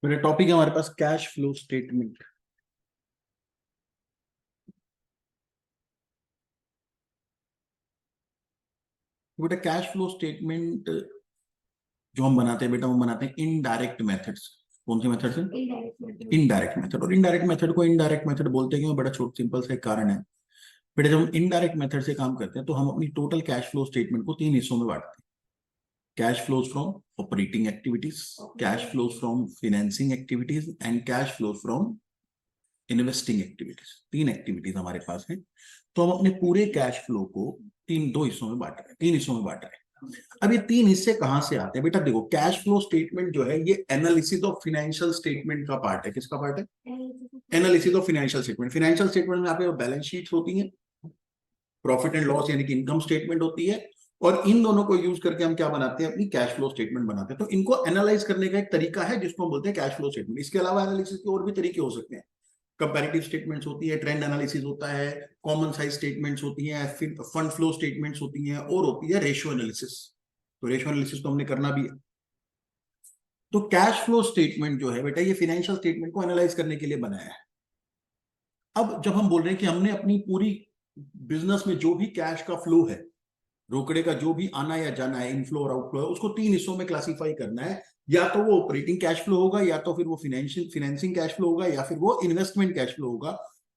मेरा टॉपिक है हमारे पास कैश फ्लो स्टेटमेंट। बेटा कैश फ्लो स्टेटमेंट जो हम बनाते हैं बेटा वो बनाते हैं इनडायरेक्ट मेथड्स। कौन से मेथड से? Indirect method. और इनडायरेक्ट मेथड को इनडायरेक्ट मेथड बोलते हैं क्यों? बड़ा छोटा सिंपल सा एक कारण है बेटा। जब हम इनडायरेक्ट मेथड से काम करते हैं तो हम अपनी टोटल कैश फ्लो स्टेटमेंट को 3 हिस्सों में बांटते हैं। Cash flows from operating activities, cash flows from financing activities and cash flows from investing activities. 3 activities हमारे पास है। तो हम अपने पूरे कैश फ्लो को 3 हिस्सों में बांट रहे हैं, 3 हिस्सों में बांट रहे हैं। अब ये 3 हिस्से कहां से आते हैं बेटा? देखो कैश फ्लो स्टेटमेंट जो है ये एनालिसिस ऑफ फाइनेंशियल स्टेटमेंट का पार्ट है। किसका पार्ट है? Analysis of financial statement. Financial statement में आपके बैलेंस शीट होती है, प्रॉफिट एंड लॉस यानी कि इनकम स्टेटमेंट होती है, और इन दोनों को यूज करके हम क्या बनाते हैं? अपनी कैश फ्लो स्टेटमेंट बनाते हैं। तो इनको एनालाइज करने का एक तरीका है जिसको हम बोलते हैं कैश फ्लो स्टेटमेंट। इसके अलावा एनालिसिस के और भी तरीके हो सकते हैं। कंपैरेटिव स्टेटमेंट्स होती है, ट्रेंड एनालिसिस होता है, कॉमन साइज स्टेटमेंट्स होती हैं, फिर फंड फ्लो स्टेटमेंट्स होती हैं, और होती है रेशियो एनालिसिस। तो रेशियो एनालिसिस तो हमने करना भी है। तो कैश फ्लो स्टेटमेंट जो है बेटा ये फाइनेंशियल स्टेटमेंट को एनालाइज करने के लिए बनाया है। अब जब हम बोल रहे हैं कि हमने अपनी पूरी बिजनेस में जो भी कैश का फ्लो है, रोकड़े का जो भी आना या जाना है, इनफ्लो और आउटफ्लो है, उसको 3 हिस्सों में क्लासिफाई करना है। या तो वो ऑपरेटिंग कैश फ्लो होगा, या तो फिर वो फाइनेंसिंग कैश फ्लो होगा, या फिर वो इन्वेस्टमेंट कैश फ्लो होगा।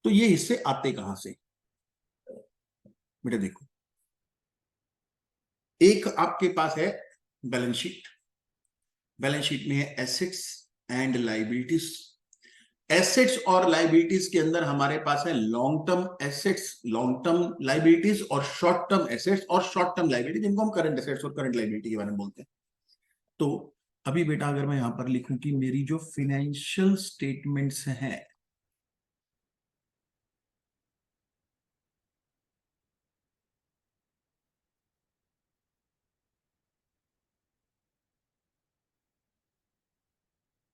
तो ये हिस्से आते कहां से बेटा? देखो, एक आपके पास है बैलेंस शीट। बैलेंस शीट में है एसेट्स एंड लाइबिलिटीज। एसेट्स और लाइबिलिटीज के अंदर हमारे पास है long term assets, long term liabilities, और शॉर्ट टर्म एसेट्स और शॉर्ट टर्म लाइबिलिटी, जिनको हम करंट एसेट्स और करंट लाइबिलिटी के बारे में बोलते हैं। तो अभी बेटा अगर मैं यहां पर लिखूं कि मेरी जो फाइनेंशियल स्टेटमेंट्स हैं,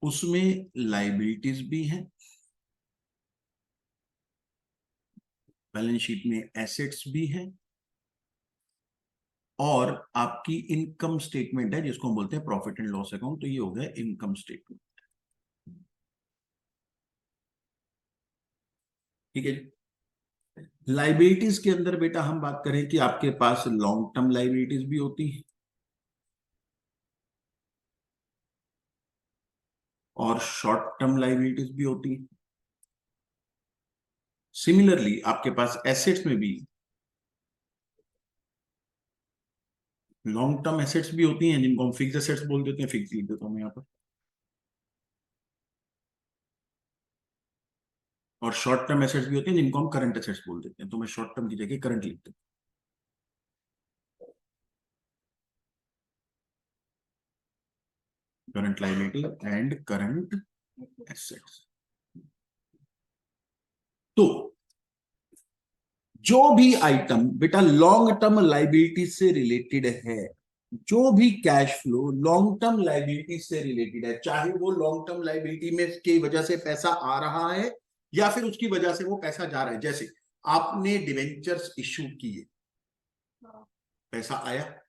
उसमें लाइबिलिटीज भी हैं, बैलेंस शीट में एसेट्स भी हैं, और आपकी इनकम स्टेटमेंट है जिसको हम बोलते हैं प्रॉफिट एंड लॉस अकाउंट। तो ये हो गया इनकम स्टेटमेंट। ठीक है जी। लाइबिलिटीज के अंदर बेटा हम बात करें कि आपके पास लॉन्ग टर्म लाइबिलिटीज भी होती हैं और शॉर्ट टर्म लाइबिलिटीज भी होती हैं। सिमिलरली आपके पास एसेट्स में भी लॉन्ग टर्म एसेट्स भी होती हैं, जिनको हम फिक्स एसेट्स बोल देते हैं। फिक्स लिख देता हूं मैं यहाँ पर। और शॉर्ट टर्म एसेट्स भी होते हैं जिनको हम करंट एसेट्स बोल देते हैं। तो मैं शॉर्ट टर्म की जगह करंट लिख देता हूं, current liability and current assets. तो जो भी आइटम बेटा लॉन्ग टर्म लाइबिलिटी से रिलेटेड है, जो भी cash flow long term liability से रिलेटेड है, चाहे वो लॉन्ग टर्म लाइबिलिटी में की वजह से पैसा आ रहा है या फिर उसकी वजह से वो पैसा जा रहा है। जैसे आपने डिवेंचर्स इश्यू किए, पैसा आया,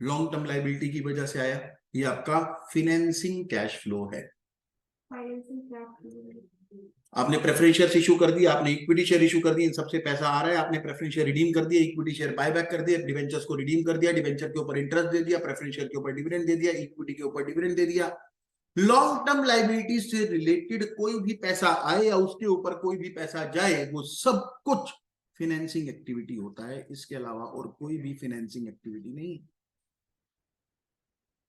लॉन्ग टर्म लाइबिलिटी की वजह से आया, ये आपका फाइनेंसिंग कैश फ्लो है। आपने प्रेफरेंस शेयर इशू कर दिया, आपने इक्विटी शेयर इशू कर दिया, इन सबसे पैसा आ रहा है। आपने प्रेफरेंस शेयर रिडीम कर दिया, इक्विटी शेयर बायबैक कर दिया, डिवेंचर्स को रिडीम कर दिया, डिवेंचर के ऊपर इंटरेस्ट दे दिया, प्रेफरेंस शेयर के ऊपर डिविडेंड दे दिया, इक्विटी के ऊपर डिविडेंड दे दिया। लॉन्ग टर्म लाइबिलिटी से रिलेटेड कोई भी पैसा आए या उसके ऊपर कोई भी पैसा जाए, वो सब कुछ फाइनेंसिंग एक्टिविटी होता है। इसके अलावा और कोई भी फाइनेंसिंग एक्टिविटी नहीं।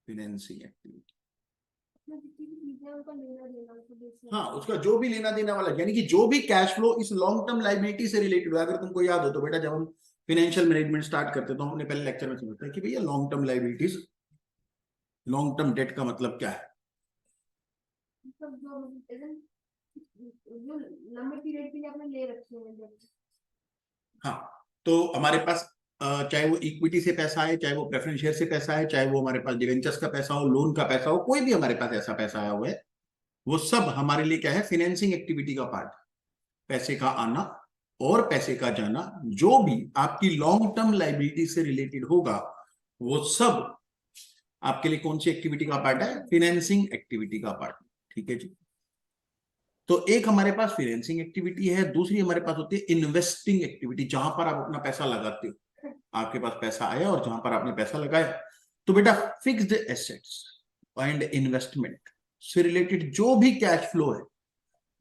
फाइनेंसिंग एक्टिविटी, हाँ, उसका जो भी लेना देना वाला, यानी कि जो भी कैश फ्लो इस लॉन्ग टर्म लाइबिलिटी से रिलेटेड है। अगर तुमको याद हो तो बेटा, जब हम फाइनेंशियल मैनेजमेंट स्टार्ट करते तो हमने पहले लेक्चर में समझते हैं कि भैया long term liabilities, long term debt का मतलब क्या है। जो लंबे पीरियड के लिए आपने ले रखी है। हाँ, तो हमारे पास चाहे वो इक्विटी से पैसा आए, चाहे वो प्रेफरेंस शेयर से पैसा आए, चाहे वो हमारे पास डिवेंचर्स का पैसा हो, लोन का पैसा हो, कोई भी हमारे पास ऐसा पैसा आया हुआ है, वो सब हमारे लिए क्या है? फाइनेंसिंग एक्टिविटी का पार्ट। पैसे का आना और पैसे का जाना, जो भी आपकी लॉन्ग टर्म लाइबिलिटी से रिलेटेड होगा, वो सब आपके लिए कौन सी एक्टिविटी का पार्ट है? फाइनेंसिंग एक्टिविटी का पार्ट। ठीक है जी। तो एक हमारे पास फाइनेंसिंग एक्टिविटी है, दूसरी हमारे पास होती है इन्वेस्टिंग एक्टिविटी, जहां पर आप अपना पैसा लगाते हो। आपके पास पैसा आया और जहां पर आपने पैसा लगाया, तो बेटा फिक्स्ड एसेट्स एंड इन्वेस्टमेंट से रिलेटेड जो भी कैश फ्लो है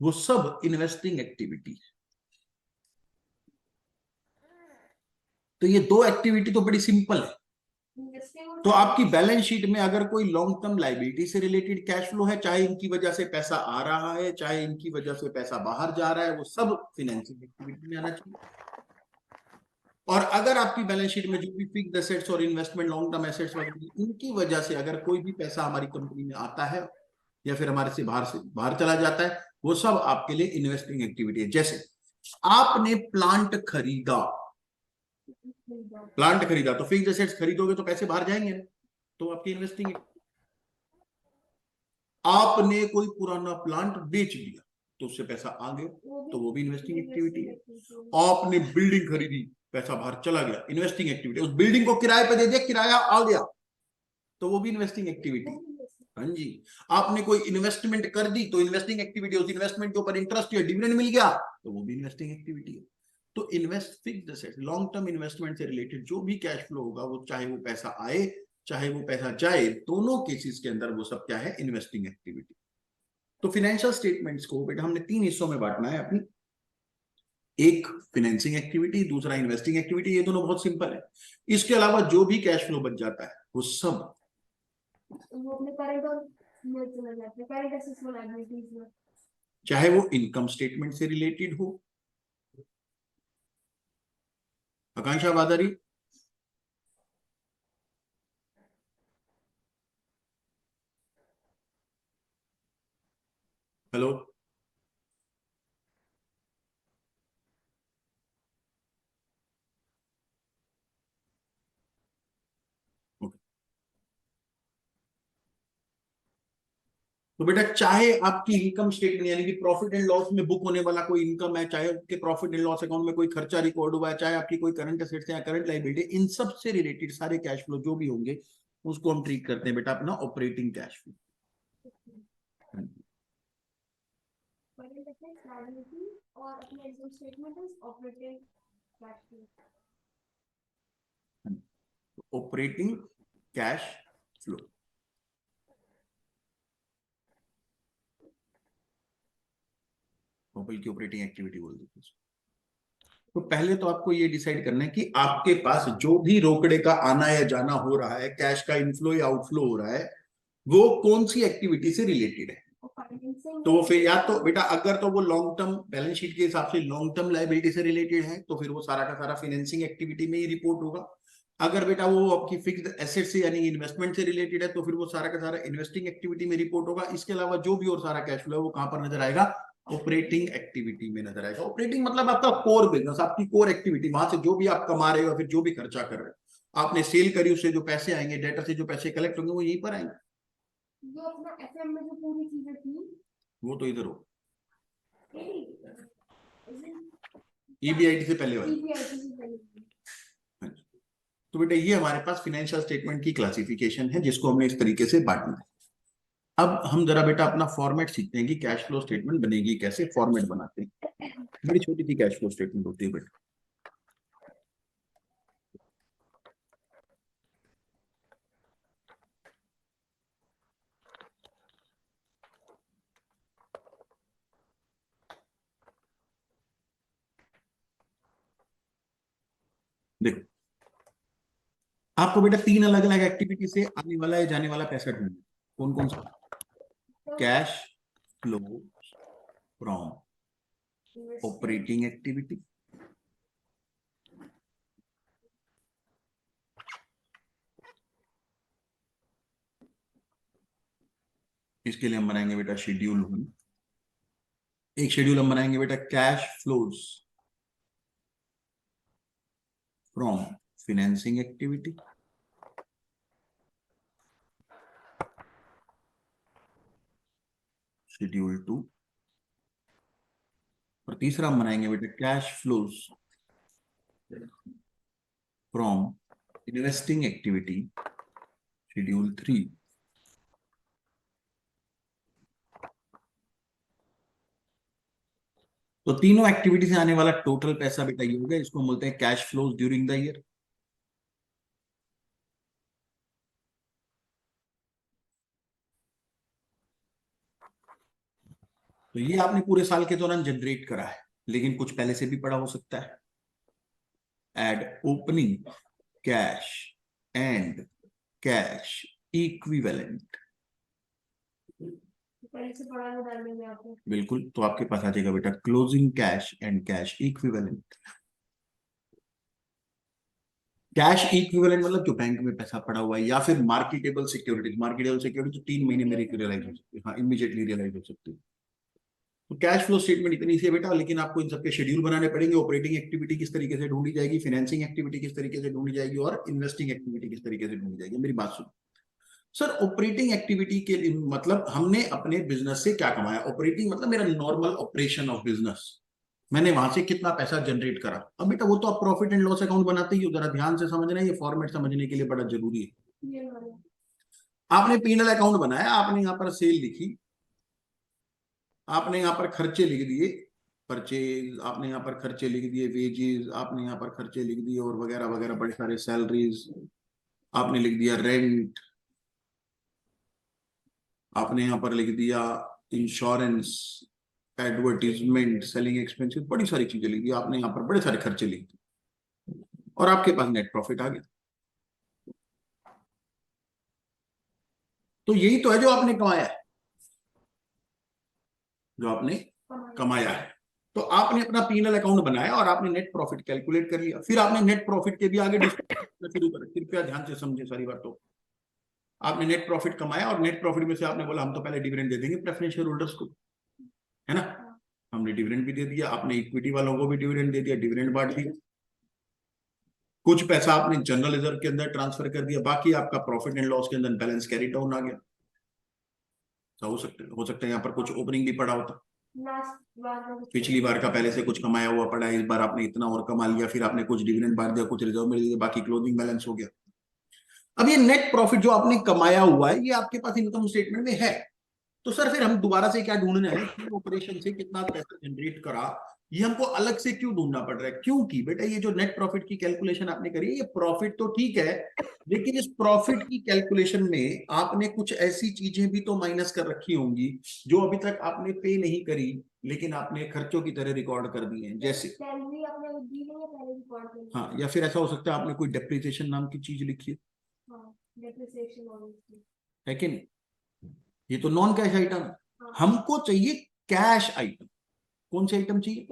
वो सब इन्वेस्टिंग एक्टिविटी है। तो ये दो एक्टिविटी तो बड़ी सिंपल है। तो आपकी बैलेंस शीट में अगर कोई लॉन्ग टर्म लाइबिलिटी से रिलेटेड कैश फ्लो है, चाहे इनकी वजह से पैसा आ रहा है चाहे इनकी वजह से पैसा बाहर जा रहा है, वो सब फाइनेंसिंग एक्टिविटी में आना चाहिए। और अगर आपकी बैलेंस शीट में जो भी फिक्स्ड एसेट्स और इन्वेस्टमेंट लॉन्ग टर्म एसेट्स वगैरह, इनकी वजह से अगर कोई भी पैसा हमारी कंपनी में आता है या फिर हमारे से बाहर चला जाता है, वो सब आपके लिए इन्वेस्टिंग एक्टिविटी है। जैसे आपने प्लांट खरीदा तो फिक्स्ड एसेट्स खरीदोगे तो पैसे बाहर जाएंगे ना, तो आपकी इन्वेस्टिंग। आपने कोई पुराना प्लांट बेच दिया तो उससे पैसा आ गया, तो वो भी इन्वेस्टिंग एक्टिविटी है। आपने बिल्डिंग खरीदी, पैसा बाहर चला गया, इन्वेस्टिंग एक्टिविटी। उस बिल्डिंग को किराए पे दे दिया, किराया आ गया, तो वो भी इन्वेस्टिंग एक्टिविटी। हाँ जी। आपने कोई इन्वेस्टमेंट कर दी तो इन्वेस्टिंग एक्टिविटी, उस इन्वेस्टमेंट के ऊपर इंटरेस्ट या डिविडेंड मिल गया, तो वो भी इन्वेस्टिंग एक्टिविटी है। तो invest fixed assets long term investment से रिलेटेड जो भी कैश फ्लो होगा, वो चाहे वो पैसा आए चाहे वो पैसा जाए, दोनों केसेस के अंदर वो सब क्या है, इन्वेस्टिंग एक्टिविटी। तो फाइनेंशियल स्टेटमेंट्स को बेटा हमने 3 हिस्सों में बांटना है अपनी। एक फाइनेंसिंग एक्टिविटी, दूसरा इन्वेस्टिंग एक्टिविटी, ये दोनों बहुत सिंपल है। इसके अलावा जो भी कैश फ्लो बच जाता है वो सब चाहे वो इनकम स्टेटमेंट से रिलेटेड हो। आकांक्षा वादारी, हेलो। तो बेटा चाहे आपकी इनकम स्टेटमेंट यानी कि प्रॉफिट एंड लॉस में बुक होने वाला कोई इनकम है, चाहे आपके प्रॉफिट एंड लॉस अकाउंट में कोई खर्चा रिकॉर्ड हुआ है, चाहे आपकी कोई करंट असेट्स या करंट लायबिलिटी, इन सब से रिलेटेड सारे कैश फ्लो जो भी होंगे उसको हम ट्रीट करते हैं बेटा अपना operating cash flow. Operating cash flow, mobile की ऑपरेटिंग एक्टिविटी बोल देते हैं। तो पहले तो आपको ये डिसाइड करना है कि आपके पास जो भी रोकड़े का आना या जाना हो रहा है, कैश का इनफ्लो या आउटफ्लो हो रहा है, वो कौन सी एक्टिविटी से रिलेटेड है। तो फिर या तो बेटा अगर तो वो लॉन्ग टर्म बैलेंस शीट के हिसाब से लॉन्ग टर्म लायबिलिटी से रिलेटेड है, तो फिर वो सारा का सारा फाइनेंसिंग एक्टिविटी में ही रिपोर्ट होगा। अगर बेटा वो आपकी फिक्स्ड एसेट से यानी इन्वेस्टमेंट से रिलेटेड है, तो फिर वो सारा का सारा इन्वेस्टिंग एक्टिविटी में रिपोर्ट होगा। इसके अलावा जो भी और सारा कैश फ्लो है वो कहां पर नजर आएगा, ऑपरेटिंग एक्टिविटी में नजर आएगा। ऑपरेटिंग मतलब आपका कोर बिजनेस, आपकी कोर एक्टिविटी, वहां से जो भी आप कमा रहे हो या फिर जो भी खर्चा कर रहे हो, आपने सेल करी, उससे जो पैसे आएंगे, डेटर से जो पैसे कलेक्ट होंगे, वो यहीं पर आएंगे। जो अपना एफएम में जो पूरी चीजें थी वो तो इधर हो, ईबीआईटी से पहले वाली। हाँ जी। तो बेटा ये हमारे पास फाइनेंशियल स्टेटमेंट की क्लासिफिकेशन है, जिसको हमने इस तरीके से बांटना है। अब हम जरा बेटा अपना फॉर्मेट सीखते हैं कि कैश फ्लो स्टेटमेंट बनेगी कैसे, फॉर्मेट बनाते हैं। बड़ी छोटी सी कैश फ्लो स्टेटमेंट होती है बेटा। देखो, आपको बेटा 3 अलग अलग एक्टिविटी से आने वाला या जाने वाला पैसा ढूंढना। कौन कौन सा, cash flow from operating activity, इसके लिए हम बनाएंगे बेटा शेड्यूल 1। एक शेड्यूल हम बनाएंगे बेटा cash flows from financing activity, schedule 2। और तीसरा हम बनाएंगे बेटा cash flows from investing activity, schedule 3। तो तीनों एक्टिविटी से आने वाला टोटल पैसा बेटा ये हो गया, इसको बोलते हैं cash flows during the year. तो ये आपने पूरे साल के दौरान जनरेट करा है, लेकिन कुछ पहले से भी पड़ा हो सकता है। Add opening cash and cash equivalent, बिल्कुल। तो आपके पास आ जाएगा बेटा closing cash and cash equivalent. Cash equivalent मतलब जो बैंक में पैसा पड़ा हुआ है, या फिर मार्केटेबल सिक्योरिटीज। मार्केटेबल सिक्योरिटी तो 3 महीने में रियलाइज हो सकती है, हाँ इमीडिएटली रियलाइज हो सकती है। तो कैश फ्लो स्टेटमेंट इतनी सी है बेटा, लेकिन आपको इन सबके शेड्यूल बनाने पड़ेंगे। ऑपरेटिंग एक्टिविटी किस तरीके से ढूंढी जाएगी, फाइनेंसिंग एक्टिविटी किस तरीके से ढूंढी जाएगी, और इन्वेस्टिंग एक्टिविटी किस तरीके से ढूंढी जाएगी। मेरी बात सुनो सर, ऑपरेटिंग एक्टिविटी के लिए मतलब हमने अपने बिजनेस से क्या कमाया। ऑपरेटिंग मतलब मेरा नॉर्मल ऑपरेशन ऑफ बिजनेस, मैंने वहां से कितना पैसा जनरेट करा। अब बेटा वो तो आप प्रॉफिट एंड लॉस अकाउंट बनाते ही हो, जरा ध्यान से समझना, ये फॉर्मेट समझने के लिए बड़ा जरूरी है। आपने पीएनएल अकाउंट बनाया, आपने यहाँ पर सेल लिखी, आपने यहाँ पर खर्चे लिख दिए, परचेज, आपने यहाँ पर खर्चे लिख दिए, वेजेस आपने यहाँ पर खर्चे लिख दिए, और वगैरह वगैरह बड़े सारे सैलरीज आपने लिख दिया, रेंट आपने यहाँ पर लिख दिया, इंश्योरेंस, एडवर्टीजमेंट, सेलिंग एक्सपेंसेस, बड़ी सारी चीजें लिख दी आपने यहाँ पर, बड़े सारे खर्चे लिख दिए, और आपके पास नेट प्रॉफिट आ गया। तो यही तो है जो आपने कमाया है, जो आपने कमाया है। तो आपने अपना पीएनएल अकाउंट बनाया और आपने नेट प्रॉफिट कैलकुलेट कर लिया, फिर आपने नेट प्रॉफिट के भी आगे डिस्कस शुरू कर। कृपया ध्यान से समझे सारी बातों। आपने नेट प्रॉफिट कमाया और नेट प्रॉफिट में से आपने बोला हम तो पहले डिविडेंड दे देंगे प्रेफरेंस शेयर होल्डर्स को, है ना। हमने डिविडेंड भी दे दिया, आपने इक्विटी वालों को भी डिविडेंड दे दिया, डिविडेंड बांट दिया। कुछ पैसा आपने जनरल रिजर्व के अंदर ट्रांसफर कर दिया, बाकी आपका प्रॉफिट एंड लॉस के अंदर बैलेंस कैरी डाउन आ गया। हो सकता है यहाँ पर कुछ ओपनिंग भी पड़ा होता, पिछली बार का पहले से कुछ कमाया हुआ पड़ा है, इस बार आपने इतना और कमा लिया, फिर आपने कुछ डिविडेंड बांट दिया, कुछ रिजर्व में दिया, बाकी क्लोजिंग बैलेंस हो गया। अब ये नेट प्रॉफिट जो आपने कमाया हुआ है, ये आपके पास इनकम स्टेटमेंट में है। तो सर फिर हम दोबारा से क्या ढूंढना है, ऑपरेशन से कितना पैसा जनरेट करा, ये हमको अलग से क्यों ढूंढना पड़ रहा है। क्योंकि बेटा ये जो नेट प्रॉफिट की कैलकुलेशन आपने करी है, ये प्रॉफिट तो ठीक है, लेकिन इस प्रॉफिट की कैलकुलेशन में आपने कुछ ऐसी चीजें भी तो माइनस कर रखी होंगी जो अभी तक आपने पे नहीं करी, लेकिन आपने खर्चों की तरह रिकॉर्ड कर दिए हैं। जैसे हाँ, या फिर ऐसा हो सकता है आपने कोई डेप्रिसिएशन नाम की चीज लिखी है, है कि नहीं। ये तो नॉन कैश आइटम है, हमको चाहिए कैश आइटम। कौन से आइटम चाहिए,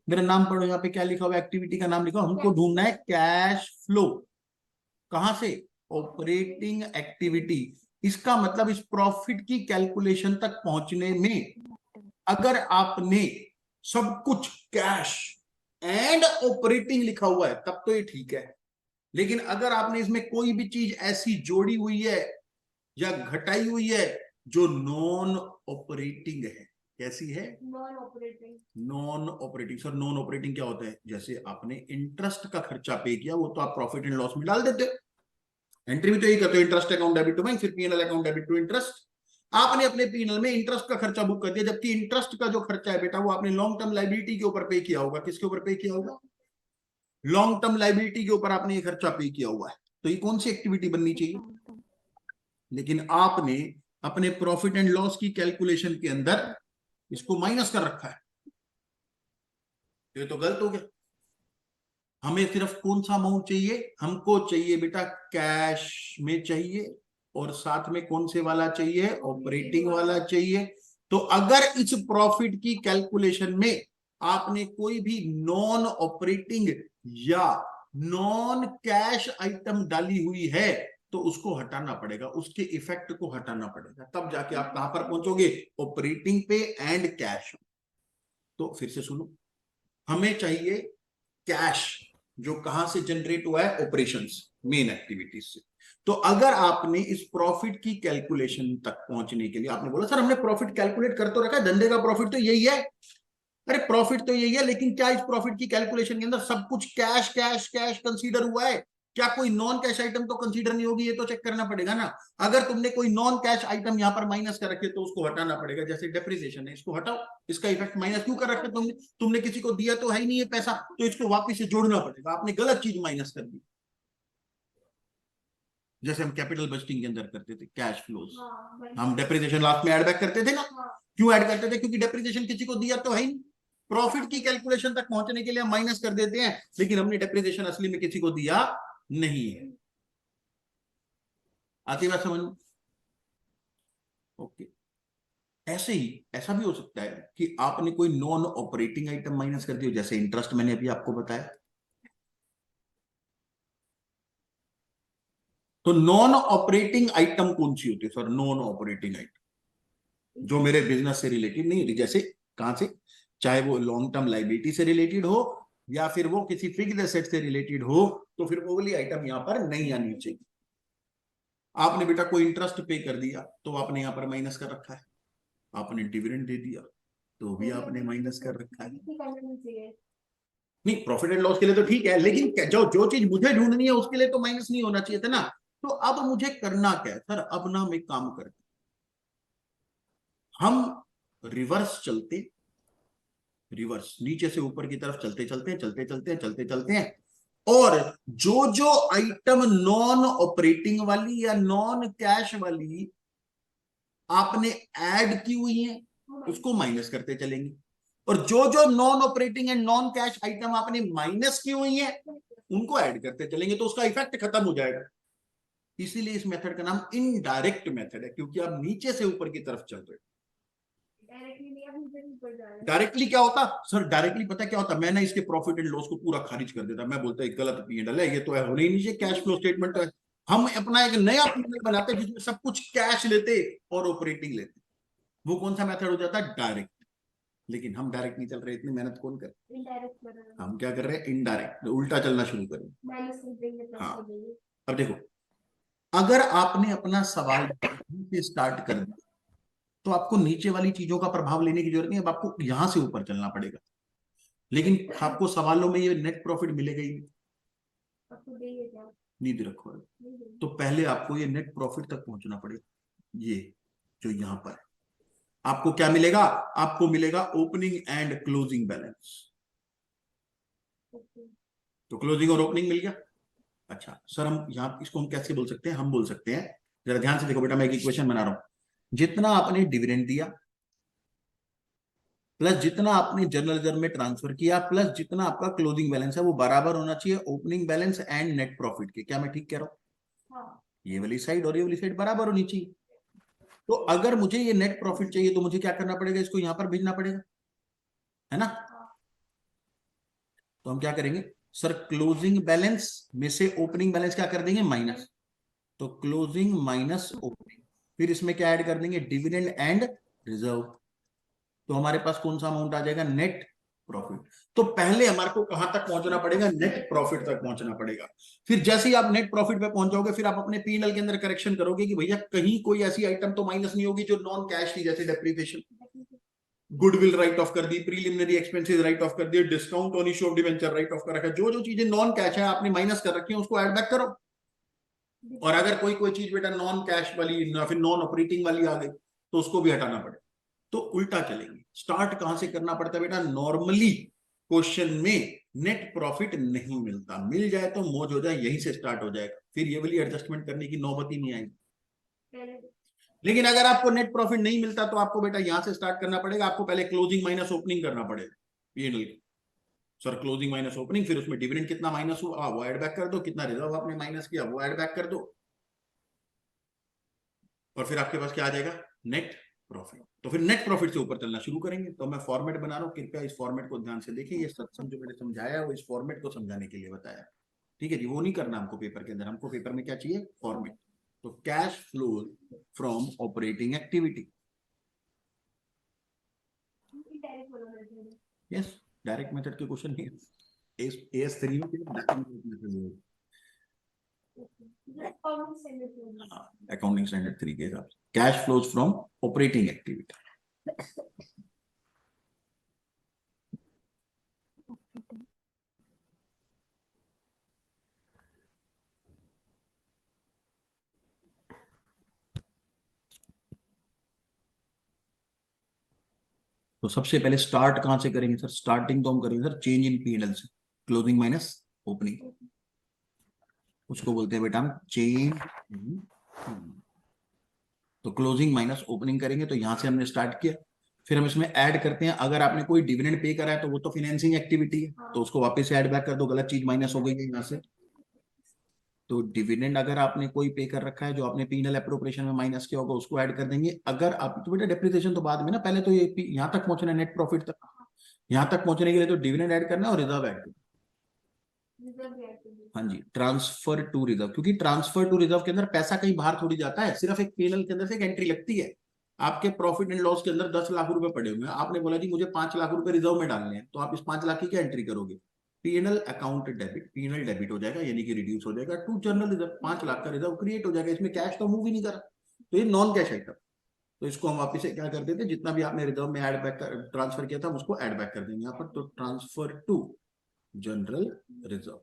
मेरा नाम पढ़ो, यहाँ पे क्या लिखा हुआ है, एक्टिविटी का नाम लिखा हुआ, हमको ढूंढना है कैश फ्लो। कहां से, ऑपरेटिंग एक्टिविटी। इसका मतलब इस प्रॉफिट की कैलकुलेशन तक पहुंचने में अगर आपने सब कुछ कैश एंड ऑपरेटिंग लिखा हुआ है तब तो ये ठीक है, लेकिन अगर आपने इसमें कोई भी चीज ऐसी जोड़ी हुई है या घटाई हुई है जो नॉन ऑपरेटिंग है, कैसी है, non operating. Non operating sir, non operating क्या होता है, जैसे आपने इंटरेस्ट का खर्चा पे किया, वो तो आप प्रॉफिट एंड लॉस में डाल देते हो, एंट्री भी तो यही करते हो, interest account debit to bank, फिर PNL account debit to interest. आपने अपने पीएनएल में इंटरेस्ट का खर्चा बुक कर दिया, जबकि इंटरेस्ट का जो खर्चा है बेटा वो आपने लॉन्ग टर्म लाइबिलिटी के ऊपर पे किया होगा। किसके ऊपर पे किया होगा, लॉन्ग टर्म लाइबिलिटी के ऊपर आपने ये खर्चा पे किया हुआ है। तो ये कौन सी एक्टिविटी बननी चाहिए, लेकिन आपने अपने प्रॉफिट एंड लॉस की कैलकुलेशन के अंदर इसको माइनस कर रखा है, ये तो गलत हो गया। हमें सिर्फ कौन सा अमाउंट चाहिए, हमको चाहिए बेटा कैश में चाहिए, और साथ में कौन से वाला चाहिए, ऑपरेटिंग वाला चाहिए। तो अगर इस प्रॉफिट की कैलकुलेशन में आपने कोई भी नॉन ऑपरेटिंग या नॉन कैश आइटम डाली हुई है तो उसको हटाना पड़ेगा, उसके इफेक्ट को हटाना पड़ेगा, तब जाके आप कहां पर पहुंचोगे, ऑपरेटिंग पे एंड कैश। तो फिर से सुनो, हमें चाहिए कैश जो कहां से जनरेट हुआ है, ऑपरेशंस, मेन एक्टिविटीज से। तो अगर आपने इस प्रॉफिट की कैलकुलेशन तक पहुंचने के लिए, आपने बोला सर हमने प्रॉफिट कैलकुलेट कर तो रखा है, धंधे का प्रॉफिट तो यही है, अरे प्रॉफिट तो यही है, लेकिन क्या इस प्रॉफिट की कैलकुलेशन के अंदर सब कुछ कैश कैश कैश कंसीडर हुआ है, क्या कोई नॉन कैश आइटम तो कंसीडर नहीं होगी, ये तो चेक करना पड़ेगा ना। अगर तुमने कोई नॉन कैश आइटम यहाँ पर माइनस कर रखे तो उसको हटाना पड़ेगा, जैसे डेप्रिसिएशन है, इसको हटाओ, इसका इफेक्ट माइनस क्यों कर रखे तुमने, तुमने किसी को दिया तो है ही नहीं ये पैसा, तो इसको वापिस से जोड़ना पड़ेगा, आपने गलत चीज माइनस कर दी। जैसे हम कैपिटल बजटिंग के अंदर करते थे कैश फ्लोज, हम डेप्रिसिएशन लास्ट में ऐड बैक करते थे ना, क्यों ऐड करते थे, क्योंकि डेप्रिसिएशन किसी को दिया तो है ही, प्रॉफिट की कैलकुलेशन तक पहुंचने के लिए हम माइनस कर देते हैं, लेकिन हमने डेप्रिसिएशन असली में किसी को दिया नहीं है। आती बात समझ? ओके। ऐसे ही ऐसा भी हो सकता है कि आपने कोई नॉन ऑपरेटिंग आइटम माइनस कर दिया, जैसे इंटरेस्ट मैंने अभी आपको बताया, तो नॉन ऑपरेटिंग आइटम कौन सी होती है सर? नॉन ऑपरेटिंग आइटम जो मेरे बिजनेस से रिलेटेड नहीं होती, जैसे कहां से, चाहे वो लॉन्ग टर्म लाइबिलिटी से रिलेटेड हो या फिर वो किसी फिक्स्ड एसेट से रिलेटेड हो, तो फिर वो वाली आइटम यहां पर नहीं आनी चाहिए। आपने बेटा कोई इंटरेस्ट पे कर दिया तो आपने यहां पर माइनस कर रखा है, आपने डिविडेंड दे दिया तो भी आपने माइनस कर रखा है। नहीं, प्रॉफिट एंड लॉस के लिए तो ठीक है, लेकिन जो जो चीज मुझे ढूंढनी है उसके लिए तो माइनस नहीं होना चाहिए था ना। तो अब मुझे करना क्या है सर, अब ना हम एक काम करते, हम रिवर्स चलते, रिवर्स नीचे से ऊपर की तरफ चलते चलते चलते चलते चलते चलते हैं, और जो जो आइटम नॉन ऑपरेटिंग वाली या नॉन कैश वाली आपने ऐड की हुई है उसको माइनस करते चलेंगे, और जो जो non operating and non cash item आपने माइनस की हुई है उनको ऐड करते चलेंगे, तो उसका इफेक्ट खत्म हो जाएगा। इसीलिए इस मेथड का नाम इनडायरेक्ट मेथड है, क्योंकि आप नीचे से ऊपर की तरफ चल रहे हो। डायरेक्टली क्या होता सर, डायरेक्टली पता क्या होता, मैं ना इसके प्रॉफिट एंड लॉस को पूरा खारिज कर देता, मैं बोलता गलत पीएनएल है, ये तो है होने ही नहीं चाहिए, कैश फ्लो स्टेटमेंट है। हम अपना एक नया पीएनएल बनाते जिसमें सब कुछ कैश लेते और ऑपरेटिंग लेते, वो कौन सा मेथड हो जाता है? डायरेक्ट। लेकिन हम डायरेक्ट नहीं चल रहे, इतनी मेहनत कौन करे, हम क्या कर रहे हैं? इनडायरेक्ट, उल्टा चलना शुरू करें। हाँ, अब देखो, अगर आपने अपना सवाल से स्टार्ट कर दिया तो आपको नीचे वाली चीजों का प्रभाव लेने की जरूरत नहीं है, अब आपको यहां से ऊपर चलना पड़ेगा, लेकिन आपको सवालों में ये नेट प्रॉफिट मिलेगा ही नहीं, दे रखो है, तो पहले आपको ये नेट प्रॉफिट तक पहुंचना पड़ेगा, ये जो यहां पर है। आपको क्या मिलेगा? आपको मिलेगा ओपनिंग एंड क्लोजिंग बैलेंस, तो क्लोजिंग और ओपनिंग मिल गया। अच्छा सर, हम यहाँ इसको हम कैसे बोल सकते हैं? हम बोल सकते हैं, जरा ध्यान से देखो बेटा, मैं एक इक्वेशन बना रहा हूं, जितना आपने डिविडेंड दिया प्लस जितना आपने जर्नल रिजर्व में ट्रांसफर किया प्लस जितना आपका क्लोजिंग बैलेंस है वो बराबर होना चाहिए opening balance and net profit के। क्या मैं ठीक कह रहा हूं? हाँ। ये वाली साइड और ये वाली साइड बराबर होनी चाहिए, तो अगर मुझे ये नेट प्रॉफिट चाहिए तो मुझे क्या करना पड़ेगा? इसको यहां पर भेजना पड़ेगा, है ना? तो हम क्या करेंगे सर, क्लोजिंग बैलेंस में से ओपनिंग बैलेंस क्या कर देंगे? माइनस, तो क्लोजिंग माइनस ओपनिंग, फिर इसमें क्या ऐड कर देंगे? डिविडेंड एंड रिजर्व, तो हमारे पास कौन सा अमाउंट आ जाएगा? Net profit. तो पहले हमारे को कहां तक पहुंचना पड़ेगा? नेट प्रॉफिट तक पहुंचना पड़ेगा। फिर जैसे ही आप नेट प्रॉफिट पे पहुंच जाओगे फिर आप अपने पीएनएल के अंदर करेक्शन करोगे कि भैया कहीं कोई ऐसी आइटम तो माइनस नहीं होगी जो नॉन कैश थी, जैसे डेप्रिसिएशन, गुडविल राइट ऑफ कर दी, प्रीलिमिनरी एक्सपेंसेस राइट ऑफ कर दिए, discount on issue of debenture right of कर रखा है, जो जो चीजें नॉन कैश है आपने माइनस कर रखी है उसको ऐड बैक करो। और अगर कोई कोई चीज बेटा नॉन कैश वाली या फिर नॉन ऑपरेटिंग वाली आ गई तो उसको भी हटाना पड़े, तो उल्टा चलेंगे। स्टार्ट कहां से करना पड़ता है बेटा? नॉर्मली क्वेश्चन में नेट प्रॉफिट नहीं मिलता, मिल जाए तो मौज हो जाए, यहीं से स्टार्ट हो जाएगा, फिर ये वाली एडजस्टमेंट करने की नौबत ही नहीं आएगी। लेकिन अगर आपको नेट प्रॉफिट नहीं मिलता तो आपको बेटा यहां से स्टार्ट करना पड़ेगा, आपको पहले क्लोजिंग माइनस ओपनिंग करना पड़ेगा। PNL sir closing minus opening, फिर उसमें डिविडेंड कितना माइनस हुआ वो ऐड बैक कर दो, कितना रिजर्व आपने माइनस किया वो ऐड बैक कर दो, और फिर आपके पास क्या आ जाएगा? Net profit. तो फिर नेट प्रॉफिट से ऊपर चलना शुरू करेंगे। तो मैं फॉर्मेट बना रहा हूँ, कृपया इस फॉर्मेट को ध्यान से देखिए, ये सत्संग जो मैंने समझाया है वो इस फॉर्मेट को समझाने के लिए बताया, ठीक है जी? वो नहीं करना हमको पेपर के अंदर, हमको पेपर में क्या चाहिए? फॉर्मेट। तो cash flow from operating activity, yes, direct method के क्वेश्चन नहीं है, AS3 में अकाउंटिंग स्टैंडर्ड 3 के हिसाब से cash flows from operating activity. तो सबसे पहले स्टार्ट कहां से करेंगे सर? स्टार्टिंग तो हम करेंगे सर चेंज इन पीएनएल से, क्लोजिंग माइनस ओपनिंग, उसको बोलते हैं बेटा हम चेंज इन। तो क्लोजिंग माइनस ओपनिंग करेंगे, तो यहां से हमने स्टार्ट किया, फिर हम इसमें ऐड करते हैं। अगर आपने कोई डिविडेंड पे करा है तो वो तो फाइनेंसिंग एक्टिविटी है, तो उसको वापस से ऐड बैक कर दो, गलत चीज माइनस हो गई है यहां से। तो डिविडेंड अगर आपने कोई पे कर रखा है जो आपने पीनल एप्रोप्रिएशन में माइनस किया होगा उसको ऐड कर देंगे। अगर आप तो बेटा डेप्रिसिएशन तो बाद में ना, पहले तो ये यहां तक पहुंचना है नेट प्रॉफिट तक, यहां तक पहुंचने के लिए तो डिविडेंड ऐड करना है और रिजर्व ऐड करना। हाँ जी, ट्रांसफर टू रिजर्व, क्योंकि ट्रांसफर टू रिजर्व के अंदर पैसा कहीं बाहर थोड़ी जाता है, सिर्फ एक पीएनएल के अंदर से एक एंट्री लगती है। आपके प्रॉफिट एंड लॉस के अंदर 10 लाख रुपए पड़े हुए हैं, आपने बोला जी मुझे 5 लाख रुपए रिजर्व में डालने हैं, तो आप इस 5 लाख की क्या एंट्री करोगे? PNL account debit, PNL debit हो जाएगा, यानी कि रिड्यूस हो जाएगा टू जनरल रिजर्व, 5 लाख का रिजर्व क्रिएट हो जाएगा। इसमें कैश तो मूव ही नहीं करा, तो ये नॉन कैश आइटम। तो इसको हम वापस से क्या कर देते हैं, जितना भी आपने रिजर्व में ऐड बैक ट्रांसफर किया था उसको ऐड बैक कर देंगे यहाँ पर। तो ट्रांसफर टू जनरल रिजर्व।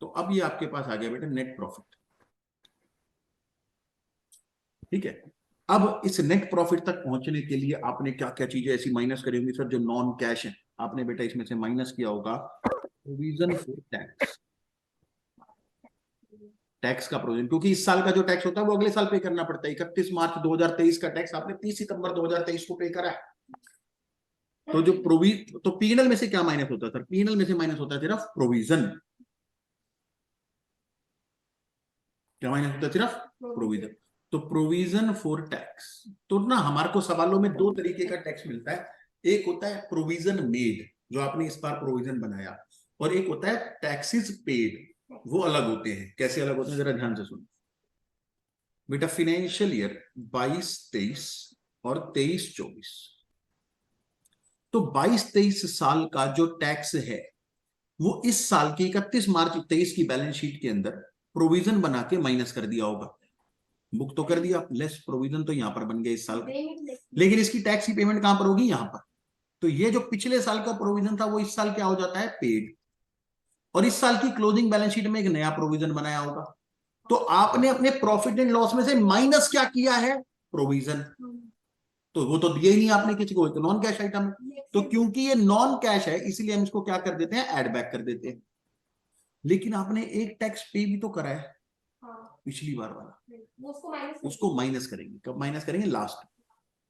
तो अब ये आपके पास आ गया बेटा नेट प्रॉफिट। ठीक है, अब इस नेट प्रॉफिट तक पहुंचने के लिए आपने क्या क्या चीजें ऐसी माइनस करी होंगी सर जो नॉन कैश है? आपने बेटा इसमें से माइनस किया होगा प्रोविजन फॉर टैक्स, टैक्स का प्रोविजन, क्योंकि इस साल का जो टैक्स होता है वो अगले साल पे करना पड़ता है। 31 मार्च 2023 का टैक्स आपने 30 सितंबर 2023 को पे करा है। तो जो तो पीएनएल में से क्या माइनस होता है सर? पीएनएल में से माइनस होता है सिर्फ प्रोविजन। क्या माइनस होता है? सिर्फ प्रोविजन। तो प्रोविजन फॉर टैक्स, तो ना हमारे को सवालों में दो तरीके का टैक्स मिलता है। एक होता है प्रोविजन मेड, जो आपने इस बार प्रोविजन बनाया, और एक होता है टैक्सेस पेड। वो अलग होते हैं। कैसे अलग होते हैं जरा ध्यान से सुनो बेटा। फाइनेंशियल ईयर 22-23 और 23-24, तो 22-23 साल का जो टैक्स है वो इस साल की 31 मार्च 23 की बैलेंस शीट के अंदर प्रोविजन बना के माइनस कर दिया होगा। बुक तो कर दिया, लेस प्रोविजन तो यहां पर बन गया इस साल का, लेकिन इसकी टैक्स की पेमेंट कहां पर होगी? यहां पर। तो ये जो पिछले साल का प्रोविजन था वो इस साल क्या हो जाता है? पेड। और इस साल की क्लोजिंग बैलेंस शीट में एक नया प्रोविजन बनाया होगा। तो आपने अपने प्रॉफिट एंड लॉस में से माइनस क्या किया है? प्रोविजन। तो वो तो दिया ही नहीं आपने किसी को, तो नॉन कैश आइटम है। तो क्योंकि ये नॉन कैश है इसलिए हम इसको क्या कर देते हैं? ऐड बैक कर देते हैं। लेकिन आपने एक टैक्स पे भी तो करा है पिछली बार वाला, उसको माइनस करेंगे। कब माइनस करेंगे? लास्ट।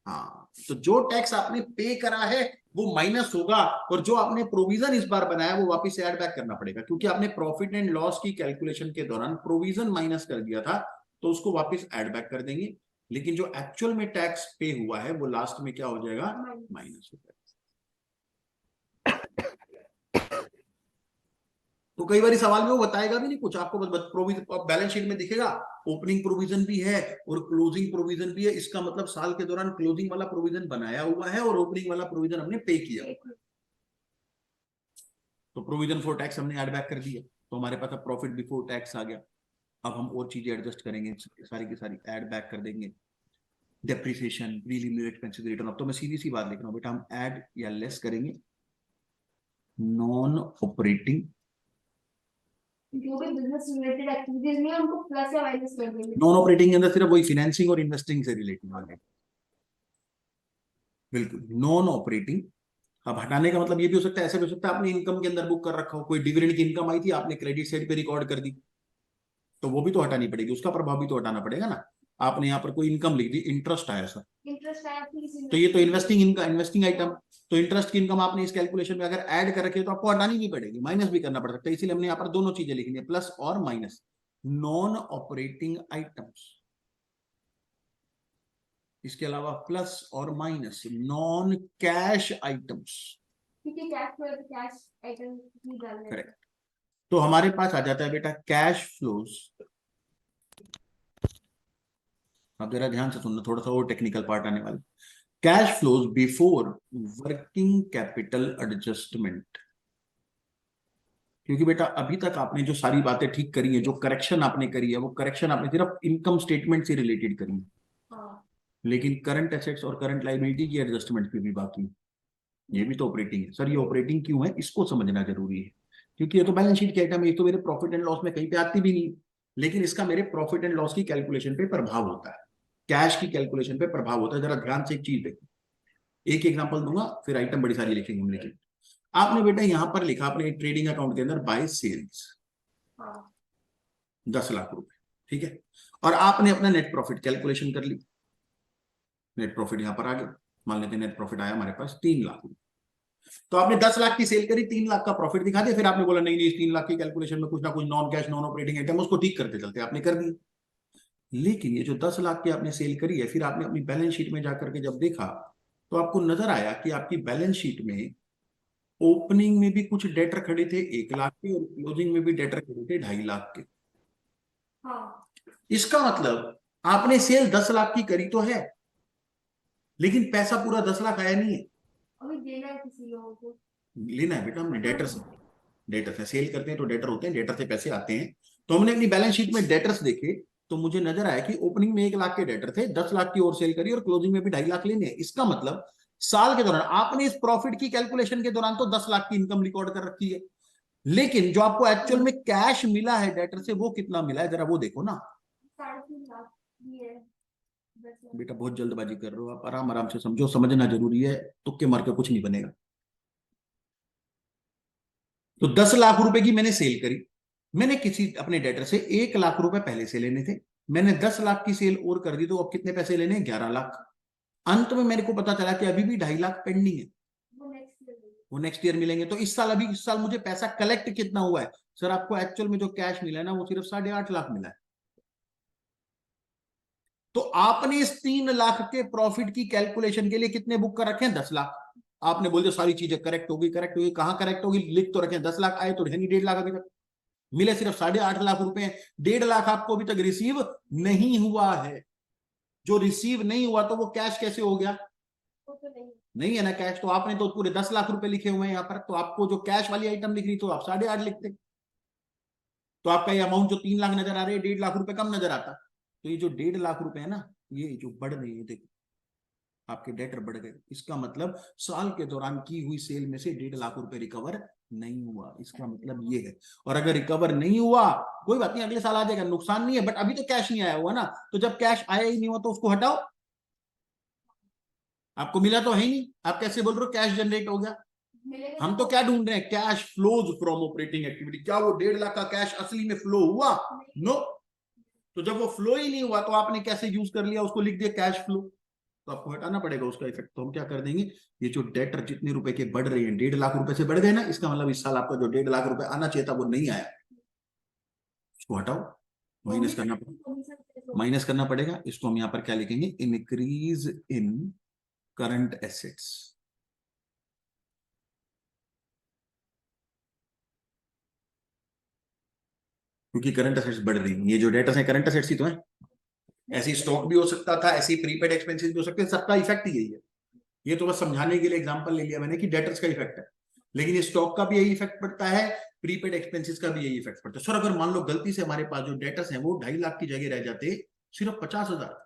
हाँ, तो जो टैक्स आपने पे करा है वो माइनस होगा, और जो आपने प्रोविजन इस बार बनाया वो वापस से ऐड बैक करना पड़ेगा, क्योंकि आपने प्रॉफिट एंड लॉस की कैलकुलेशन के दौरान प्रोविजन माइनस कर दिया था, तो उसको वापस ऐड बैक कर देंगे। लेकिन जो एक्चुअल में टैक्स पे हुआ है वो लास्ट में क्या हो जाएगा? माइनस हो जाएगा। तो कई बार सवाल में वो बताएगा भी नहीं कुछ, आपको बस प्रोविजन बैलेंस शीट में दिखेगा, ओपनिंग प्रोविजन भी है और क्लोजिंग प्रोविजन भी है। इसका मतलब साल के दौरान क्लोजिंग वाला प्रोविजन बनाया हुआ है और ओपनिंग वाला प्रोविजन हमने पे किया। तो प्रोविजन फॉर टैक्स हमने ऐड बैक कर दिया, तो हमारे पास अब प्रॉफिट बिफोर टैक्स आ गया। अब हम और चीजें एडजस्ट करेंगे, सारी की सारी ऐड बैक कर देंगे। Depreciation, preliminary expenses, return. अब तो मैं सीधी सी बात लिख रहा हूँ बेटा, हम ऐड या लेस करेंगे नॉन ऑपरेटिंग, जो भी बिजनेस रिलेटेड एक्टिविटीज में उनको प्लस या माइनस कर देंगे। नॉन ऑपरेटिंग के अंदर सिर्फ वही फाइनेंसिंग और इन्वेस्टिंग से रिलेटेड वाले, बिल्कुल नॉन ऑपरेटिंग। अब हटाने का मतलब ये भी हो सकता है, ऐसा भी हो सकता है आपने इनकम के अंदर बुक कर रखा हो, कोई डिविडेंड की इनकम आई थी, आपने क्रेडिट साइड पे रिकॉर्ड कर दी, तो वो भी तो हटानी पड़ेगी, उसका प्रभाव भी तो हटाना पड़ेगा ना। आपने यहाँ पर कोई इनकम लिख दी, इंटरेस्ट आया सर, इंटरेस्ट आया, तो ये तो इन्वेस्टिंग इनकम, इन्वेस्टिंग आइटम। तो इंटरेस्ट की इनकम आपने इस कैलकुलेशन में अगर ऐड कर रखी है तो आपको हटानी भी पड़ेगी, माइनस भी करना पड़ सकता है। इसीलिए हमने यहाँ पर दोनों चीजें लिखनी है, प्लस और माइनस। नॉन ऑपरेटिंग आइटम्स, इसके अलावा प्लस और माइनस नॉन कैश आइटम्स। क्योंकि कैश आइटम ही डालना है। करेक्ट। तो हमारे पास आ जाता है बेटा कैश फ्लोज। अब जरा ध्यान से सुनना, थोड़ा सा और टेक्निकल पार्ट आने वाला। Cash flows before working capital adjustment. क्योंकि बेटा अभी तक आपने जो सारी बातें ठीक करी है, जो करेक्शन आपने करी है, वो करेक्शन आपने सिर्फ इनकम स्टेटमेंट से रिलेटेड करी है, लेकिन करंट एसेट्स और करंट लायबिलिटी की एडजस्टमेंट भी बाकी है। ये भी तो ऑपरेटिंग है सर। ये ऑपरेटिंग क्यों है इसको समझना जरूरी है, क्योंकि ये तो बैलेंस शीट के आइटम है, ये तो मेरे प्रॉफिट एंड लॉस में कहीं पे आती भी नहीं, लेकिन इसका मेरे प्रॉफिट एंड लॉस की कैलकुलेशन पे प्रभाव होता है। कैश की कैलकुलेशन पे प्रभाव होता है। जरा ध्यान से एक चीज देखो, एक एग्जांपल दूंगा, फिर आइटम बड़ी सारी लिखेंगे हम। लेकिन आपने बेटा यहां पर लिखा अपने ट्रेडिंग अकाउंट के अंदर बाय सेल्स हाँ 10 लाख रुपए, ठीक है, और आपने अपना नेट प्रॉफिट कैलकुलेशन कर ली। नेट प्रॉफिट यहां पर आ गया, मान लेते हैं नेट प्रॉफिट आया हमारे पास 3 लाख रुपए। तो आपने 10 लाख की सेल करी, 3 लाख का प्रॉफिट दिखा दिया, फिर आपने बोला नहीं नहीं, इस 3 लाख की कैलकुलेशन में कुछ ना कुछ non cash non operating item, उसको ठीक करते चलते आपने कर दिया। लेकिन ये जो 10 लाख की आपने सेल करी है, फिर आपने अपनी बैलेंस शीट में जाकर के जब देखा, तो आपको नजर आया कि आपकी बैलेंस शीट में ओपनिंग में भी कुछ डेटर खड़े थे 1 लाख के, और क्लोजिंग में भी डेटर खड़े थे 2.5 लाख के। हाँ इसका मतलब आपने सेल 10 लाख की करी तो है, लेकिन पैसा पूरा 10 लाख आया नहीं है। अभी देना है किसी लोगों को। लेना है बेटा हमने डेटर से। डेटर से सेल करते हैं तो डेटर होते हैं, डेटर से पैसे आते हैं। तो हमने अपनी बैलेंस शीट में डेटर्स देखे, तो मुझे नजर आया कि ओपनिंग में 1 लाख के डेटर थे, 10 लाख की और सेल करी, और क्लोजिंग में भी 2.5 लाख लेने हैं। इसका मतलब साल के दौरान आपने इस प्रॉफिट की कैलकुलेशन के दौरान तो 10 लाख की इनकम रिकॉर्ड कर रखी है, लेकिन जो आपको एक्चुअल में कैश मिला है डेटर से, वो कितना मिला है जरा वो देखो ना। 3.5 लाख भी है 10 लाख। बेटा बहुत जल्दबाजी कर रहे हो आप, आराम आराम से समझो, समझना जरूरी है, तुक्के मार के कुछ नहीं बनेगा। तो 10 लाख रुपए की मैंने सेल करी, मैंने किसी अपने डेटर से 1 लाख रुपए पहले से लेने थे, मैंने 10 लाख की सेल और कर दी, तो अब कितने पैसे लेने हैं? 11 लाख। अंत में मेरे को पता चला कि अभी भी 2.5 लाख पेंडिंग है, वो नेक्स्ट ईयर। वो नेक्स्ट ईयर मिलेंगे। तो इस साल, अभी इस साल मुझे पैसा कलेक्ट कितना हुआ है? सर आपको एक्चुअल में जो कैश मिला है ना, वो सिर्फ 8.5 लाख मिला है। तो आपने इस 3 लाख के प्रॉफिट की कैलकुलेशन के लिए कितने बुक कर रखे हैं? 10 लाख। आपने बोल दिया सारी चीजें करेक्ट होगी, करेक्ट होगी, कहां करेक्ट होगी? लिख तो रखे 10 लाख, आए तो है नहीं 1.5 लाख अभी तक, मिले सिर्फ 8.5 लाख रुपए हैं। 1.5 लाख आपको अभी तक रिसीव नहीं हुआ है। जो रिसीव नहीं हुआ तो वो कैश कैसे हो गया? वो तो नहीं। नहीं है ना कैश, तो आपने तो पूरे 10 लाख रुपए लिखे हुए हैं यहाँ पर, तो आपको जो कैश वाली आइटम लिख रही तो आप 8.5 लिखते, तो आपका ये अमाउंट जो 3 लाख नजर आ रहे हैं, 1.5 लाख रुपए कम नजर आता। तो ये जो 1.5 लाख रुपए है ना, ये जो बढ़ रहे हैं, देखो आपके डेटर बढ़ गए। इसका मतलब साल के दौरान की हुई सेल में से 1.5 लाख रुपए रिकवर नहीं हुआ, इसका मतलब ये है। और अगर रिकवर नहीं हुआ, कोई बात नहीं, अगले साल आ जाएगा, नुकसान नहीं है, बट अभी तो कैश नहीं आया हुआ ना। तो जब कैश आया ही नहीं हुआ तो उसको हटाओ, आपको मिला तो है ही नहीं, आप कैसे बोल रहे हो कैश जनरेट हो गया? मिलेगा हम तो क्या ढूंढ रहे हैं? Cash flows from operating activity. क्या वो 1.5 लाख का कैश असली में फ्लो हुआ? नो। तो जब वो फ्लो ही नहीं हुआ, तो आपने कैसे यूज कर लिया उसको, लिख दिया कैश फ्लो, तो आपको हटाना पड़ेगा उसका इफेक्ट। तो हम क्या कर देंगे, ये जो डेटर जितने रुपए के बढ़ रहे हैं, 1.5 लाख रुपए से बढ़ गए ना, इसका मतलब इस साल आपका जो 1.5 लाख रुपए आना चाहिए था वो नहीं आया, उसको हटाओ, माइनस करना पड़ेगा। माइनस करना पड़ेगा। इसको हम यहाँ पर क्या लिखेंगे? Increase in current assets. क्योंकि करंट एसेट्स बढ़ रही है, ये जो डेटा है करंट एसेट्स ही तो है। ऐसी स्टॉक भी हो सकता था, ऐसी प्रीपेड एक्सपेंसेस भी हो सकते हैं, सबका इफेक्ट यही है। ये तो बस समझाने के लिए एग्जांपल ले लिया मैंने कि डेटर्स का इफेक्ट है, लेकिन ये स्टॉक का भी यही इफेक्ट पड़ता है, प्रीपेड एक्सपेंसेस का भी यही इफेक्ट पड़ता है। सर अगर मान लो गलती से हमारे पास जो डेटर्स हैं वो 2.5 लाख की जगह रह जाते सिर्फ 50,000,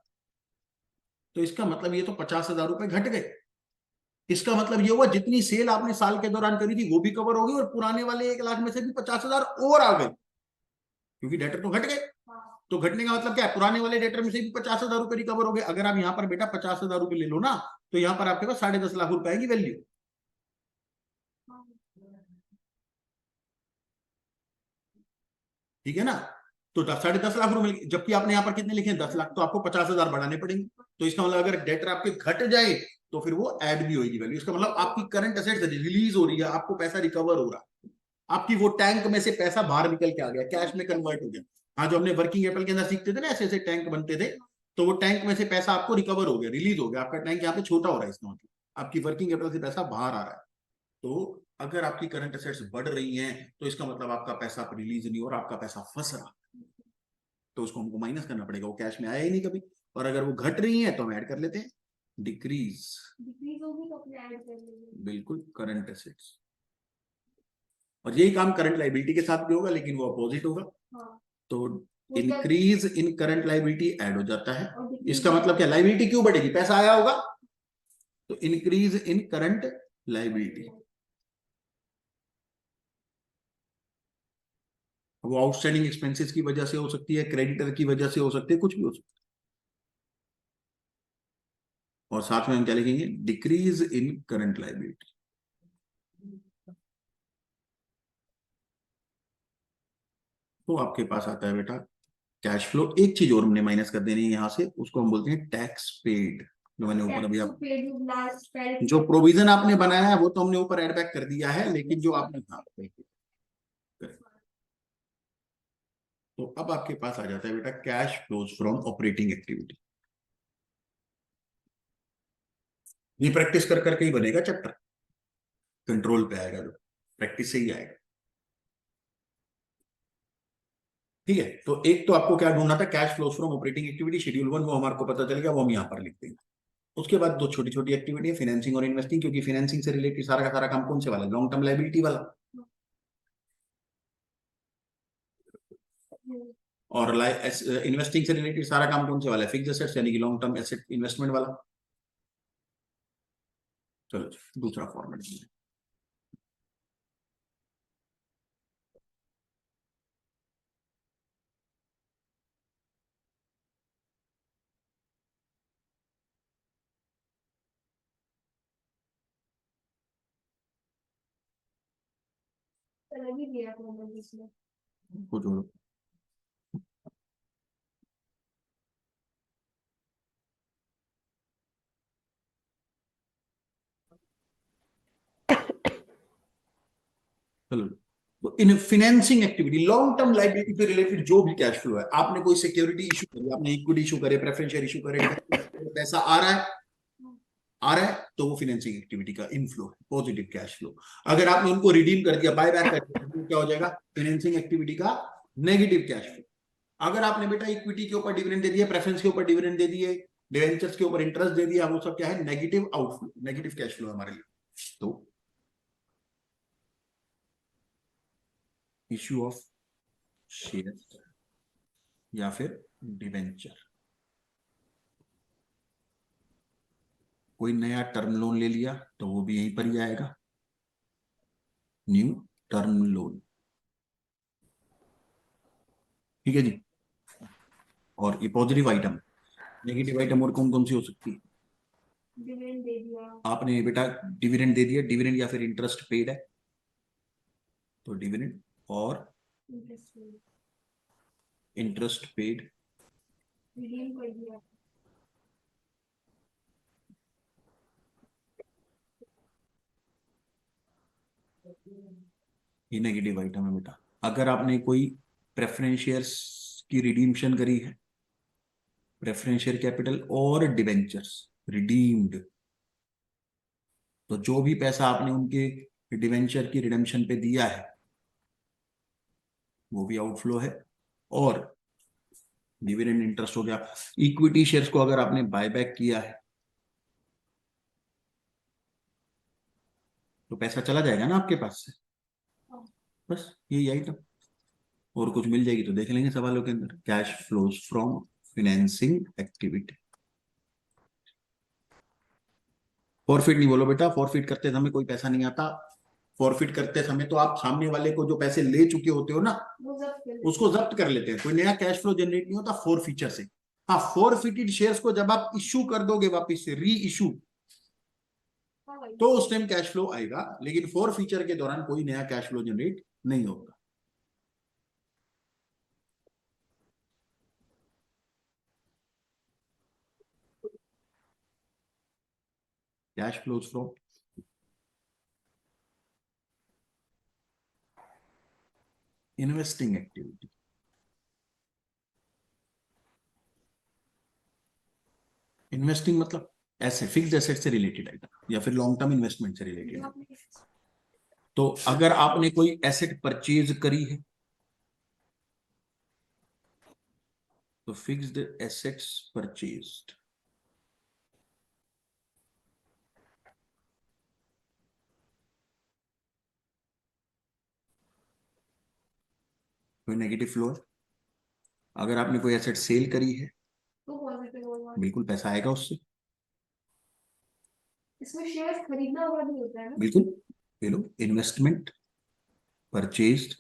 तो इसका मतलब ये तो 50,000 रुपए घट गए। इसका मतलब ये हुआ जितनी सेल आपने साल के दौरान करी थी वो भी कवर हो गई, और पुराने वाले 1 लाख में से भी 50,000 और आ गए, क्योंकि डेटर तो घट गए। तो घटने का मतलब क्या है? पुराने वाले डेटर में से भी 50,000 रुपए रिकवर हो गए। अगर आप यहाँ पर बेटा 50,000 रुपए ले लो ना, तो यहाँ पर आपके पास 10.5 लाख रुपए आएगी वैल्यू, ठीक है ना? तो 10.5 लाख रुपए, जबकि आपने यहाँ पर कितने लिखे हैं? 10 लाख, तो आपको 50,000 बढ़ाने पड़ेंगे। तो इसका मतलब अगर डेटर आपके घट जाए तो फिर वो ऐड भी होगी वैल्यू। इसका मतलब आपकी करंट एसेट्स रिलीज हो रही है, आपको पैसा रिकवर हो रहा है, आपकी वो टैंक में से पैसा बाहर निकल के आ गया, कैश में कन्वर्ट हो गया। हाँ, जो हमने वर्किंग कैपिटल के अंदर सीखते थे ना, ऐसे ऐसे टैंक बनते थे, तो वो टैंक में से पैसा आपको रिकवर हो गया, रिलीज हो गया, आपका टैंक यहाँ पे छोटा हो रहा है, इसका मतलब आपकी वर्किंग कैपिटल से पैसा बाहर आ रहा है। तो अगर आपकी करंट एसेट्स बढ़ रही हैं, तो इसका मतलब आपका पैसा रिलीज नहीं हो रहा, आपका पैसा फंस रहा, तो उसको हमको माइनस करना पड़ेगा, वो कैश में आया ही नहीं कभी। और अगर वो घट रही है तो हम ऐड कर लेते हैं, डिक्रीज। डिक्रीज होगी तो अपने ऐड कर लेंगे। बिल्कुल, करंट एसेट्स। और यही काम करंट लाइबिलिटी के साथ भी होगा, लेकिन वो अपोजिट होगा। हाँ तो वो जब increase in current liability add हो जाता है। और decrease इसका मतलब क्या? लाइबिलिटी क्यों बढ़ेगी? पैसा आया होगा, तो इंक्रीज इन करंट लाइबिलिटी। वो आउटस्टैंडिंग एक्सपेंसेस की वजह से हो सकती है, क्रेडिटर की वजह से हो सकती है, कुछ भी हो सकता है। और साथ में हम क्या लिखेंगे, डिक्रीज इन करंट लायबिलिटी। तो आपके पास आता है बेटा कैश फ्लो। एक चीज और हमने माइनस कर देनी है यहां से, उसको हम बोलते हैं टैक्स पेड। जो मैंने ऊपर अभी आप जो प्रोविजन आपने बनाया है वो तो हमने ऊपर एड बैक कर दिया है, लेकिन जो आपने तो अब आपके पास आ जाता है बेटा cash flows from operating activity. ये प्रैक्टिस कर करके ही बनेगा चैप्टर, कंट्रोल पे आएगा, जो प्रैक्टिस से ही आएगा। ठीक है, तो एक तो आपको क्या ढूंढना था, cash flows from operating activity schedule 1, वो हमारे को पता चल गया, वो हम यहाँ पर लिख देंगे। उसके बाद दो छोटी छोटी एक्टिविटी है, फाइनेंसिंग और इन्वेस्टिंग, क्योंकि फाइनेंसिंग से रिलेटेड सारा का सारा काम कौन से वाला, लॉन्ग टर्म लायबिलिटी वाला, और इन्वेस्टिंग से रिलेटेड सारा काम कौन से वाला है, फिक्स्ड एसेट्स यानी कि लॉन्ग टर्म एसेट इन्वेस्टमेंट वाला। चलो दूसरा फॉर्मेट, अलग ही दिया था मैंने इसमें। को जोड़ो। चलो, तो इन financing activity long term liability से रिलेटेड जो भी कैश फ्लो है, आपने कोई सिक्योरिटी इशू करी, आपने इक्विटी इशू करे, प्रेफरेंस शेयर इशू करे, पैसा आ रहा है, आ रहा है, तो वो फाइनेंसिंग एक्टिविटी का इनफ्लो है, पॉजिटिव कैश फ्लो। अगर आपने उनको रिडीम कर दिया, बाय बैक कर दिया, तो क्या हो जाएगा, फाइनेंसिंग एक्टिविटी का नेगेटिव कैश फ्लो। अगर आपने बेटा इक्विटी के ऊपर डिविडेंड दे दिया, प्रेफरेंस के ऊपर डिविडेंड दे दिए, डिवेंचर्स के ऊपर इंटरेस्ट दे दिया, वो सब क्या है, negative outflow, negative cash flow हमारे लिए। तो इश्यू ऑफ शेयर या फिर डिवेंचर, कोई नया टर्म लोन ले लिया तो वो भी यहीं पर ही आएगा, न्यू टर्म लोन। ठीक है जी। और ये पॉजिटिव आइटम, नेगेटिव आइटम और कौन कौन सी हो सकती है, डिविडेंड दे दिया, आपने बेटा डिविडेंड दे दिया, डिविडेंड या फिर इंटरेस्ट पेड है, तो डिविडेंड और इंटरेस्ट पेड, रिडीम कर दिया, ये नेगेटिव आइटम है बेटा। अगर आपने कोई प्रेफरेंस शेयर्स की रिडीम्शन करी है, प्रेफरेंस शेयर कैपिटल और डिबेंचर्स रिडीम्ड, तो जो भी पैसा आपने उनके डिबेंचर की रिडेम्पशन पे दिया है वो भी आउटफ्लो है, और डिविडेंड इंटरेस्ट हो गया। इक्विटी शेयर्स को अगर आपने बायबैक किया है तो पैसा चला जाएगा ना आपके पास से, बस यही आइटम। और कुछ मिल जाएगी तो देख लेंगे सवालों के अंदर। Cash flows from financing activity. Forfeit नहीं बोलो बेटा, फॉरफिट करते समय कोई पैसा नहीं आता। फॉरफिट करते समय तो आप सामने वाले को जो पैसे ले चुके होते हो ना, उसको जब्त कर लेते हैं, कोई नया कैश फ्लो जनरेट नहीं होता फोर फीचर से। हाँ, फॉरफिटेड शेयर्स को जब आप इश्यू कर दोगे वापस से, री इशू, तो उस टाइम कैश फ्लो आएगा, लेकिन फोर फीचर के दौरान कोई नया कैश फ्लो जनरेट नहीं होगा। Cash flows from investing activity. Investing मतलब ऐसे फिक्स्ड एसेट से रिलेटेड आइटम या फिर लॉन्ग टर्म इन्वेस्टमेंट से रिलेटेड। तो अगर आपने कोई एसेट परचेज करी है तो फिक्स्ड एसेट्स परचेज्ड, कोई नेगेटिव फ्लो है। अगर आपने कोई एसेट सेल करी है तो पॉजिटिव होगा, बिल्कुल पैसा आएगा उससे, इसमें शेयर्स खरीदना हुआ भी होता है ना, बिल्कुल। ले लो, इन्वेस्टमेंट परचेज्ड।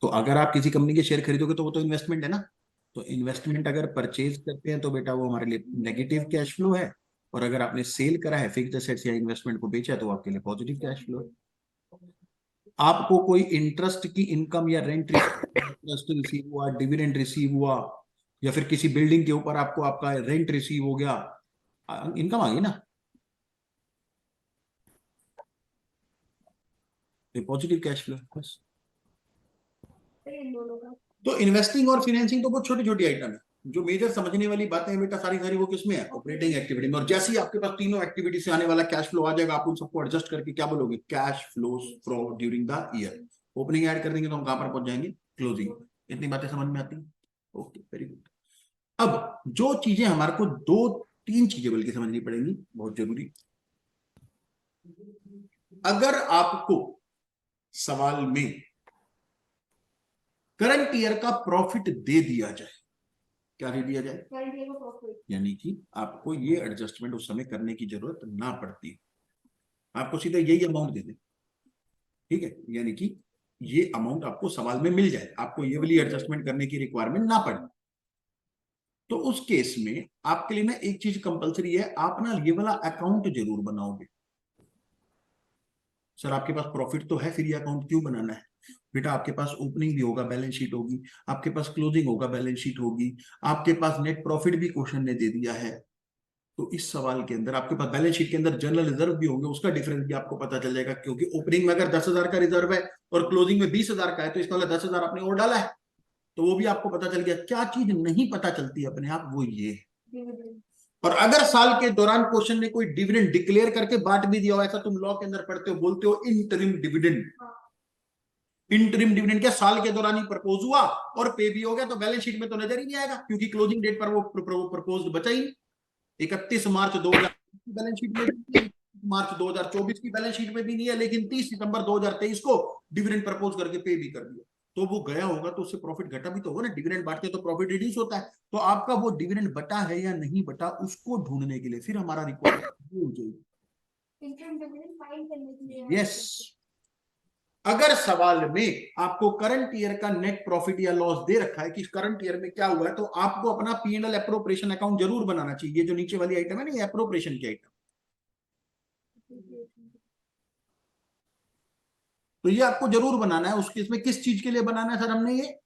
तो अगर आप किसी कंपनी के शेयर खरीदोगे तो वो तो इन्वेस्टमेंट है ना, तो इन्वेस्टमेंट अगर परचेज करते हैं तो बेटा वो हमारे लिए नेगेटिव कैश फ्लो है, और अगर आपने सेल करा है फिक्स्ड एसेट्स या इन्वेस्टमेंट को बेचा है तो आपके लिए पॉजिटिव कैश फ्लो है। आपको कोई इंटरेस्ट की इनकम या रेंट इंटरेस्ट रिसीव हुआ, डिविडेंड रिसीव हुआ, या फिर किसी बिल्डिंग के ऊपर आपको आपका रेंट रिसीव हो गया, इनकम आ गई ना, पॉजिटिव कैश फ्लो बस। इन दोनों का तो इन्वेस्टिंग और फाइनेंसिंग तो बहुत छोटी छोटी आइटम है। जो मेजर समझने वाली बातें हैं बेटा सारी सारी वो किसमें है, ऑपरेटिंग एक्टिविटी में। और जैसे ही आपके पास तीनों एक्टिविटी से आने वाला कैश फ्लो आ जाएगा, आप उन सबको एडजस्ट करके क्या बोलोगे, cash flows from during the year. Opening add कर देंगे तो हम कहां पर पहुंच जाएंगे, क्लोजिंग। इतनी बातें समझ में आती हैं? Okay, very good. अब जो चीजें हमारे को दो तीन चीजें बल्कि समझनी पड़ेंगी, बहुत जरूरी। अगर आपको सवाल में करंट ईयर का प्रॉफिट दे दिया जाए, क्या दे दिया जाए, करंट ईयर का प्रॉफिट, यानी कि आपको ये एडजस्टमेंट उस समय करने की जरूरत ना पड़ती, आपको सीधा यही अमाउंट दे दे, ठीक है, यानी कि ये अमाउंट आपको सवाल में मिल जाए, आपको ये वाली एडजस्टमेंट करने की रिक्वायरमेंट ना पड़े, तो उस केस में आपके लिए ना एक चीज कंपलसरी है, आप ना ये वाला अकाउंट जरूर बनाओगे। सर आपके पास प्रॉफिट तो है, फिर ये अकाउंट क्यों बनाना है? बेटा आपके पास ओपनिंग भी होगा, बैलेंस शीट होगी, आपके पास क्लोजिंग होगा, बैलेंस शीट होगी, आपके पास नेट प्रॉफिट भी क्वेश्चन ने दे दिया है, तो इस सवाल के अंदर आपके पास बैलेंस शीट के अंदर जनरल रिजर्व भी होंगे, उसका डिफरेंस भी आपको पता चल जाएगा, क्योंकि ओपनिंग में अगर 10,000 का रिजर्व है और क्लोजिंग में 20,000 का है, तो इसका मतलब 10,000 आपने और डाला है, तो वो भी आपको पता चल गया। क्या चीज नहीं पता चलती अपने आप, वो ये। डिविडेंड, और अगर साल के दौरान क्वेश्चन ने कोई डिविडेंड डिक्लेयर करके बांट भी दिया हो, ऐसा तुम लॉ के अंदर पढ़ते हो, बोलते हो इंटरिम डिविडेंड। इंटरिम डिविडेंड क्या साल के दौरान ही प्रपोज हुआ और पे भी हो गया, तो बैलेंस शीट में तो नजर ही नहीं आएगा, क्योंकि क्लोजिंग डेट पर वो प्रपोज बचा ही नहीं। 31 मार्च 2000 की बैलेंस शीट में भी नहीं, मार्च 2024 की बैलेंस शीट में भी नहीं है, लेकिन 30 सितंबर 2023 को डिविडेंड प्रपोज करके पे भी कर दिया, तो वो गया होगा तो उससे प्रॉफिट घटा भी तो होगा ना, डिविडेंड बांटते तो प्रॉफिट रिड्यूस होता है। तो आपका वो डिविडेंड बटा है या नहीं बटा, उसको ढूंढने के लिए फिर हमारा रिक्वायरमेंट हो जाएगी। इंटरम डिविडेंड फाइंड करने के लिए यस, अगर सवाल में आपको करंट ईयर का नेट प्रॉफिट या लॉस दे रखा है कि करंट ईयर में क्या हुआ है, तो आपको अपना P&L एप्रोप्रिएशन अकाउंट जरूर बनाना चाहिए। जो नीचे वाली आइटम है ना, ये एप्रोप्रिएशन की आइटम, तो ये आपको जरूर बनाना है। उसके इसमें किस चीज के लिए बनाना है सर हमने, ये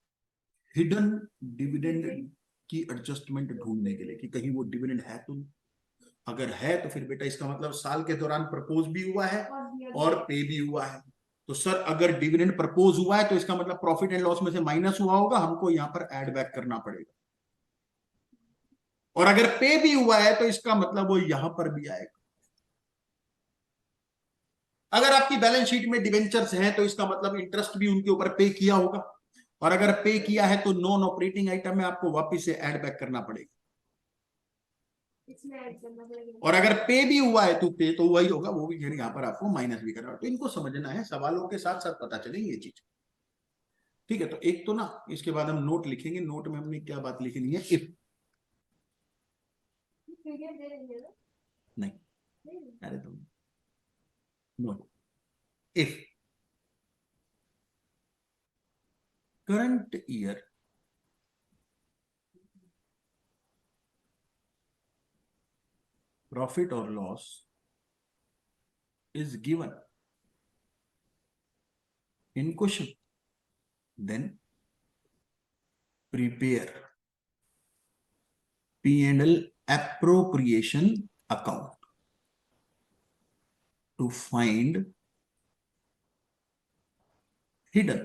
हिडन डिविडेंड की एडजस्टमेंट ढूंढने के लिए, कि कहीं वो डिविडेंड है तो नहीं। अगर है तो फिर बेटा इसका मतलब साल के दौरान प्रपोज भी हुआ है और पे भी हुआ है। तो सर अगर डिविडेंड प्रपोज हुआ है तो इसका मतलब प्रॉफिट एंड लॉस में से माइनस हुआ होगा, हमको यहां पर ऐड बैक करना पड़ेगा। और अगर पे भी हुआ है तो इसका मतलब वो यहां पर भी आएगा। अगर आपकी बैलेंस शीट में डिवेंचर्स हैं तो इसका मतलब इंटरेस्ट भी उनके ऊपर पे किया होगा, और अगर पे किया है तो नॉन ऑपरेटिंग आइटम में आपको वापस से ऐड बैक करना पड़ेगा। इसमें ऐड करना पड़ेगा, और अगर पे भी हुआ है तो पे तो वही होगा, वो भी फिर यहाँ पर आपको माइनस भी करना। तो इनको समझना है, सवालों के साथ साथ पता चले ये चीज, ठीक है। तो एक तो ना इसके बाद हम नोट लिखेंगे, नोट में हमने क्या बात लिखनी है, इफ, पीडीएफ दे देंगे ना, नहीं अरे तो note, if current year profit और loss is given in question, then prepare P&L appropriation account to find hidden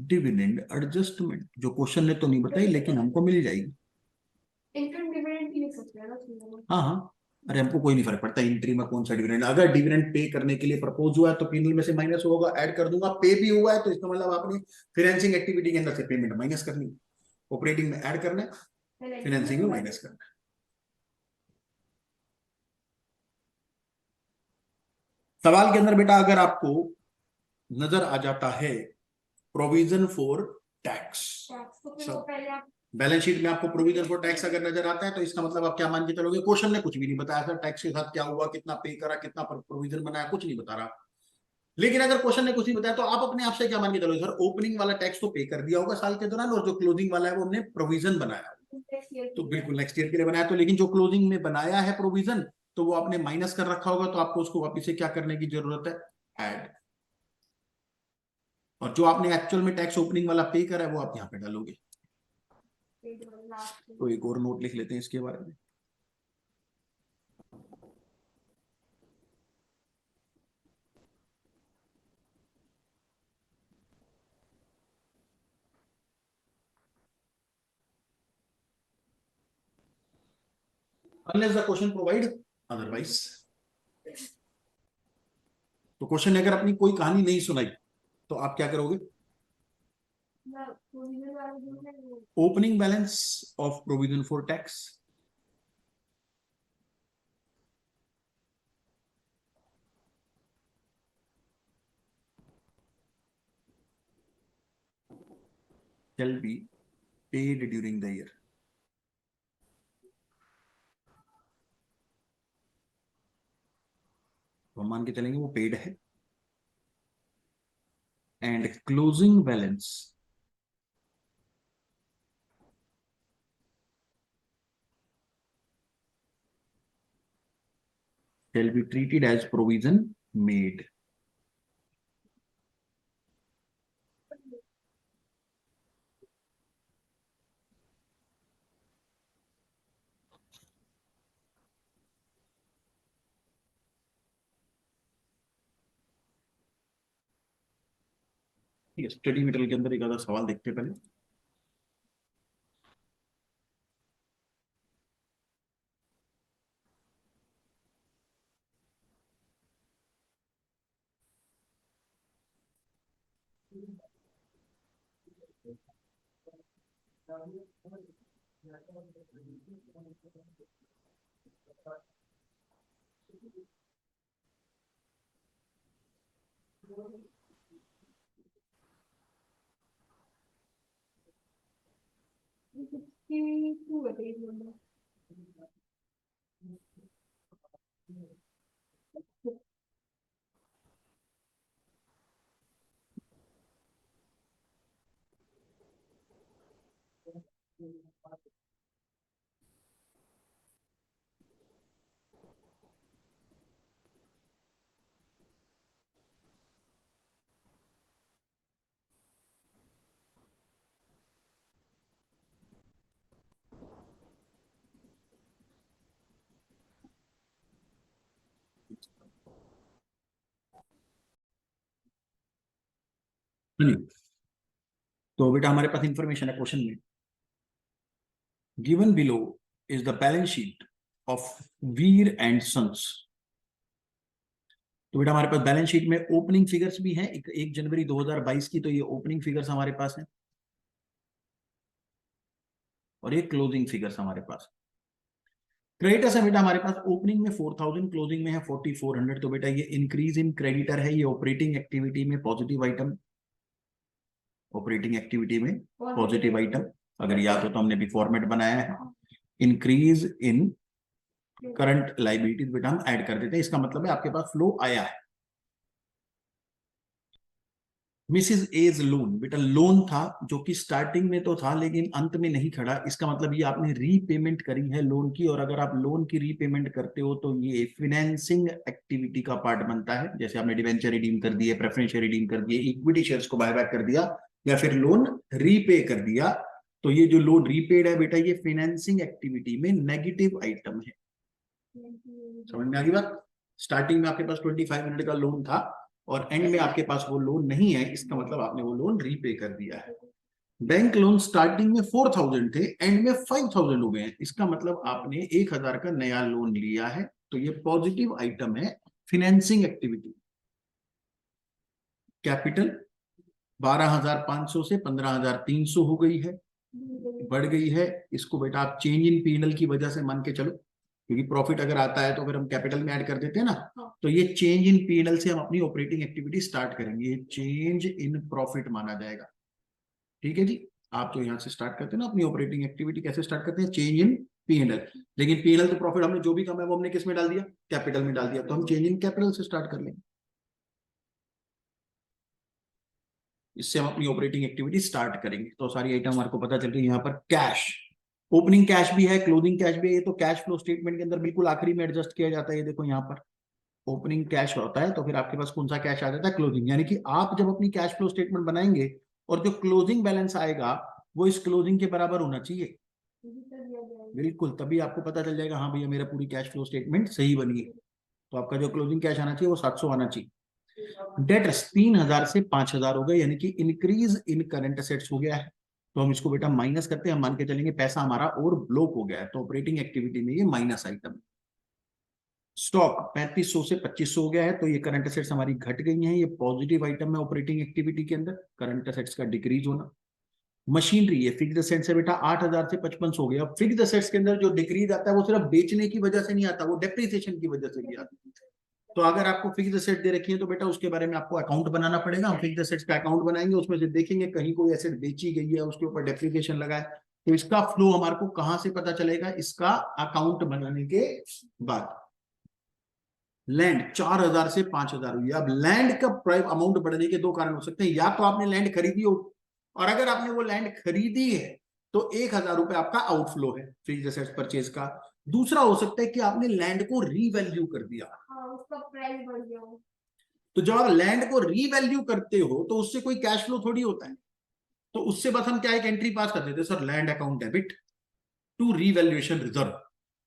dividend adjustment। जो क्वेश्चन ने तो नहीं बताई लेकिन हमको मिल जाएगी। इंटरम डिविडेंड भी लिख सकते हैं ना उसमें। हाँ हाँ, अरे हमको कोई नहीं फर्क पड़ता इंट्री में कौन सा डिविडेंड, अगर डिविडेंड पे करने के लिए प्रपोज हुआ है तो P&L में से माइनस होगा, ऐड कर दूंगा। पे भी हुआ है तो इसका मतलब आपने फाइनेंसिंग एक्टिविटी के अंदर से पेमेंट माइनस करनी, ऑपरेटिंग में ऐड करना है, फाइनेंसिंग में माइनस करना है। सवाल के अंदर बेटा अगर आपको नजर आ जाता है प्रोविजन फॉर टैक्स, तो फिर वो पहले आप बैलेंस शीट में आपको प्रोविजन फॉर टैक्स अगर नजर आता है तो इसका मतलब आप क्या मान के चलोगे, क्वेश्चन ने कुछ भी नहीं बताया सर टैक्स के साथ क्या हुआ, कितना पे करा, कितना प्रोविजन बनाया, कुछ नहीं बता रहा। लेकिन अगर क्वेश्चन ने कुछ नहीं बताया तो आप अपने आप से क्या मान के चलोगे, सर ओपनिंग वाला टैक्स तो पे कर दिया होगा साल के दौरान, और जो क्लोजिंग वाला है वो हमने प्रोविजन बनाया। तो बिल्कुल नेक्स्ट ईयर के लिए बनाया, तो लेकिन जो क्लोजिंग में बनाया है प्रोविजन, तो वो आपने माइनस कर रखा होगा, तो आपको उसको वापस से क्या करने की जरूरत है, ऐड। और जो आपने एक्चुअल में टैक्स ओपनिंग वाला पे करा है वो आप यहाँ पे डालोगे। तो एक और नोट लिख लेते हैं इसके बारे में। Unless the question provide otherwise। तो क्वेश्चन ने अगर अपनी कोई कहानी नहीं सुनाई तो आप क्या करोगे, opening balance of provision for tax, shall be paid during the year। तो हम मान के चलेंगे वो पेड है। And closing balance shall be treated as provision made। ठीक है, स्टडी मटेरियल के अंदर एक आधा सवाल देखते हैं पहले। तो बेटा हमारे पास इंफॉर्मेशन है क्वेश्चन में, given below is the balance sheet of Veer and sons. तो बेटा हमारे पास बैलेंस शीट में ओपनिंग फिगर्स भी हैं, 1 जनवरी 2022 की, तो ये ओपनिंग फिगर्स हमारे पास हैं और ये क्लोजिंग फिगर्स हमारे पास। क्रेडिटर्स है बेटा हमारे पास, ओपनिंग में 4000, क्लोजिंग में है 4400। तो बेटा ये इंक्रीज इन क्रेडिटर है, ये ऑपरेटिंग एक्टिविटी में पॉजिटिव आइटम, ऑपरेटिंग एक्टिविटी में पॉजिटिव आइटम। अगर याद हो तो हमने भी फॉर्मेट बनाया है, इंक्रीज इन करंट लाइबिलिटीज बेटा हम ऐड कर देते हैं, इसका मतलब है आपके पास फ्लो आया है। मिसिस एज लोन, बेटा लोन था जो कि स्टार्टिंग में तो था लेकिन अंत में नहीं खड़ा, इसका मतलब ये आपने रीपेमेंट करी है लोन की, और अगर आप लोन की रीपेमेंट करते हो तो ये फाइनेंसिंग एक्टिविटी का पार्ट बनता है। जैसे आपने डिवेंचर रिडीम कर दिए, प्रेफरेंस शेयर रिडीम कर दिए, इक्विटी शेयर्स को बायबैक कर दिया, या फिर लोन रीपे कर दिया, तो ये जो लोन रीपेड है बेटा ये फाइनेंसिंग एक्टिविटी में नेगेटिव आइटम है। समझ में आ गई बात। स्टार्टिंग में आपके पास 2500 का लोन था और एंड में आपके पास वो लोन नहीं है, इसका मतलब आपने वो लोन रीपे कर दिया है। बैंक लोन स्टार्टिंग में 4000 थे, एंड में 5000 हो गए हैं, इसका मतलब आपने 1000 का नया लोन लिया है, तो ये पॉजिटिव आइटम है फाइनेंसिंग एक्टिविटी। कैपिटल 12500 से 15300 हो गई है, बढ़ गई है। इसको बेटा आप चेंज इन पीएनएल की वजह से मान के चलो, क्योंकि प्रॉफिट अगर आता है तो फिर हम कैपिटल में ऐड कर देते हैं ना, तो ये चेंज इन पीएनएल से हम अपनी ऑपरेटिंग एक्टिविटी स्टार्ट करेंगे, ये चेंज इन प्रॉफिट माना जाएगा। ठीक है जी, आप तो यहाँ से स्टार्ट करते हैं ना अपनी ऑपरेटिंग एक्टिविटी, कैसे स्टार्ट करते हैं, चेंज इन पीएनएल। लेकिन पीएनएल तो प्रॉफिट हमने जो भी कमाया वो हमने किस में डाल दिया, कैपिटल में डाल दिया, तो हम चेंज इन कैपिटल से स्टार्ट कर लेंगे, इससे हम अपनी ऑपरेटिंग एक्टिविटी स्टार्ट करेंगे। तो सारी आइटम हमारे को पता चल रही है। यहाँ पर कैश ओपनिंग कैश भी है, क्लोजिंग कैश भी है, ये तो कैश फ्लो स्टेटमेंट के अंदर बिल्कुल आखिरी में एडजस्ट किया जाता है। ये देखो यहाँ पर ओपनिंग कैश होता है तो फिर आपके पास कौन सा कैश आ जाता है, क्लोजिंग। यानी कि आप जब अपनी कैश फ्लो स्टेटमेंट बनाएंगे और जो क्लोजिंग बैलेंस आएगा वो इस क्लोजिंग के बराबर होना चाहिए, बिल्कुल, तभी आपको पता चल जाएगा हाँ भैया मेरा पूरी कैश फ्लो स्टेटमेंट सही बनी है। तो आपका जो क्लोजिंग कैश आना चाहिए वो 700 आना चाहिए। डेटर्स 3000 से 5000 हो गए, यानी कि इंक्रीज इन करंट असेट्स हो गया है। तो हम इसको बेटा माइनस करते हैं, हम मान के चलेंगे पैसा हमारा और ब्लॉक हो गया है, तो ऑपरेटिंग एक्टिविटी में ये माइनस आइटम। स्टॉक 3500 से 2500 हो गया है, तो ये करंट असेट्स हमारी घट गई हैं, ये पॉजिटिव आइटम है ऑपरेटिंग एक्टिविटी के अंदर, करंट असेट्स का डिक्रीज होना। मशीनरी ये फिक्स्ड असेट्स है बेटा 8000 से 5500 हो गया। फिक्स्ड असेट्स के अंदर जो डिक्रीज आता है वो सिर्फ बेचने की वजह से नहीं आता, वो डेप्रिसिएशन की वजह से भी आता है। तो अगर आपको फिक्स्ड असेट दे रखी है तो बेटा उसके बारे में आपको अकाउंट बनाना पड़ेगा। हम फिक्स्ड असेट्स का अकाउंट बनाएंगे, उसमें से देखेंगे कहीं कोई एसेट बेची गई है उसके ऊपर डेप्रिसिएशन लगा है, तो इसका फ्लो हमारे को कहां से पता चलेगा, इसका अकाउंट बनाने के बाद। लैंड 4000 से 5000 हुई। अब लैंड का प्राइस अमाउंट बढ़ने के दो कारण हो सकते हैं, या तो आपने लैंड खरीदी हो, और अगर आपने वो लैंड खरीदी है तो 1000 रुपए आपका आउटफ्लो है फिक्स्ड एसेट्स परचेज का। दूसरा हो सकता है कि आपने लैंड को रीवैल्यू कर दिया, उसका प्राइस बढ़ गया हो। तो जब आप लैंड को रीवैल्यू करते हो तो उससे कोई कैश फ्लो थोड़ी होता है, तो उससे बस हम क्या एक एंट्री पास कर देते हैं, sir land account debit to revaluation reserve,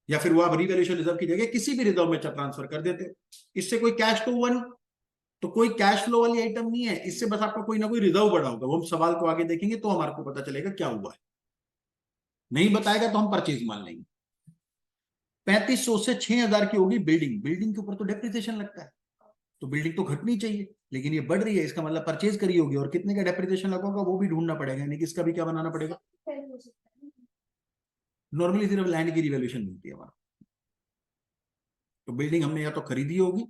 या फिर वो आप रीवैल्यूएशन रिजर्व की जगह किसी भी रिजर्व में ट्रांसफर कर देते हो। इससे कोई कैश तो हुआ नहीं, तो कोई कैश फ्लो वाली आइटम नहीं है, इससे बस आपका कोई ना कोई रिजर्व बढ़ा होगा। वो हम सवाल को आगे देखेंगे तो हमारे को पता चलेगा क्या हुआ है, नहीं बताएगा तो हम परचेज मान लेंगे। 3500 से 6000 की होगी बिल्डिंग, बिल्डिंग के ऊपर तो डेप्रिसिएशन लगता है, तो बिल्डिंग तो घटनी चाहिए, लेकिन ये बढ़ रही है, इसका मतलब परचेज करी होगी, और कितने का डेप्रिसिएशन लगा होगा वो भी ढूंढना पड़ेगा, यानी कि इसका भी क्या बनाना पड़ेगा। नॉर्मली सिर्फ लैंड की रिवैल्यूएशन मिलती है हमारा, तो बिल्डिंग हमने या तो खरीदी होगी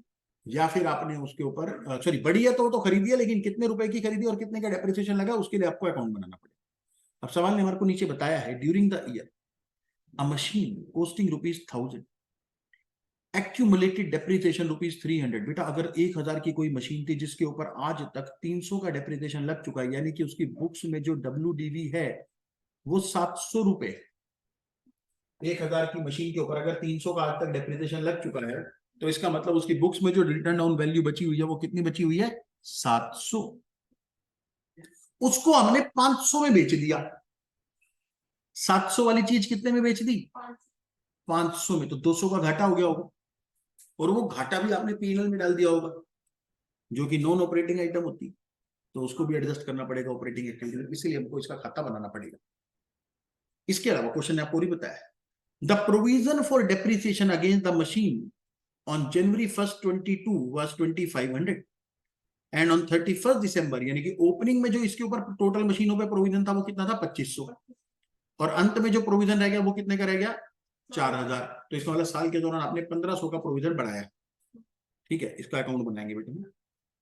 या फिर आपने उसके ऊपर सॉरी बड़ी है तो खरीदी है, लेकिन कितने रुपए की खरीदी और कितने का डेप्रिसिएशन लगा उसके लिए आपको अकाउंट बनाना पड़ेगा। अब सवाल ने हमारे को नीचे बताया है, during the year a machine costing ₹1000 accumulated depreciation ₹300। बेटा अगर 1000 की कोई मशीन थी जिसके ऊपर आज तक 300 का डेप्रिसिएशन लग चुका है, यानी कि उसकी बुक्स में जो WDV है वो 700 रुपए। 1000 की मशीन के ऊपर अगर 300 का आज तक डेप्रिसिएशन लग चुका है, तो इसका मतलब उसकी बुक्स में जो रिटर्न डाउन वैल्यू बची हुई है वो कितनी बची हुई है, 700। उसको हमने 500 में बेच दिया, 700 वाली चीज कितने में बेच दी, 500 में, तो 200 का घाटा हो गया होगा, और वो घाटा भी आपने P&L में डाल दिया होगा जो कि नॉन ऑपरेटिंग आइटम होती, तो उसको भी एडजस्ट करना पड़ेगा ऑपरेटिंग एक्टिविटी में, इसलिए हमको इसका खाता बनाना पड़ेगा। इसके अलावा क्वेश्चन ने आपको बताया the provision for depreciation against the machine on January 1st 22 was 2500 and on 31st December, यानी कि ओपनिंग में जो इसके ऊपर टोटल मशीनों पे प्रोविजन था वो कितना था 2500, और अंत में जो प्रोविजन रह गया वो कितने का रह गया 4000। तो इसका मतलब साल के दौरान आपने 1500 का प्रोविजन बढ़ाया, ठीक है, इसका अकाउंट बनाएंगे बेटे।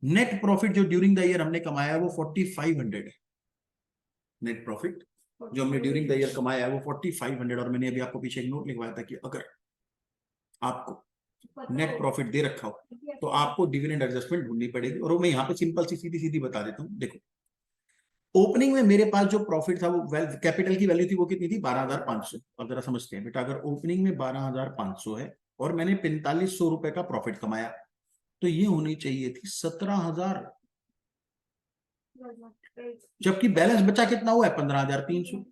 नेट प्रॉफिट जो ड्यूरिंग द ईयर हमने कमाया वो 4500 है, नेट प्रॉफिट जो हमने ड्यूरिंग द ईयर कमाया है वो 4500, और मैंने अभी आपको पीछे एक नोट लिखवाया था कि अगर आपको नेट प्रॉफिट दे रखा हो तो आपको डिविडेंड एडजस्टमेंट ढूंढनी पड़ेगी, और मैं यहाँ पे सिंपल सी सीधी सीधी बता देता हूँ। देखो ओपनिंग में मेरे पास जो प्रॉफिट था वो कैपिटल की वैल्यू थी वो कितनी थी 12500। अब जरा समझते हैं बेटा, अगर ओपनिंग में 12500 है और मैंने 4500 रुपए का प्रॉफिट कमाया, तो ये होनी चाहिए थी 17000, जबकि बैलेंस बचा कितना हुआ है 15300।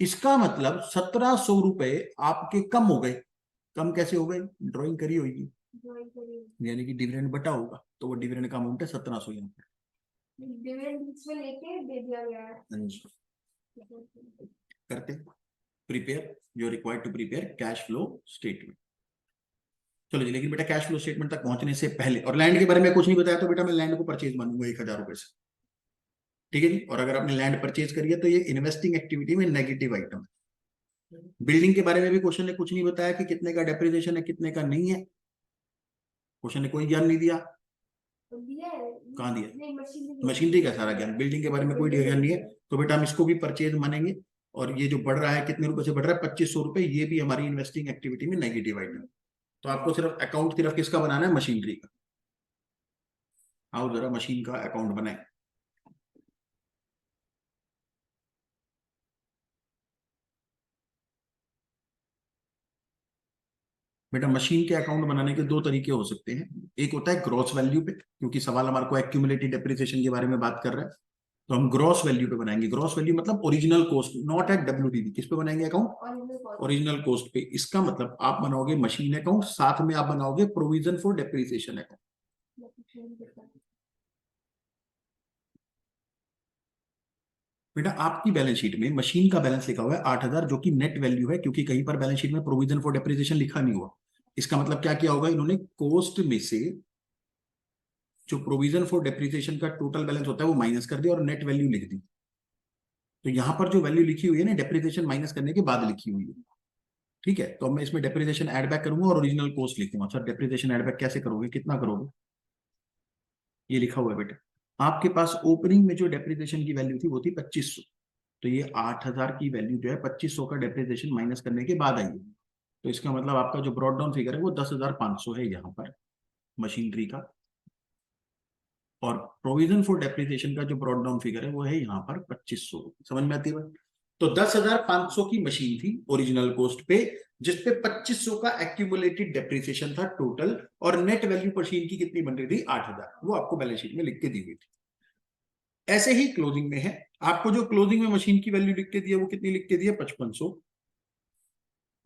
इसका मतलब 1700 रुपए आपके कम हो गए। कम कैसे हो गए, ड्राइंग करी होगी, यानी कि डिविडेंड बटा होगा, तो वो डिविडेंड का अमाउंट है 1700 यहाँ पे, डिविडेंड इसमें लेके दे दिया गया है। करते प्रिपेयर जो required to prepare cash flow statement. चलो जी, लेकिन बेटा कैश फ्लो स्टेटमेंट तक पहुंचने से पहले, और लैंड के बारे में कुछ नहीं बताया, तो बेटा मैं लैंड को परचेज मानूंगा 1000 रुपए से, ठीक है जी। और अगर आपने लैंड परचेज करी है तो ये इन्वेस्टिंग एक्टिविटी में नेगेटिव आइटम है। बिल्डिंग के बारे में भी क्वेश्चन ने कुछ नहीं बताया कि कितने का डेप्रिसिएशन है कितने का नहीं है, क्वेश्चन ने कोई ज्ञान नहीं दिया। कहाँ दिया, मशीनरी का सारा ज्ञान, बिल्डिंग के बारे में कोई ज्ञान नहीं है, तो बेटा हम इसको भी परचेज मानेंगे। और ये जो बढ़ रहा है कितने रुपए से बढ़ रहा है 2500 रुपए, ये भी हमारी इन्वेस्टिंग एक्टिविटी में नेगेटिव आइटम। तो आपको सिर्फ अकाउंट सिर्फ किसका बनाना है, मशीनरी का। आओ जरा मशीन का अकाउंट बनाए। बेटा मशीन के अकाउंट बनाने के दो तरीके हो सकते हैं। एक होता है ग्रॉस वैल्यू पे, क्योंकि सवाल हमारे को एक्यूमुलेटेड डेप्रिसिएशन के बारे में बात कर रहा है, तो हम ग्रॉस वैल्यू पे बनाएंगे। ग्रॉस वैल्यू मतलब original cost, not at WDV। किस पे बनाएंगे अकाउंट? ओरिजिनल कॉस्ट पे। इसका मतलब आप बनाओगे मशीन अकाउंट, साथ में आप बनाओगे प्रोविजन फॉर डेप्रिसिएशन अकाउंट। बेटा आपकी बैलेंस शीट में मशीन का बैलेंस लिखा हुआ है 8,000, जो कि नेट वैल्यू है, क्योंकि कहीं पर बैलेंस शीट में प्रोविजन फॉर डेप्रिसिएशन लिखा नहीं हुआ। इसका मतलब क्या किया होगा इन्होंने, कॉस्ट में से जो प्रोविजन फॉर डेप्रिसिएशन का टोटल बैलेंस होता है वो माइनस कर दिया और नेट वैल्यू लिख दी। तो यहां पर जो वैल्यू लिखी हुई है ना, डेप्रिसिएशन माइनस करने के बाद लिखी हुई है। ठीक है, तो अब मैं इसमें डेप्रिसिएशन ऐड बैक करूंगा और ओरिजिनल कॉस्ट लिखूंगा। सर डेप्रिसिएशन ऐड बैक कैसे करोगे, कितना करोगे? ये लिखा हुआ है बेटा, आपके पास ओपनिंग में जो डेप्रिसिएशन की वैल्यू थी वो थी 2500। तो ये 8,000 की वैल्यू जो है 2500 का डेप्रिसिएशन माइनस करने के बाद आई है। तो इसका मतलब आपका जो ब्रॉड डाउन फिगर है वो 10,500 है यहाँ पर मशीनरी का, और प्रोविजन फॉर डेप्रिसिएशन का जो ब्रॉड डाउन फिगर है वो है यहाँ पर 2500। समझ में आती है बात? तो 10,500 की मशीन थी ओरिजिनल कॉस्ट पे, जिसपे 2500 का एक्यूमुलेटेड डेप्रिसिएशन था टोटल, और नेट वैल्यू मशीन की कितनी बन रही थी? 8,000। वो आपको बैलेंस शीट में लिख के दी हुई थी। ऐसे ही क्लोजिंग में है, आपको जो क्लोजिंग में मशीन की वैल्यू लिख के दी है वो कितनी लिख के दी है? 5500।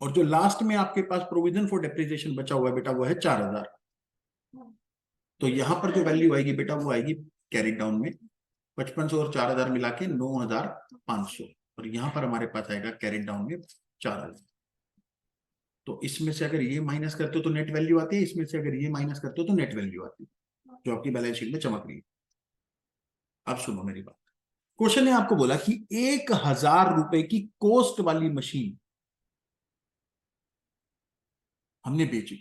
और जो लास्ट में आपके पास प्रोविजन फॉर डेप्रिसिएशन बचा हुआ है बेटा वो है 4,000। तो यहां पर जो वैल्यू आएगी बेटा वो आएगी कैरिड डाउन में 5500 और 4,000 मिला के 9,500, और यहां पर हमारे पास आएगा कैरिड डाउन में 4,000। तो इसमें से अगर ये माइनस करते हो तो नेट वैल्यू आती है, इसमें से अगर ये माइनस करते हो तो नेट वैल्यू आती है, जो आपकी बैलेंस शीट में चमक रही है। अब सुनो मेरी बात। क्वेश्चन ने आपको बोला कि 1,000 रुपए की कॉस्ट वाली मशीन हमने बेची।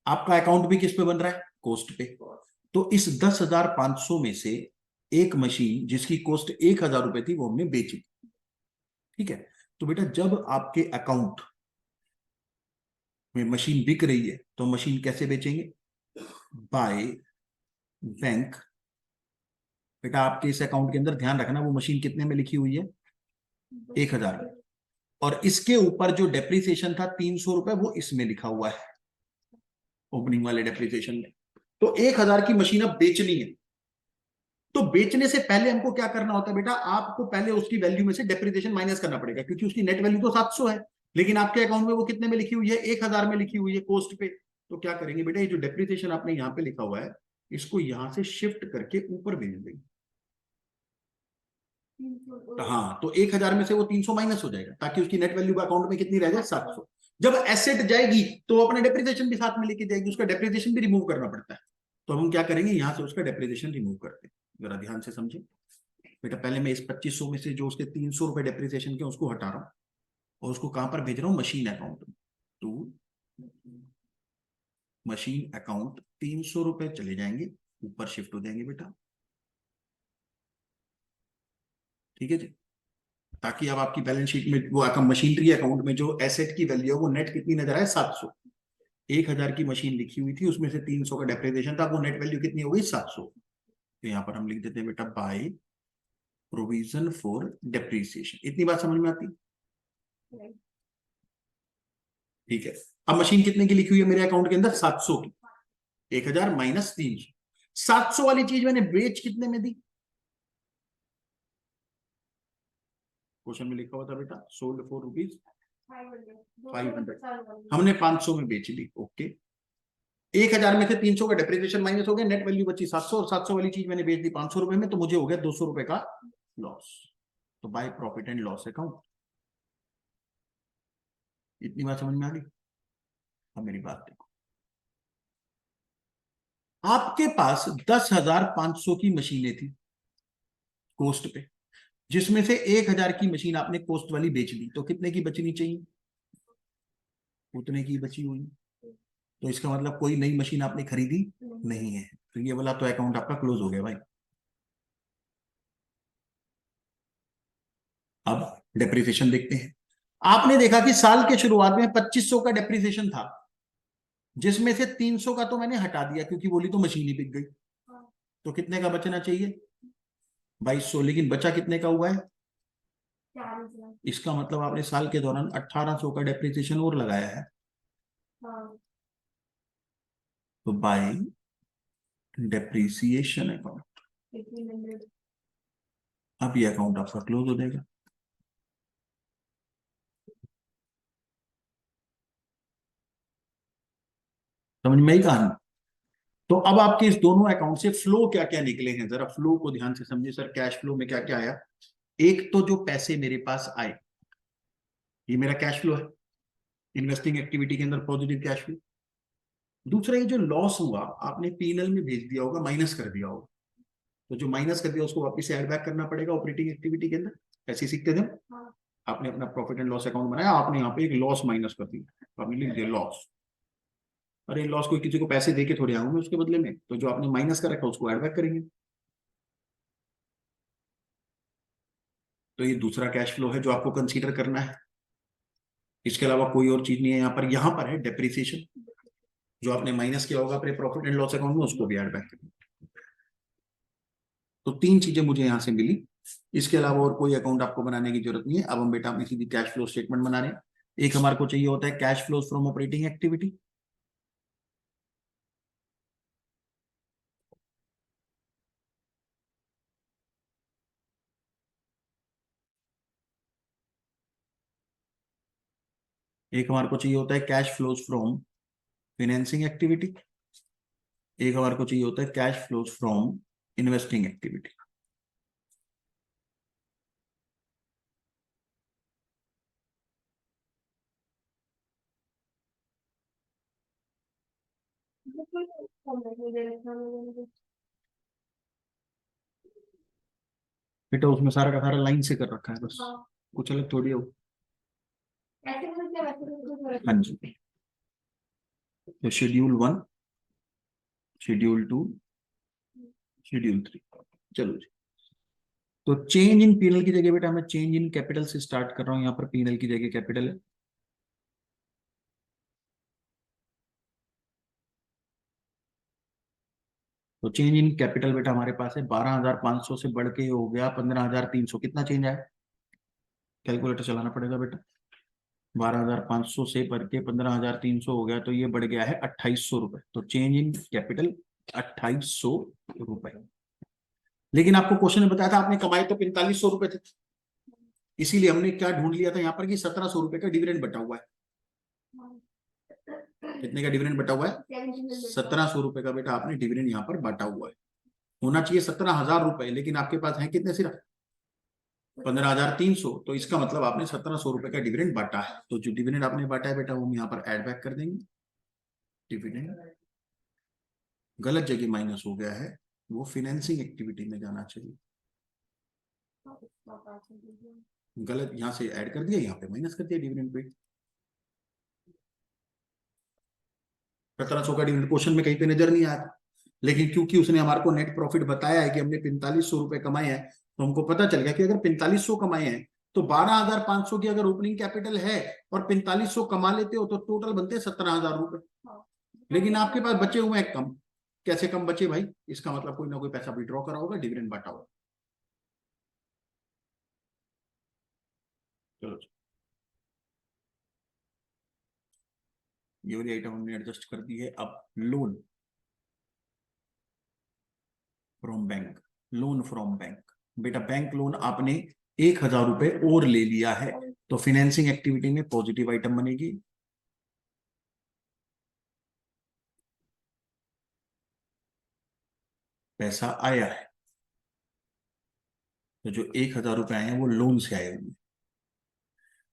आपका अकाउंट भी किस पे बन रहा है? कॉस्ट पे। तो इस 10,500 में से एक मशीन जिसकी कॉस्ट 1,000 रुपए थी वो हमने बेची। ठीक है, तो बेटा जब आपके अकाउंट में मशीन बिक रही है तो मशीन कैसे बेचेंगे? By bank. बेटा आपके इस अकाउंट के अंदर ध्यान रखना वो मशीन कितने में लिखी हुई है? 1,000 में। और इसके ऊपर जो डेप्रिसिएशन था 300 रुपए वो इसमें लिखा हुआ है ओपनिंग वाले डेप्रिसिएशन में। तो 1,000 की मशीन अब बेचनी है, तो बेचने से पहले हमको क्या करना होता है बेटा? आपको पहले उसकी वैल्यू में से डेप्रिसिएशन माइनस करना पड़ेगा, क्योंकि उसकी नेट वैल्यू तो 700 है, लेकिन आपके अकाउंट में वो कितने में लिखी हुई है? 1,000 में लिखी हुई है कॉस्ट पे। तो क्या करेंगे बेटा, ये जो डेप्रिसिएशन आपने यहाँ पे लिखा हुआ है इसको यहां से शिफ्ट करके ऊपर भेज देंगे। हाँ, तो 1,000 में से वो 300 माइनस हो जाएगा, ताकि उसकी नेट वैल्यू अकाउंट में कितनी रह जाए? 700। जब एसेट जाएगी तो अपना डेप्रिसिएशन भी साथ में लेके जाएगी, उसका डेप्रिसिएशन भी रिमूव करना पड़ता है। तो हम क्या करेंगे, यहां से उसका डेप्रिसिएशन रिमूव करते हैं। जरा ध्यान से समझे बेटा, पहले मैं इस 2500 में से जो उसके 300 रुपए डेप्रिसिएशन के उसको हटा रहा हूं, और उसको कहां पर भेज रहा हूं? मशीन अकाउंट में। तो मशीन अकाउंट 300 रुपए चले जाएंगे, ऊपर शिफ्ट हो जाएंगे बेटा। ठीक है जी, ताकि अब आपकी बैलेंस शीट में वो मशीनरी अकाउंट में जो एसेट की वैल्यू है वो नेट कितनी नजर आए? 700। 1,000 की मशीन लिखी हुई थी, उसमें से 300 का डेप्रिसिएशन था, वो नेट वैल्यू कितनी हो गई? 700। तो यहाँ पर हम लिख देते हैं बेटा बाय प्रोविजन फॉर डेप्रिसिएशन। इतनी बात समझ में आती? ठीक है, अब मशीन कितने की लिखी हुई है मेरे अकाउंट के अंदर? 700 की। 1,000 माइनस 300। 700 वाली चीज मैंने बेच कितने में दी? क्वेश्चन में लिखा हुआ था बेटा सोल्ड फॉर रुपीज 500। हमने 500 में बेच दी। ओके, 1,000 में से 300 का डेप्रिसिएशन माइनस हो गया, नेट वैल्यू बची 700, और 700 वाली चीज मैंने बेच दी 500 रुपए में, तो मुझे हो गया 200 रुपए का लॉस। तो by profit and loss account. इतनी बात समझ में आ गई? अब मेरी बात देखो, आपके पास 10,500 की मशीनें थी कोस्ट पे, जिसमें से 1,000 की मशीन आपने कोस्ट वाली बेच दी, तो कितने की बचनी चाहिए? उतने की बची हुई। तो इसका मतलब कोई नई मशीन आपने खरीदी नहीं है, तो ये वाला तो अकाउंट आपका क्लोज हो गया भाई। अब डेप्रिसिएशन देखते हैं। आपने देखा कि साल के शुरुआत में 2500 का डेप्रिसिएशन था, जिसमें से 300 का तो मैंने हटा दिया क्योंकि बोली तो मशीन ही बिक गई। तो कितने का बचना चाहिए? 2,200। लेकिन बचा कितने का हुआ है? 4,000। इसका मतलब आपने साल के दौरान 1,800 का डेप्रिसिएशन और लगाया है। तो बाय डेप्रिसिएशन अकाउंट 1800 अब ये अकाउंट आपका क्लोज हो जाएगा। समझ में आई कहानी? तो अब आपके इस दोनों अकाउंट से फ्लो क्या क्या निकले हैं, जरा फ्लो को ध्यान से समझिए सर। कैश फ्लो में क्या क्या आया? एक तो जो पैसे मेरे पास आए, ये मेरा कैश फ्लो है, इन्वेस्टिंग एक्टिविटी के अंदर पॉजिटिव कैश फ्लो। दूसरा ये जो लॉस हुआ आपने पीएनएल में भेज दिया होगा, माइनस कर दिया होगा, तो जो माइनस कर दिया उसको वापस से ऐड बैक करना पड़ेगा ऑपरेटिंग एक्टिविटी के अंदर। ऐसे सीखते थे। हाँ आपने अपना प्रॉफिट एंड लॉस अकाउंट बनाया, आपने यहाँ पे एक लॉस माइनस कर दिया, आपने लिख दिया लॉस। अरे लॉस कोई किसी को पैसे दे के थोड़े आऊंगे उसके बदले में, तो जो आपने माइनस कर रखा उसको ऐड बैक करेंगे। तो ये दूसरा कैश फ्लो है जो आपको कंसीडर करना है। इसके अलावा कोई और चीज नहीं है यहाँ पर है डेप्रिसिएशन, जो आपने माइनस किया होगा अपने प्रॉफिट एंड लॉस अकाउंट में, उसको भी ऐड बैक करेंगे। तो तीन चीजें मुझे यहां से मिली। इसके अलावा और कोई अकाउंट आपको बनाने की जरूरत नहीं है। अब हम बेटा अपनी सीधी कैश फ्लो स्टेटमेंट बना रहे हैं। एक हमारे को चाहिए होता है cash flows from operating activity. एक हमारे को चाहिए होता है cash flows from financing activity. एक हमारे को चाहिए होता है cash flows from investing activity. बिल्कुल कम नहीं दे रखा मैंने। बेटा उसमें सारा का सारा लाइन से कर रखा है बस, हाँ कुछ अलग थोड़ी हो। ऐसे मतलब क्या वैसे तो जरूरत हाँ जी। तो शेड्यूल 1, शेड्यूल 2, शेड्यूल 3। चलो जी। तो चेंज इन पीएनएल की जगह बेटा मैं चेंज इन कैपिटल से स्टार्ट कर रहा हूं। यहाँ पर पीएनएल की जगह कैपिटल है। तो चेंज इन कैपिटल बेटा हमारे पास है 12,500 से बढ़ के हो गया 15,300। कितना चेंज आया? कैलकुलेटर चलाना पड़ेगा बेटा। 12,500 से बढ़ के 15,300 हो गया, तो ये बढ़ गया है 2,800 रुपए। तो चेंज इन कैपिटल 2,800 रुपए। लेकिन आपको क्वेश्चन में बताया था आपने कमाए तो 4,500 रुपए थे, इसीलिए हमने क्या ढूंढ लिया था यहाँ पर कि 1,700 रुपए का डिविडेंड बटा हुआ है। कितने का डिविडेंड बटा हुआ है? 1,700 रुपए का बेटा आपने डिविडेंड यहाँ पर बांटा हुआ है। होना चाहिए 17,000 रुपए, लेकिन आपके पास है कितने? सिर्फ 15,300। तो इसका मतलब आपने 1,700 रुपए का डिविडेंड बांटा है। तो जो डिविडेंड आपने बांटा है बेटा वो हम यहाँ पर ऐड बैक कर देंगे। डिविडेंड गलत जगह माइनस हो गया है, वो फाइनेंसिंग एक्टिविटी में जाना चाहिए। गलत यहाँ से ऐड कर दिया, यहाँ पे माइनस कर दिया डिविडेंड पे। 1,700 का डिविडेंड क्वेश्चन में कहीं पे नजर नहीं आया, लेकिन क्योंकि उसने हमारे को नेट प्रॉफिट बताया है कि हमने 4,500 रुपए कमाए हैं, तो हमको पता चल गया कि अगर 4,500 कमाए हैं तो 12,500 की अगर ओपनिंग कैपिटल है और 4,500 कमा लेते हो तो टोटल बनते हैं 17,000 रुपए। लेकिन आपके पास बचे हुए हैं कम। कैसे कम बचे भाई? इसका मतलब कोई ना कोई पैसा विड्रॉ करा होगा, डिविडेंड बांटा होगा। चलो ये वाली आइटम हमने एडजस्ट कर दी है। अब loan from bank. Loan from bank बेटा, बैंक लोन आपने 1,000 रुपए और ले लिया है, तो फाइनेंसिंग एक्टिविटी में पॉजिटिव आइटम बनेगी। पैसा आया है, तो जो 1,000 रुपए आए हैं वो लोन से आए होंगे।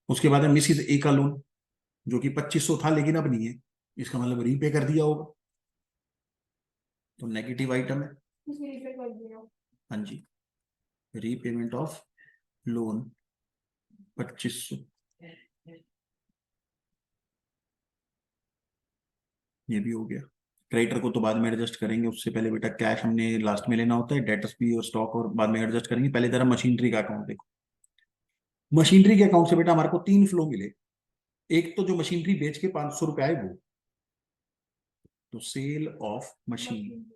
उसके बाद है मिसिज ए का लोन, जो कि 2,500 था लेकिन अब नहीं है, इसका मतलब रीपे कर दिया होगा, तो नेगेटिव आइटम है। हाँ जी, रीपेमेंट ऑफ लोन 2,500, ये भी हो गया। क्रेडिटर को तो बाद में एडजस्ट करेंगे, उससे पहले बेटा कैश हमने लास्ट में लेना होता है, डेटर्स भी और स्टॉक और बाद में एडजस्ट करेंगे। पहले जरा मशीनरी का अकाउंट देखो। मशीनरी के अकाउंट से बेटा हमारे को 3 फ्लो मिले। एक तो जो मशीनरी बेच के 500 रुपए आए वो, तो सेल ऑफ मशीन,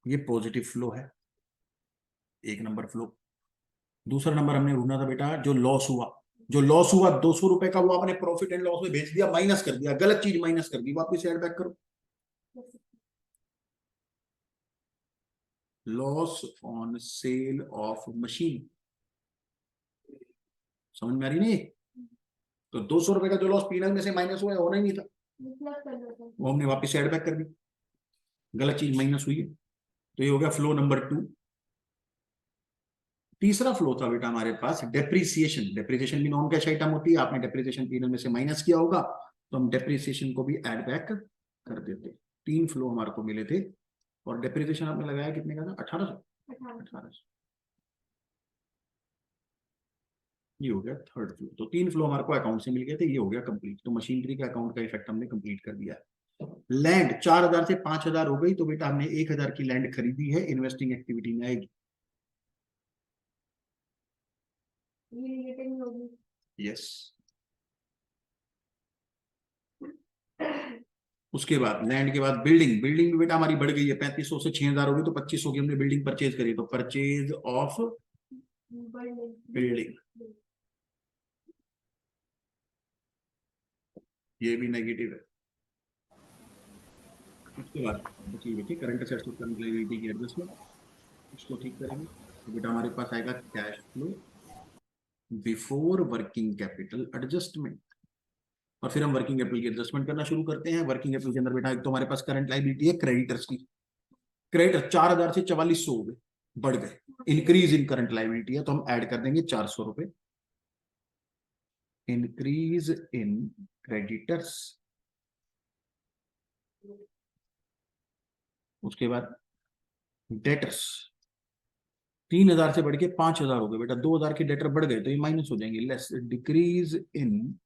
ये पॉजिटिव फ्लो है, एक नंबर फ्लो। दूसरा नंबर हमने ढूंढा था बेटा जो लॉस हुआ, जो लॉस हुआ 200 रुपए का, वो आपने प्रॉफिट एंड लॉस में भेज दिया, माइनस कर दिया, गलत चीज माइनस कर दी, वापस ऐड बैक करो। Loss on sale of machine, समझ में आ रही नहीं? तो 200 रुपए का जो लॉस पीनल में से माइनस हुआ है, होना ही नहीं था, वो हमने वापस ऐड बैक कर दी, गलत चीज माइनस हुई है। तो ये हो गया फ्लो नंबर 2। तीसरा फ्लो था बेटा हमारे पास डेप्रिसिएशन। डेप्रिसिएशन भी नॉन कैश आइटम होती है, आपने डेप्रिसिएशन पीनल में से माइनस किया होगा, तो हम डेप्रिसिएशन को भी ऐड बैक कर देते। 3 फ्लो हमारे को मिले थे, और डेप्रिसिएशन आपने लगाया कितने का था? 1800। ये हो गया थर्ड फ्लो। तो 3 फ्लो हमारे को अकाउंट से मिल गए थे, ये हो गया कंप्लीट। तो मशीनरी के अकाउंट का इफेक्ट हमने कंप्लीट कर दिया। लैंड 4000 से 5000 हो गई, तो बेटा हमने 1000 की लैंड खरीदी है, इन्वेस्टिंग एक्टिविटी में आएगी। यस। उसके बाद लैंड के बाद बिल्डिंग। बिल्डिंग भी बेटा हमारी बढ़ गई है, 3500 से 6000 हो गई, तो 2500 की हमने बिल्डिंग परचेज करी। तो परचेज ऑफ बिल्डिंग, ये भी नेगेटिव है। उसके बाद बची बेटी करंट असेट्स और करंट लायबिलिटी की एडजस्टमेंट, इसको ठीक करेंगे। तो बेटा हमारे पास आएगा cash flow before working capital adjustment, और फिर हम वर्किंग कैपिटल की एडजस्टमेंट करना शुरू करते हैं। वर्किंग कैपिटल के अंदर बेटा एक तो हमारे पास करंट लायबिलिटी है क्रेडिटर्स की। क्रेडिटर 4000 से 4400 हो गए, बढ़ गए, इंक्रीज इन करंट लायबिलिटी है, तो हम ऐड कर देंगे 400 रुपए, इंक्रीज इन क्रेडिटर्स। उसके बाद डेटर्स 3000 से बढ़ के 5000 हो गए बेटा, 2000 के डेटर बढ़ गए, तो ये माइनस हो जाएंगे। Less decrease in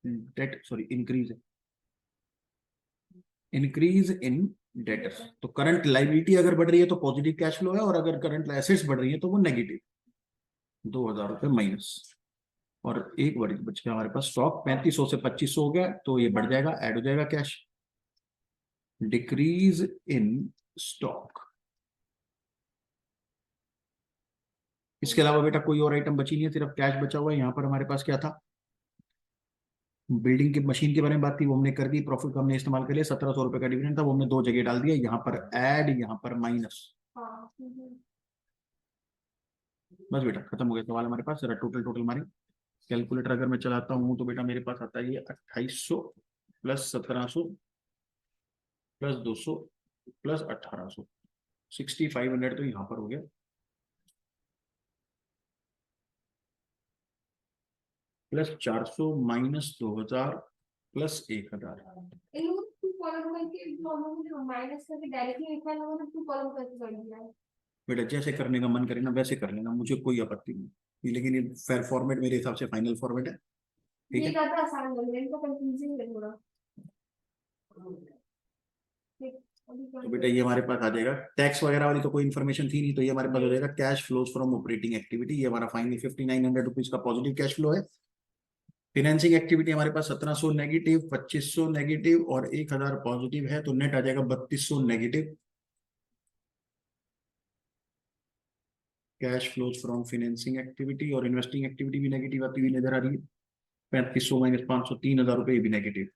debt, sorry increase in debtors. तो करंट लायबिलिटी अगर बढ़ रही है तो पॉजिटिव कैश फ्लो है, और अगर करंट एसेट्स बढ़ रही है तो वो नेगेटिव, 2000 रुपए माइनस। और एक वर्ड बच गया हमारे पास स्टॉक, 3500 से 2500 हो गया, तो ये बढ़ जाएगा, ऐड हो जाएगा कैश। Decrease in stock. इसके अलावा बेटा कोई और आइटम बची नहीं है, सिर्फ कैश बचा हुआ है। यहाँ पर हमारे पास क्या था? बिल्डिंग की मशीन के बारे में बात थी, वो हमने कर दी, प्रॉफिट का हमने इस्तेमाल कर लिया, 1700 रुपए का डिविडेंड था, वो हमने 2 जगह डाल दिया, यहाँ पर ऐड, यहाँ पर माइनस। बस बेटा खत्म हो गया सवाल हमारे पास। जरा टोटल टोटल हमारी कैलकुलेटर अगर मैं चलाता हूँ, तो बेटा मेरे पास आता है ये 2800 प्लस 1700 प्लस 200 प्लस 1800, 6500 तो यहाँ पर हो गया, प्लस 400 माइनस 2000 प्लस 1000। बेटा जैसे करने का मन करे ना वैसे कर लेना, मुझे कोई आपत्ति नहीं, लेकिन ये फेयर फॉर्मेट मेरे हिसाब से फाइनल फॉर्मेट है, ठीक है? आसान लग रहा है, इनको कंफ्यूजिंग है थोड़ा। तो बेटा ये हमारे पास आ जाएगा, टैक्स वगैरह वाली तो कोई इन्फॉर्मेशन थी नहीं, तो ये हमारे पास हो जाएगा cash flows from operating activity. ये हमारा फाइनली 5900 रुपीज का पॉजिटिव कैश फ्लो है। फाइनेंसिंग एक्टिविटी हमारे पास 1700 नेगेटिव, 2500 नेगेटिव और 1000 पॉजिटिव है, तो नेट आ जाएगा 3200 negative. Cash flows from financing activity और इन्वेस्टिंग एक्टिविटी भी नेगेटिव आती हुई नजर आ रही है, 3500 माइनस 500, 3000 रुपए भी negative.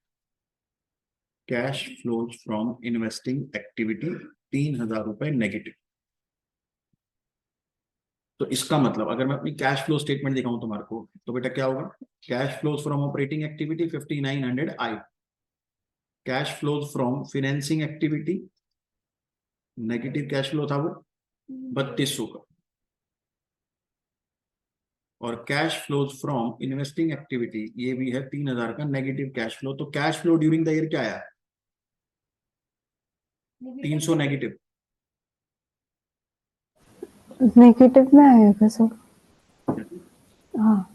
Cash flows from investing activity 3000 रुपए नेगेटिव। तो इसका मतलब अगर मैं अपनी कैश फ्लो स्टेटमेंट दिखाऊं तुम्हारे को, तो बेटा क्या होगा? Cash flows from operating activity 5900 I, cash flows from financing activity negative cash flow था वो 3200 का, और cash flows from investing activity ये भी है 3000 का नेगेटिव कैश फ्लो। तो cash flow during the year क्या आया? 300 नेगेटिव। नेगेटिव में आएगा सर। हाँ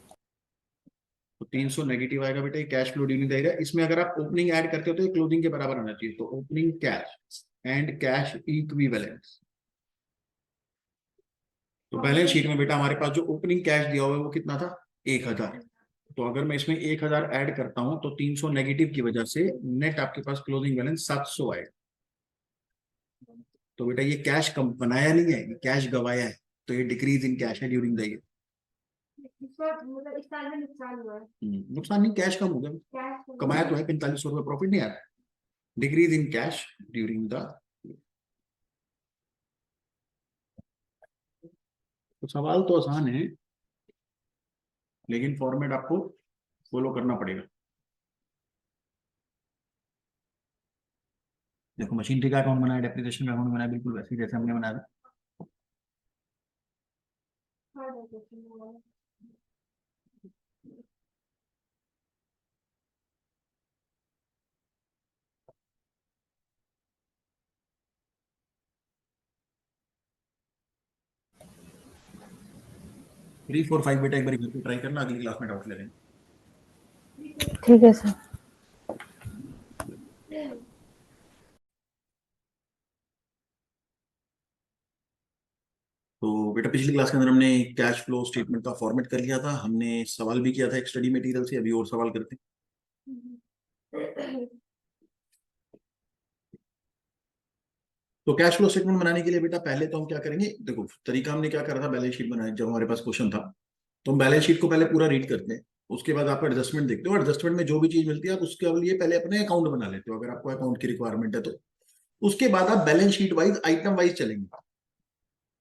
तो 300 नेगेटिव आएगा बेटा, cash flow during the year. इसमें अगर आप ओपनिंग ऐड करते हो तो ये क्लोजिंग के बराबर होना चाहिए, तो opening cash and cash equivalence. तो बैलेंस शीट में बेटा हमारे पास जो ओपनिंग कैश दिया हुआ है वो कितना था? 1000। तो अगर मैं इसमें 1000 ऐड करता हूं तो 300 नेगेटिव की वजह से नेट आपके पास क्लोजिंग बैलेंस 700 आएगा। तो बेटा ये कैश कम बनाया नहीं है, कैश गवाया है, तो ये डिक्रीज इन कैश है ड्यूरिंग द ईयर। मतलब इस साल में नुकसान हुआ है। नुकसान नहीं, कैश कम हो गया, कैश कमाया तो है 4500 रुपये, प्रॉफिट नहीं आया, decrease in cash during the. तो सवाल तो आसान है, लेकिन फॉर्मेट आपको फॉलो करना पड़ेगा। देखो मशीनरी का अकाउंट बनाया, डेप्रिसिएशन का अकाउंट बनाया, बिल्कुल वैसे ही जैसे हमने बनाया। थ्री फोर फाइव बेटा एक बार घर पे ट्राई करना, अगली क्लास में डाउट ले लेंगे। ठीक है सर। तो बेटा पिछली क्लास के अंदर हमने कैश फ्लो स्टेटमेंट का फॉर्मेट कर लिया था, हमने सवाल भी किया था एक स्टडी मटेरियल से, अभी और सवाल करते हैं। तो कैश फ्लो स्टेटमेंट बनाने के लिए बेटा पहले तो हम क्या करेंगे, देखो तरीका हमने क्या करा था, बैलेंस शीट बनाया जब हमारे पास क्वेश्चन था, तो हम बैलेंस शीट को पहले पूरा रीड करते हैं, उसके बाद आप एडजस्टमेंट देखते हो, एडजस्टमेंट में जो भी चीज मिलती है आप उसके लिए पहले अपने अकाउंट बना लेते हो, अगर आपको अकाउंट की रिक्वायरमेंट है तो। उसके बाद आप balance sheet wise item wise चलेंगे,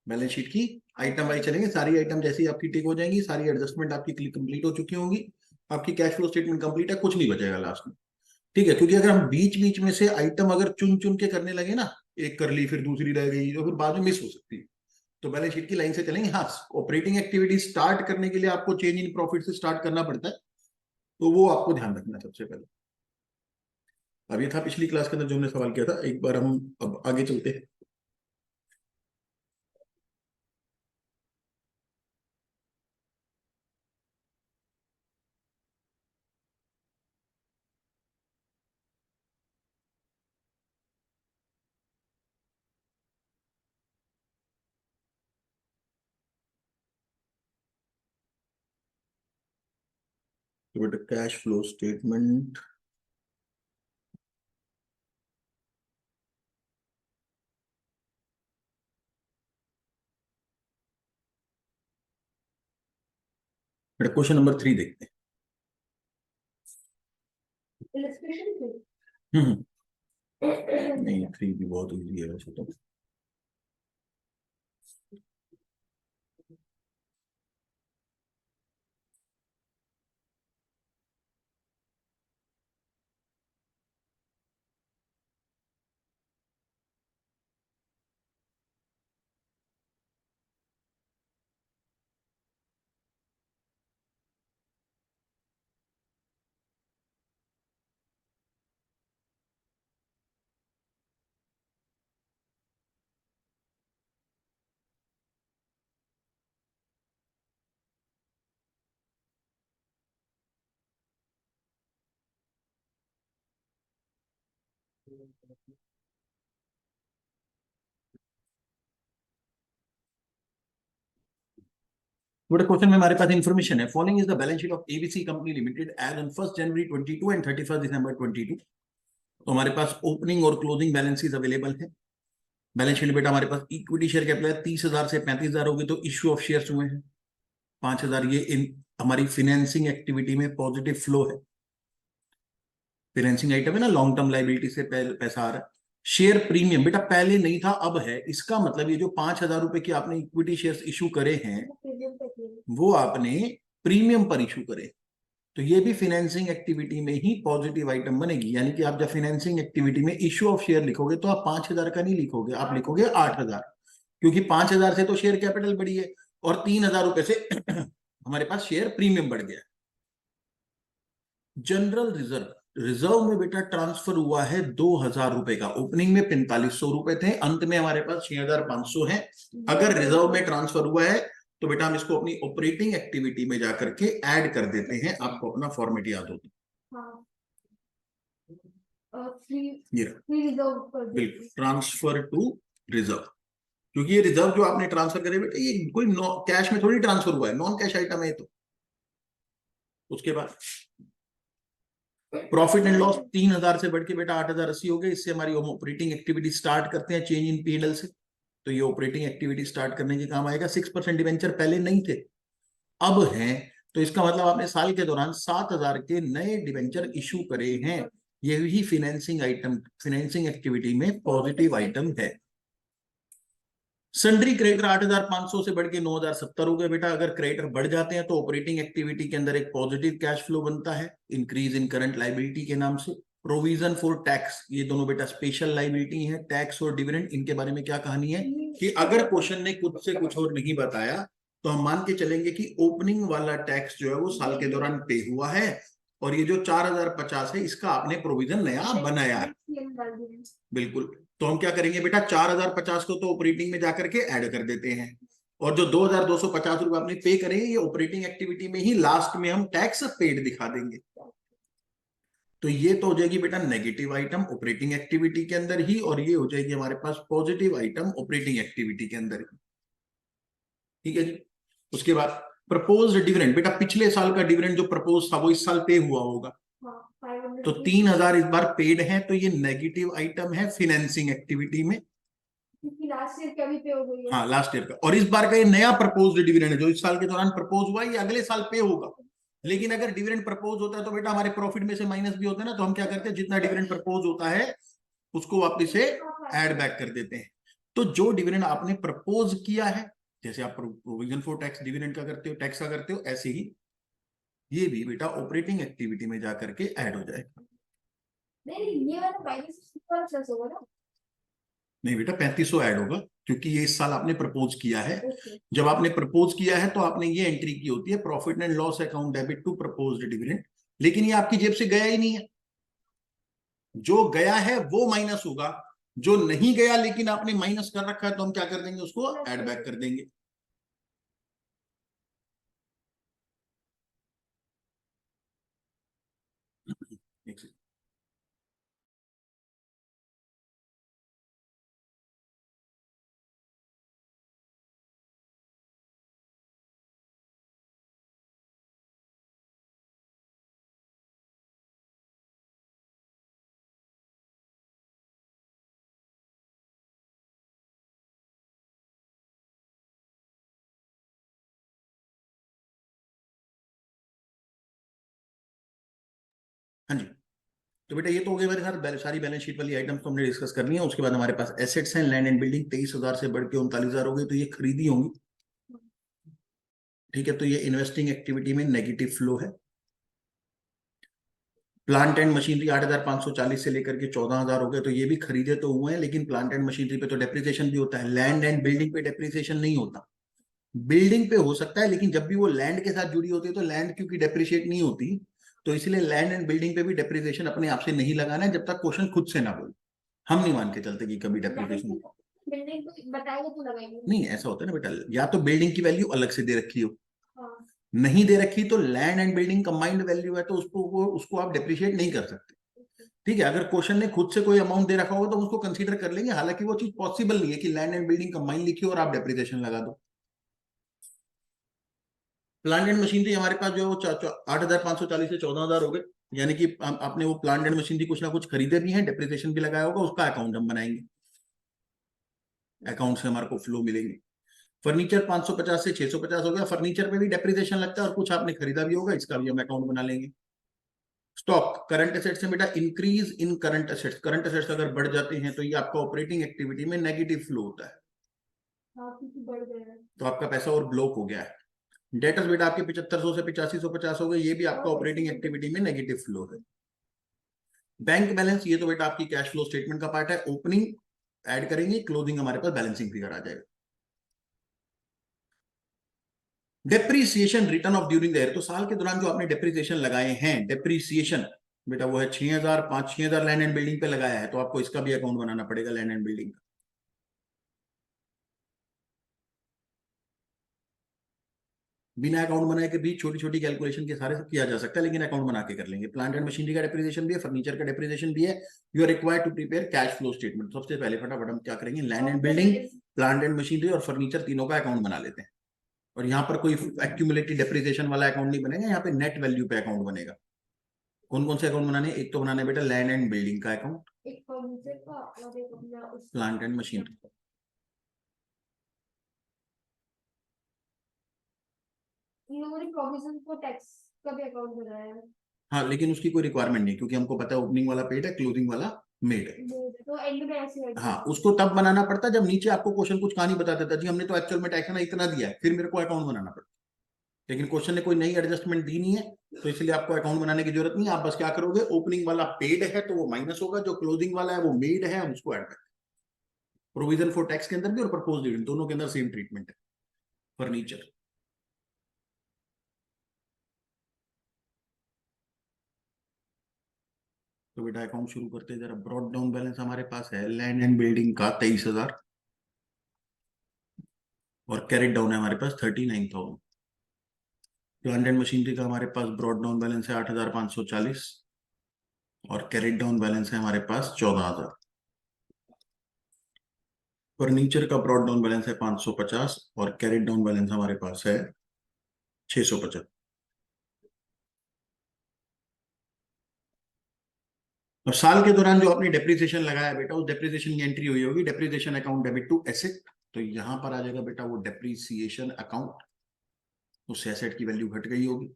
बैलेंस शीट की आइटम वाइज चलेंगे, सारी आइटम जैसी आपकी टिक हो जाएंगी, सारी एडजस्टमेंट आपकी कंप्लीट हो चुकी होंगी, आपकी कैश फ्लो स्टेटमेंट कंप्लीट है, कुछ नहीं बचेगा लास्ट में। ठीक है, क्योंकि अगर हम बीच बीच में से आइटम अगर चुन चुन के करने लगे ना, एक कर ली फिर दूसरी रह गई, तो फिर बाद में मिस हो सकती है। तो बैलेंस शीट की लाइन से चलेंगे। हाँ, ऑपरेटिंग एक्टिविटी स्टार्ट करने के लिए आपको चेंज इन प्रॉफिट से स्टार्ट करना पड़ता है, तो वो आपको ध्यान रखना है सबसे पहले। अब ये था पिछली क्लास के अंदर जो हमने सवाल किया था, एक बार हम अब आगे चलते हैं। तो बेटा कैश फ्लो स्टेटमेंट, बेटा क्वेश्चन नंबर 3 देखते हैं। नहीं 3 भी बहुत इजी है वैसे तो। बड़े क्वेश्चन में हमारे पास इंफॉर्मेशन है, following is the balance sheet of ABC company limited as on 1 January 22 and 31 December 22। तो हमारे पास ओपनिंग और क्लोजिंग बैलेंसेस अवेलेबल है। बैलेंस शीट बेटा हमारे पास इक्विटी शेयर कैपिटल है 30,000 से 35,000 होगी, तो इश्यू ऑफ शेयर्स हुए हैं 5,000। ये इन हमारी फाइनेंसिंग एक्टिविटी में पॉजिटिव फ्लो है, फाइनेंसिंग आइटम है ना, लॉन्ग टर्म लाइबिलिटी से पैसा आ रहा है। शेयर प्रीमियम बेटा पहले नहीं था अब है, इसका मतलब ये जो 5,000 रुपए की आपने इक्विटी शेयर्स इशू करे हैं वो आपने प्रीमियम पर इशू करे, तो ये भी फाइनेंसिंग एक्टिविटी में ही पॉजिटिव आइटम बनेगी। यानी कि आप जब फाइनेंसिंग एक्टिविटी में इशू ऑफ शेयर लिखोगे तो आप 5,000 का नहीं लिखोगे, आप लिखोगे 8,000, क्योंकि 5,000 से तो शेयर कैपिटल बढ़ी है और 3,000 रुपए से हमारे पास शेयर प्रीमियम बढ़ गया। जनरल रिजर्व, रिजर्व में बेटा ट्रांसफर हुआ है 2,000 रुपए का, ओपनिंग में 4500 रुपए थे, अंत में हमारे पास 6,500 है। अगर रिजर्व में ट्रांसफर हुआ है तो बेटा हम इसको अपनी ऑपरेटिंग एक्टिविटी में जाकर के ऐड कर देते हैं, आपको अपना फॉर्मेट याद होता है। बिल्कुल, ट्रांसफर टू रिजर्व, क्योंकि ये रिजर्व जो आपने ट्रांसफर करे बेटा ये कोई कैश में थोड़ी ट्रांसफर हुआ है, नॉन कैश आइटम है। तो उसके बाद प्रॉफिट एंड लॉस 3,000 से बढ़ के बेटा 8,080 हो गए, इससे हमारी ऑपरेटिंग एक्टिविटी स्टार्ट करते हैं चेंज इन पीएनएल से, तो ये ऑपरेटिंग एक्टिविटी स्टार्ट करने के काम आएगा। 6% डिवेंचर पहले नहीं थे, अब हैं, तो इसका मतलब आपने साल के दौरान 7,000 के नए डिवेंचर इशू करे हैं। यही फाइनेंसिंग आइटम, फाइनेंसिंग एक्टिविटी में पॉजिटिव आइटम है। सन्ड्री क्रेडिटर 8,500 से बढ़ के 9,070 हो गए बेटा। अगर क्रेडिटर बढ़ जाते हैं तो ऑपरेटिंग एक्टिविटी के अंदर एक पॉजिटिव कैश फ्लो बनता है, इंक्रीज इन करंट लाइबिलिटी के नाम से। प्रोविजन फॉर टैक्स, ये दोनों बेटा स्पेशल लाइबिलिटी है। टैक्स और डिविडेंड, इनके बारे में क्या कहानी है कि अगर क्वेश्चन ने खुद से कुछ और नहीं बताया तो हम मान के चलेंगे कि ओपनिंग वाला टैक्स जो है वो साल के दौरान पे हुआ है, और ये जो 4,050 है इसका आपने प्रोविजन नया बनाया है। बिल्कुल, तो हम क्या करेंगे बेटा, 4,050 को तो ऑपरेटिंग में जाकर के ऐड कर देते हैं, और जो 2,250 रुपए आपने पे करे ये ऑपरेटिंग एक्टिविटी में ही लास्ट में हम टैक्स पेड दिखा देंगे। तो ये तो हो जाएगी बेटा नेगेटिव आइटम ऑपरेटिंग एक्टिविटी के अंदर ही, और ये हो जाएगी हमारे पास पॉजिटिव आइटम ऑपरेटिंग एक्टिविटी के अंदर ही। ठीक है जी। उसके बाद प्रपोज्ड डिविडेंड, बेटा पिछले साल का डिविडेंड जो प्रपोज था वो इस साल पे हुआ होगा, तो 3,000 इस बार पेड है, तो ये नेगेटिव आइटम है फाइनेंसिंग एक्टिविटी में। क्योंकि लास्ट ईयर का भी पे हो गई है। हाँ, लास्ट ईयर का। और इस बार का ये नया प्रपोज्ड डिविडेंड है जो इस साल के दौरान प्रपोज हुआ है, ये अगले साल पे होगा। लेकिन अगर डिविडेंड प्रपोज होता है तो बेटा हमारे प्रॉफिट में से माइनस भी होता है ना, तो हम क्या करते हैं, जितना डिविडेंड प्रपोज होता है उसको वापस से ऐड बैक कर देते हैं। तो जो डिविडेंड आपने प्रपोज किया है, जैसे आप प्रोविजन फॉर टैक्स डिविडेंड का करते हो, टैक्स का करते हो, ऐसे ही ये भी बेटा ऑपरेटिंग एक्टिविटी में जाकर के ऐड हो जाएगा। नहीं, ये वाला माइनस प्लस होगा ना। नहीं बेटा 3,500 ऐड होगा, क्योंकि ये इस साल आपने प्रपोज किया है। ओके। जब आपने प्रपोज किया है तो आपने ये एंट्री की होती है, profit and loss account debit to proposed dividend, लेकिन ये आपकी जेब से गया ही नहीं है। जो गया है वो माइनस होगा, जो नहीं गया लेकिन आपने माइनस कर रखा है तो हम क्या कर देंगे, उसको ऐड बैक कर देंगे। एक सेकंड। हाँ जी, तो बेटा ये तो हो गई मेरे साथ सारी बैलेंस शीट वाली आइटम्स तो हमने डिस्कस करनी है। उसके बाद हमारे पास एसेट्स हैं, लैंड एंड बिल्डिंग 23,000 से बढ़ के 39,000 हो गई, तो ये खरीदी होंगी। ठीक है, तो ये इन्वेस्टिंग एक्टिविटी में नेगेटिव फ्लो है। प्लांट एंड मशीनरी 8,540 से लेकर के 14,000 हो गए, तो ये भी खरीदे तो हुए हैं, लेकिन प्लांट एंड मशीनरी पे तो डेप्रिसिएशन भी होता है। लैंड एंड बिल्डिंग पे डेप्रिसिएशन नहीं होता, बिल्डिंग पे हो सकता है, लेकिन जब भी वो लैंड के साथ जुड़ी होती है तो लैंड क्योंकि डेप्रिशिएट नहीं होती, तो इसलिए लैंड एंड बिल्डिंग पे भी डेप्रिसिएशन अपने आप से नहीं लगाना है, जब तक क्वेश्चन खुद से ना बोले। हम नहीं मान के चलते कि कभी डेप्रिसिएशन। बिल्डिंग को बताएगा तो लगाएंगे। नहीं, ऐसा होता है ना बेटा, या तो बिल्डिंग की वैल्यू अलग से दे रखी हो, हाँ। नहीं दे रखी तो land and building combined value है, तो उसको आप डेप्रिशिएट नहीं कर सकते। ठीक है, अगर क्वेश्चन ने खुद से कोई अमाउंट दे रखा होगा तो उसको कंसीडर कर लेंगे, हालांकि वो चीज पॉसिबल नहीं है कि लैंड एंड बिल्डिंग कंबाइन लिखी हो और आप डेप्रिसिएशन लगा दो। प्लांट एंड मशीनरी हमारे पास जो है वो 8,540 से 14,000 हो गए, यानी कि आपने वो प्लांट एंड मशीनरी कुछ ना कुछ खरीदे भी हैं, डेप्रिसिएशन भी लगाया होगा, उसका अकाउंट हम बनाएंगे, अकाउंट से हमारे को फ्लो मिलेंगे। फर्नीचर 550 से 650 हो गया, फर्नीचर पे भी डेप्रिसिएशन लगता है और कुछ आपने खरीदा भी होगा, इसका भी हम अकाउंट बना लेंगे। स्टॉक करंट एसेट्स में बेटा increase in current assets, current assets अगर बढ़ जाते हैं तो ये आपका ऑपरेटिंग एक्टिविटी में नेगेटिव फ्लो होता है, हाँ, क्योंकि बढ़ गया है। तो आपका पैसा और ब्लॉक हो गया है। डेटर्स बेटा आपके 7,500 से 8,550 हो गए, ये भी आपका ऑपरेटिंग एक्टिविटी में नेगेटिव फ्लो है। बैंक बैलेंस, ये तो बेटा आपकी कैश फ्लो स्टेटमेंट का पार्ट है, ओपनिंग ऐड करेंगे, क्लोजिंग हमारे पास बैलेंसिंग फिगर आ जाएगा। Depreciation return of during the year, तो साल के दौरान जो आपने डेप्रीसिएशन लगाए हैं, डेप्रीसिएशन बेटा वो है 6,000, 5-6,000 लैंड एंड बिल्डिंग पे लगाया है, तो आपको इसका भी अकाउंट बनाना पड़ेगा लैंड एंड बिल्डिंग का। बिना अकाउंट बनाए के भी छोटी छोटी कैलकुलेशन के सारे किया जा सकता है, लेकिन अकाउंट बना के कर लेंगे। प्लांट एंड मशीनरी का डेप्रिसिएशन भी है, फर्नीचर का डेप्रिसिएशन भी है। You are required to prepare cash flow statement. सबसे पहले फटाफट हम क्या करेंगे, land and building, plant and machinery और फर्नीचर तीनों का अकाउंट बना लेते हैं। और यहाँ पर कोई एक्यूमुलेटेड डेप्रिसिएशन वाला अकाउंट नहीं बनेगा, यहाँ पे नेट वैल्यू पे अकाउंट बनेगा। कौन कौन से अकाउंट बनाने, एक तो बनाना है बेटा लैंड एंड बिल्डिंग का अकाउंट, एक फर्नीचर का और एक अपना प्लांट एंड मशीनरी। इन लोगों ने प्रोविजन को टैक्स का भी अकाउंट बनाया है। हाँ, लेकिन उसकी कोई रिक्वायरमेंट नहीं, क्योंकि हमको पता है ओपनिंग वाला पेड है, क्लोजिंग वाला मेड है। तो एंड में ऐसे है। हाँ, उसको तब बनाना पड़ता जब नीचे आपको क्वेश्चन कुछ कहानी बता देता जी हमने तो एक्चुअल में टैक्स ना इतना दिया है, फिर मेरे को अकाउंट बनाना पड़ता। लेकिन क्वेश्चन ने कोई नई एडजस्टमेंट दी नहीं है, तो इसलिए आपको अकाउंट बनाने की जरूरत नहीं है। आप बस क्या करोगे, ओपनिंग वाला पेड है तो वो माइनस होगा, जो क्लोजिंग वाला है वो मेड है, हम उसको ऐड करेंगे। प्रोविजन फॉर टैक्स के अंदर भी और प्रपोज डिविडेंड दोनों के अंदर सेम ट्रीटमेंट है। फर्नीचर, तो बेटा अकाउंट शुरू करते हैं जरा। ब्रॉड डाउन बैलेंस हमारे पास है लैंड एंड बिल्डिंग का 23,000 और कैरेट डाउन है हमारे पास 39,000। प्लांट एंड मशीनरी का हमारे पास ब्रॉड डाउन बैलेंस है 8,540 और कैरेट डाउन बैलेंस है हमारे पास 14,000। फर्नीचर का ब्रॉड डाउन बैलेंस है 550 और कैरेट डाउन बैलेंस हमारे पास है 650। और साल के दौरान जो आपने डेप्रिसिएशन लगाया बेटा, उस डेप्रिसिएशन की एंट्री हुई होगी depreciation account debit to asset. तो यहां पर आ जाएगा बेटा वो डेप्रिसिएशन अकाउंट, उस एसेट की वैल्यू घट गई होगी।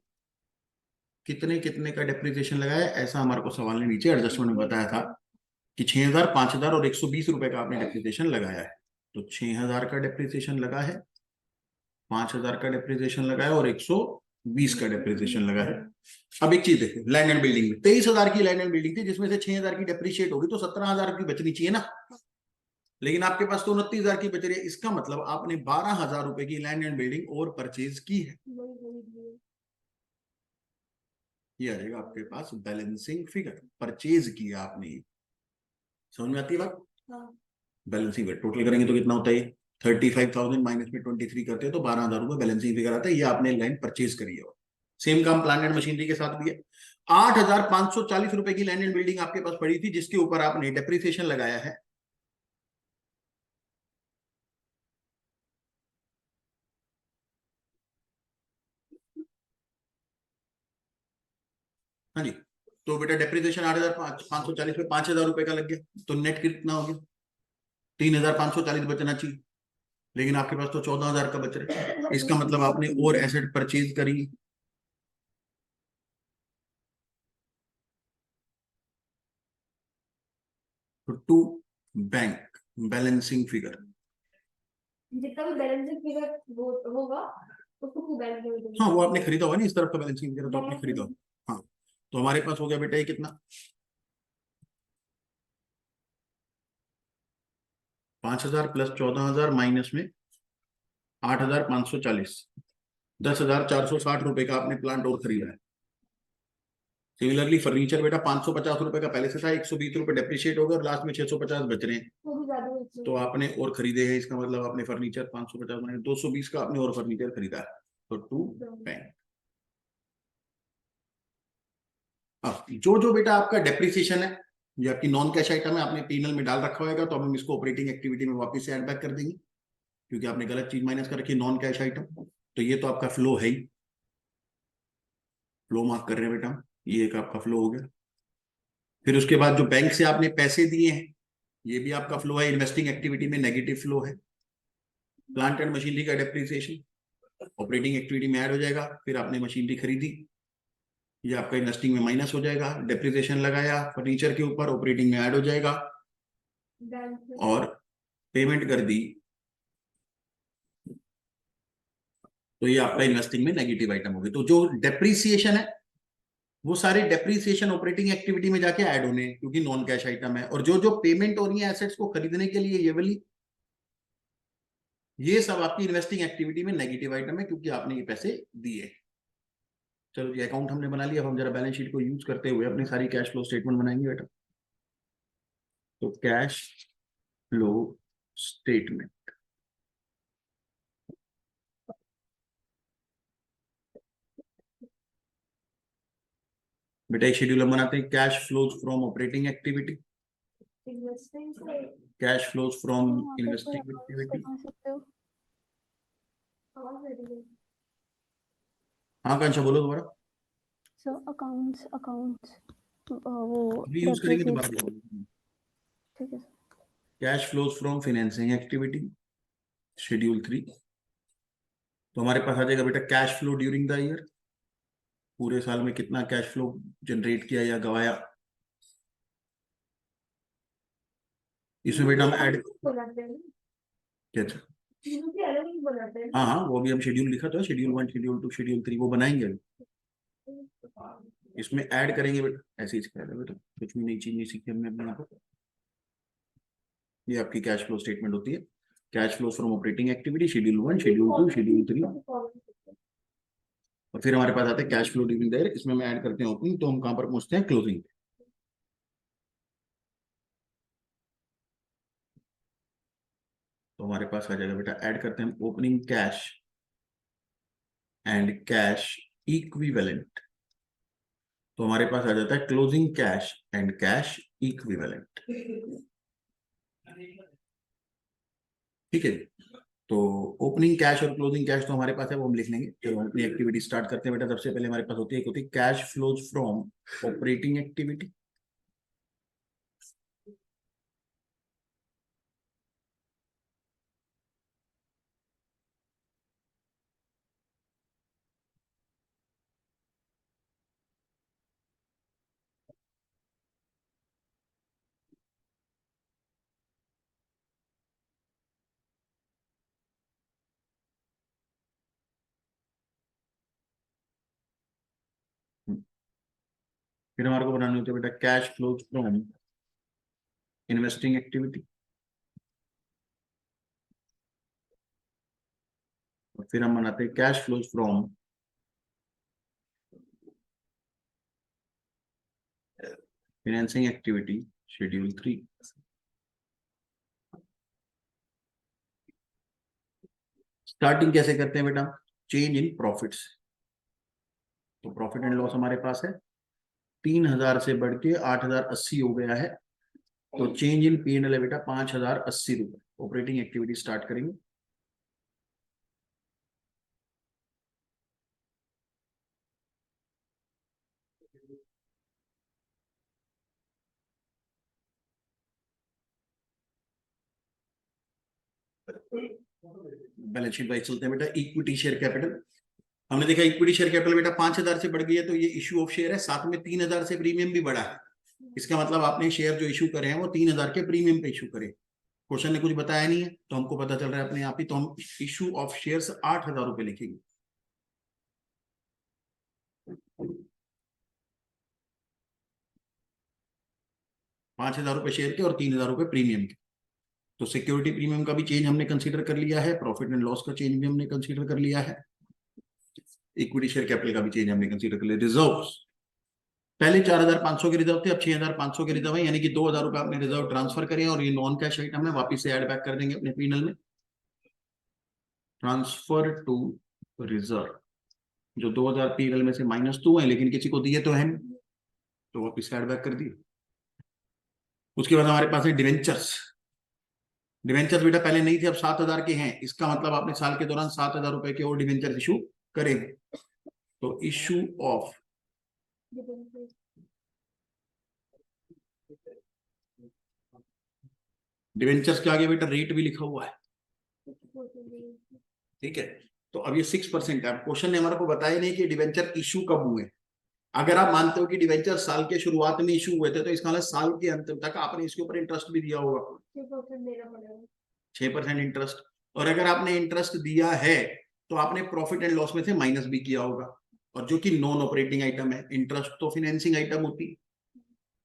कितने कितने का डेप्रिसिएशन लगाया, ऐसा हमारे को सवाल ने नीचे एडजस्टमेंट में बताया था कि 6,000, 5,000 और 120 रुपए का आपने डेप्रिसिएशन लगाया है। तो 6,000 का डेप्रिसिएशन लगा है, 5,000 का डेप्रिसिएशन लगा है और 120 का डेप्रिसिएशन लगा है। अब एक चीज देखिए, लैंड एंड बिल्डिंग में 23,000 की लैंड एंड बिल्डिंग थी, जिसमें से 6,000 की डेप्रिशिएट होगी तो 17,000 की बचनी चाहिए ना। लेकिन आपके पास तो 29,000 की बच रही है, इसका मतलब आपने 12,000 रुपए की लैंड एंड बिल्डिंग और परचेज की है। ये आ जाएगा आपके पास बैलेंसिंग फिगर, परचेज किया आपने। समझ में आती है बात? बैलेंसिंग फिगर टोटल करेंगे तो कितना होता है, 35,000 माइनस में 23 करते हैं तो 12,000 रुपए बैलेंसिंग फिगर आता है। ये आपने लाइन परचेज करी है। सेम काम प्लांट एंड मशीनरी के साथ भी है। 8,540 रुपए की लैंड एंड बिल्डिंग आपके पास पड़ी थी, जिसके ऊपर आपने डेप्रिसिएशन लगाया है। हाँ जी, तो बेटा डेप्रिसिएशन 8,540 में 5,000 रुपए का लग गया, तो नेट कितना हो गया, 3,540 बचना चाहिए। लेकिन आपके पास तो 14,000 का बच रहा है, इसका मतलब आपने और एसेट परचेज करी। तो टू बैंक बैलेंसिंग फिगर, जितना भी बैलेंसिंग फिगर होगा उसको टू बैंक में हाँ वो आपने खरीदा होगा ना, इस तरफ का बैलेंसिंग फिगर तो आपने खरीदा होगा। हाँ, तो हमारे पास हो गया बेटा ये कितना, 5,000 प्लस 14,000 माइनस में 8,540, 10,460 रुपए का आपने प्लांट और खरीदा है। सिमिलरली फर्नीचर बेटा 550 रुपए का पहले से था, 120 रुपए डेप्रिशिएट होगा और लास्ट में 650 बच रहे हैं, वो भी ज्यादा होती है। तो आपने और खरीदे हैं। इसका मतलब आपने फर्नीचर 550 माइनस 220 का आपने और फर्नीचर खरीदा है। तो टू बैंक। अब जो जो बेटा आपका डेप्रिसिएशन है, ये आपकी नॉन कैश आइटम है, आपने पीनल में डाल रखा होगा, तो हम इसको ऑपरेटिंग एक्टिविटी में वापस से ऐड बैक कर देंगे, क्योंकि आपने गलत चीज माइनस कर रखी है, नॉन कैश आइटम। तो ये तो आपका फ्लो है ही, फ्लो मार्क कर रहे हैं बेटा, ये एक आपका फ्लो हो गया। फिर उसके बाद जो बैंक से आपने पैसे दिए हैं, ये भी आपका फ्लो है, इन्वेस्टिंग एक्टिविटी में नेगेटिव फ्लो है। प्लांट एंड मशीनरी का डेप्रिसिएशन ऑपरेटिंग एक्टिविटी में ऐड हो जाएगा। फिर आपने मशीनरी खरीदी, ये आपका इन्वेस्टिंग में माइनस हो जाएगा। डेप्रिसिएशन लगाया फर्नीचर के ऊपर, ऑपरेटिंग में ऐड हो जाएगा। और पेमेंट कर दी, तो ये आपका इन्वेस्टिंग में नेगेटिव आइटम होगी। तो जो डेप्रिसिएशन है वो सारे डेप्रिसिएशन ऑपरेटिंग एक्टिविटी में जाके ऐड होने, क्योंकि नॉन कैश आइटम है। और जो जो पेमेंट हो रही है एसेट्स को खरीदने के लिए, ये वाली, ये सब आपकी इन्वेस्टिंग एक्टिविटी में नेगेटिव आइटम है, क्योंकि आपने ये पैसे दिए। चलो ये अकाउंट हमने बना लिया, अब हम जरा बैलेंस शीट को यूज करते हुए अपनी सारी कैश फ्लो स्टेटमेंट बनाएंगे बेटा। तो कैश फ्लो स्टेटमेंट, बेटा एक शेड्यूल हम बनाते हैं, cash flows from operating activity, cash flows from investing activity. हाँ कांशा बोलो दोबारा। सो अकाउंट्स वो अभी यूज करेंगे दोबारा। ठीक है। Cash flows from financing activity, schedule 3। तो हमारे पास आ जाएगा बेटा cash flow during the year, पूरे साल में कितना कैश फ्लो जनरेट किया या गवाया। इसमें बेटा हम ऐड बनाते हैं क्या, तीनों के अलग ही बनाते हैं हाँ हाँ वो भी हम शेड्यूल लिखा तो है, शेड्यूल 1 शेड्यूल 2 शेड्यूल 3 वो बनाएंगे अभी। इसमें ऐड करेंगे बेटा, ऐसे ही सिखाया था बेटा, कुछ भी नई चीज नहीं सीखी हमने अपने यहाँ पर। ये आपकी कैश फ्लो स्टेटमेंट होती है, cash flow from operating activity schedule 1 schedule 2 schedule 3, और फिर हमारे पास आता है cash flow during the year. इसमें हम ऐड करते हैं ओपनिंग, तो हम कहाँ पर पहुंचते हैं, क्लोजिंग। तो हमारे पास आ जाएगा बेटा, ऐड करते हैं हम opening cash and cash equivalent, तो हमारे पास आ जाता है closing cash and cash equivalent. ठीक है, तो ओपनिंग कैश और क्लोजिंग कैश तो हमारे पास है, वो हम लिख लेंगे जब हम अपनी एक्टिविटी स्टार्ट करते हैं बेटा। सबसे पहले हमारे पास होती है cash flows from operating activity, फिर हमारे को बनानी होती है बेटा cash flows from investing activity, और फिर हम बनाते हैं cash flows from financing activity schedule 3। Starting कैसे करते हैं बेटा, चेंज इन प्रॉफिट्स, तो प्रॉफिट एंड लॉस हमारे पास है 3000 से बढ़ के 8080 हो गया है, तो चेंज इन P&L है बेटा 5080 रुपए। ऑपरेटिंग एक्टिविटी स्टार्ट करेंगे, बैलेंस शीट वाइज चलते हैं बेटा। इक्विटी शेयर कैपिटल, हमने देखा इक्विटी शेयर कैपिटल बेटा 5000 से बढ़ गई है, तो ये इशू ऑफ शेयर है, साथ में 3000 से प्रीमियम भी बढ़ा है। इसका मतलब आपने शेयर जो इशू करे हैं वो 3000 के प्रीमियम पे इशू करे। क्वेश्चन ने कुछ बताया नहीं है तो हमको पता चल रहा है अपने आप ही, तो हम इशू ऑफ शेयर्स 8000 रुपए लिखेंगे। ₹5000 शेयर के और ₹3000 प्रीमियम के, तो सिक्योरिटी प्रीमियम का भी चेंज हमने कंसीडर कर लिया है, प्रॉफिट एंड लॉस का चेंज भी हमने कंसीडर कर लिया है, इक्विटी शेयर कैपिटल का भी चेंज हमने कंसीडर कर लिया। रिजर्व, पहले 4500 के रिजर्व थे, अब 6500 के रिजर्व है, यानी कि 2000 रुपए आपने रिजर्व ट्रांसफर करें, और ये नॉन कैश आइटम है, वापिस से ऐड बैक कर देंगे अपने P&L में। ट्रांसफर टू रिजर्व, जो 2000 P&L में से -2 है, लेकिन किसी को दिए तो है, तो वापिस ऐड बैक कर दिए। उसके बाद हमारे पास है डिवेंचर्स। डिवेंचर्स बेटा पहले नहीं थे, अब 7000 के हैं, इसका मतलब आपने साल के दौरान 7000 रुपए के और डिवेंचर इशू करेंगे, तो इशू ऑफ डिवेंचर्स के आगे बेटा रेट भी लिखा हुआ है, ठीक है। तो अब ये 6% है। क्वेश्चन ने हमारे को बताया नहीं कि डिवेंचर इशू कब हुए। अगर आप मानते हो कि डिवेंचर साल के शुरुआत में इशू हुए थे, तो इसका मतलब साल के अंत तक आपने इसके ऊपर इंटरेस्ट भी दिया होगा, 6% इंटरेस्ट। और अगर आपने इंटरेस्ट दिया है तो आपने प्रॉफिट एंड लॉस में से माइनस भी किया होगा, और जो कि नॉन ऑपरेटिंग आइटम है, इंटरेस्ट तो फाइनेंसिंग आइटम होती।